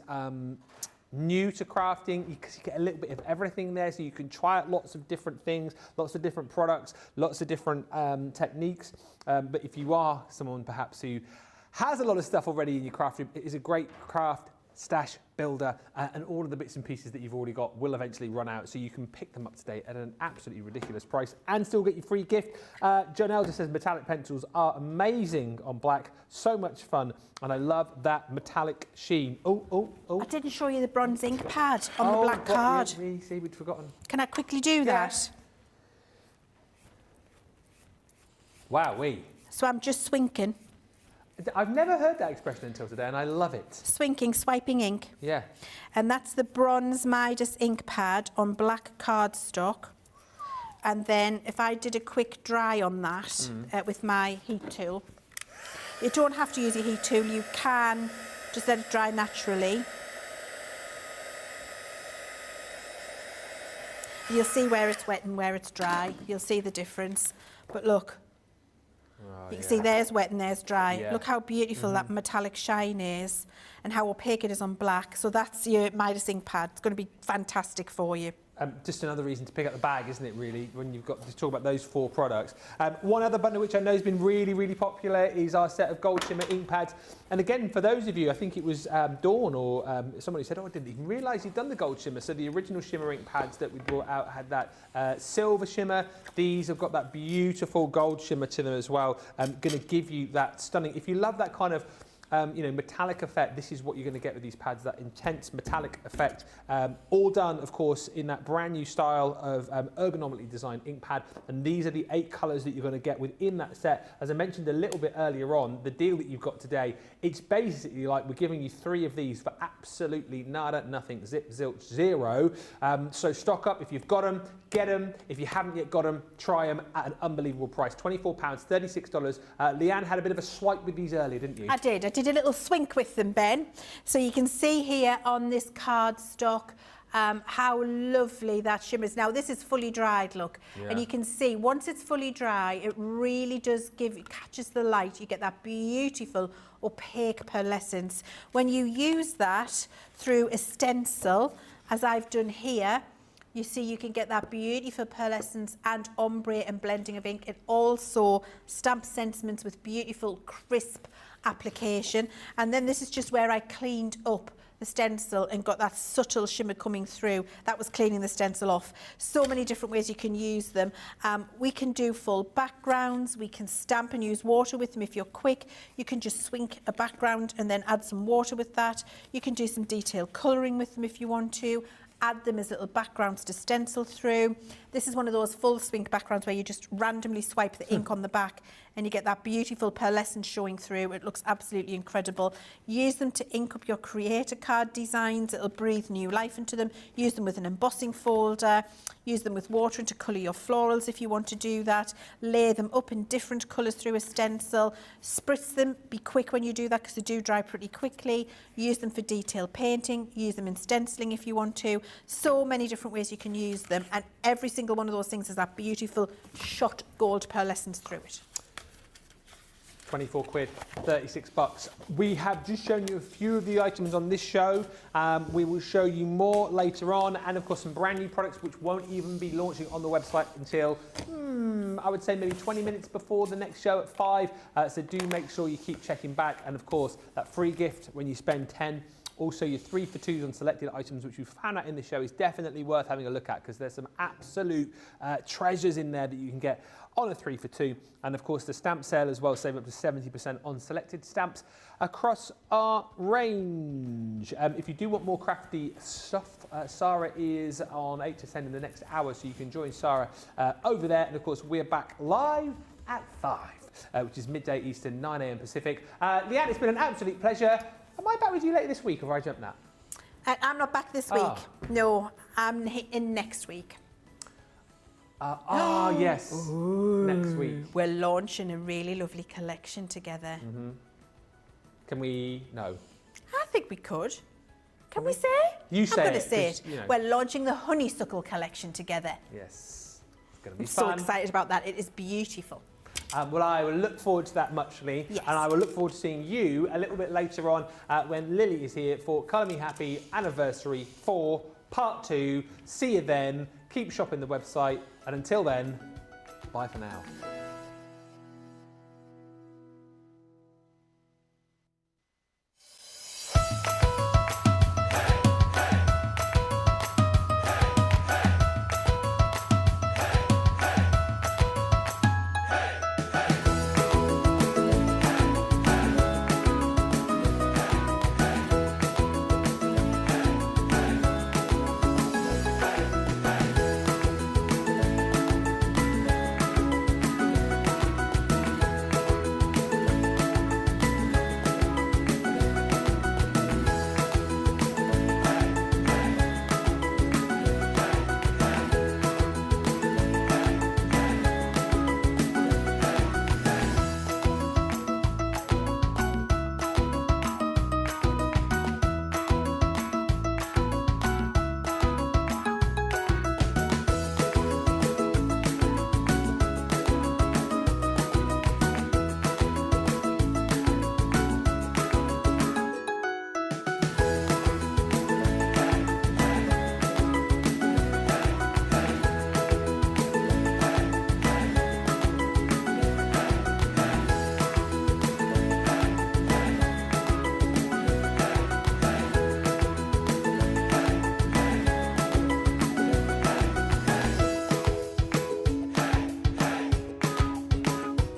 new to crafting, you get a little bit of everything there, so you can try out lots of different things, lots of different products, lots of different techniques. But if you are someone perhaps who has a lot of stuff already in your craft room, it is a great craft stash builder, and all of the bits and pieces that you've already got will eventually run out, so you can pick them up today at an absolutely ridiculous price and still get your free gift. Jonelle just says metallic pencils are amazing on black, so much fun, and I love that metallic sheen. I didn't show you the bronze ink pad on the black card. See, we'd forgotten. Can I quickly do that? Wowee. So I'm just swinking. I've never heard that expression until today, and I love it. Swiping ink. Yeah. And that's the bronze Midas ink pad on black cardstock. And then if I did a quick dry on that with my heat tool, you don't have to use your heat tool, you can just let it dry naturally. You'll see where it's wet and where it's dry. You'll see the difference. But look, you can see there's wet and there's dry. Yeah. Look how beautiful that metallic shine is and how opaque it is on black. So that's your Midas ink pad. It's going to be fantastic for you. Just another reason to pick up the bag, isn't it, really, when you've got to talk about those 4 products. One other bundle which I know has been really, really popular is our set of Gold Shimmer ink pads. And again, for those of you, I think it was Dawn or somebody said, oh, I didn't even realise you'd done the Gold Shimmer. So the original Shimmer ink pads that we brought out had that silver shimmer. These have got that beautiful gold shimmer to them as well. Going to give you that stunning, if you love that kind of metallic effect, this is what you're going to get with these pads, that intense metallic effect. All done, of course, in that brand new style of ergonomically designed ink pad. And these are the 8 colours that you're going to get within that set. As I mentioned a little bit earlier on, the deal that you've got today, it's basically like we're giving you 3 of these for absolutely nada, nothing, zip, zilch, zero. So stock up. If you've got them, get them. If you haven't yet got them, try them at an unbelievable price. £24, $36. Leanne had a bit of a swipe with these earlier, didn't you? I did a little swink with them, Ben. So you can see here on this cardstock how lovely that shimmer is. Now this is fully dried, look, and you can see once it's fully dry, it really does catches the light. You get that beautiful opaque pearlescence. When you use that through a stencil, as I've done here, you see you can get that beautiful pearlescence and ombre and blending of ink. It also stamps sentiments with beautiful crisp application. And then this is just where I cleaned up the stencil and got that subtle shimmer coming through. That was cleaning the stencil off. So many different ways you can use them. We can do full backgrounds. We can stamp and use water with them if you're quick. You can just swink a background and then add some water with that. You can do some detailed colouring with them if you want to. Add them as little backgrounds to stencil through. This is one of those full swink backgrounds where you just randomly swipe the ink on the back and you get that beautiful pearlescence showing through. It looks absolutely incredible. Use them to ink up your creator card designs. It'll breathe new life into them. Use them with an embossing folder. Use them with water and to colour your florals if you want to do that. Lay them up in different colours through a stencil. Spritz them. Be quick when you do that because they do dry pretty quickly. Use them for detail painting. Use them in stenciling if you want to. So many different ways you can use them, and every single one of those things has that beautiful shot gold pearlescence through it. 24 quid, 36 bucks. We have just shown you a few of the items on this show. We will show you more later on, and of course some brand new products which won't even be launching on the website until I would say maybe 20 minutes before the next show at 5. So do make sure you keep checking back, and of course that free gift when you spend 10. Also, your 3 for 2s on selected items, which we found out in the show, is definitely worth having a look at because there's some absolute treasures in there that you can get on a 3 for 2. And of course, the stamp sale as well, save up to 70% on selected stamps across our range. If you do want more crafty stuff, Sarah is on 8 to 10 in the next hour, so you can join Sarah over there. And of course, we're back live at 5, which is midday Eastern, 9 a.m. Pacific. Leanne, it's been an absolute pleasure. Am I back with you later this week, or have I jumped that? I'm not back this week. No, I'm in next week. Yes, next week. We're launching a really lovely collection together. Can we? No. I think we could. Can we say? You say I'm going it, to say it. you know. We're launching the honeysuckle collection together. Yes, it's going to be I'm fun. so excited about that. It is beautiful. Well, I will look forward to that muchly, Yes. and I will look forward to seeing you a little bit later on when Lily is here for Colour Me Happy Anniversary 4 Part 2. See you then. Keep shopping the website, and until then, bye for now.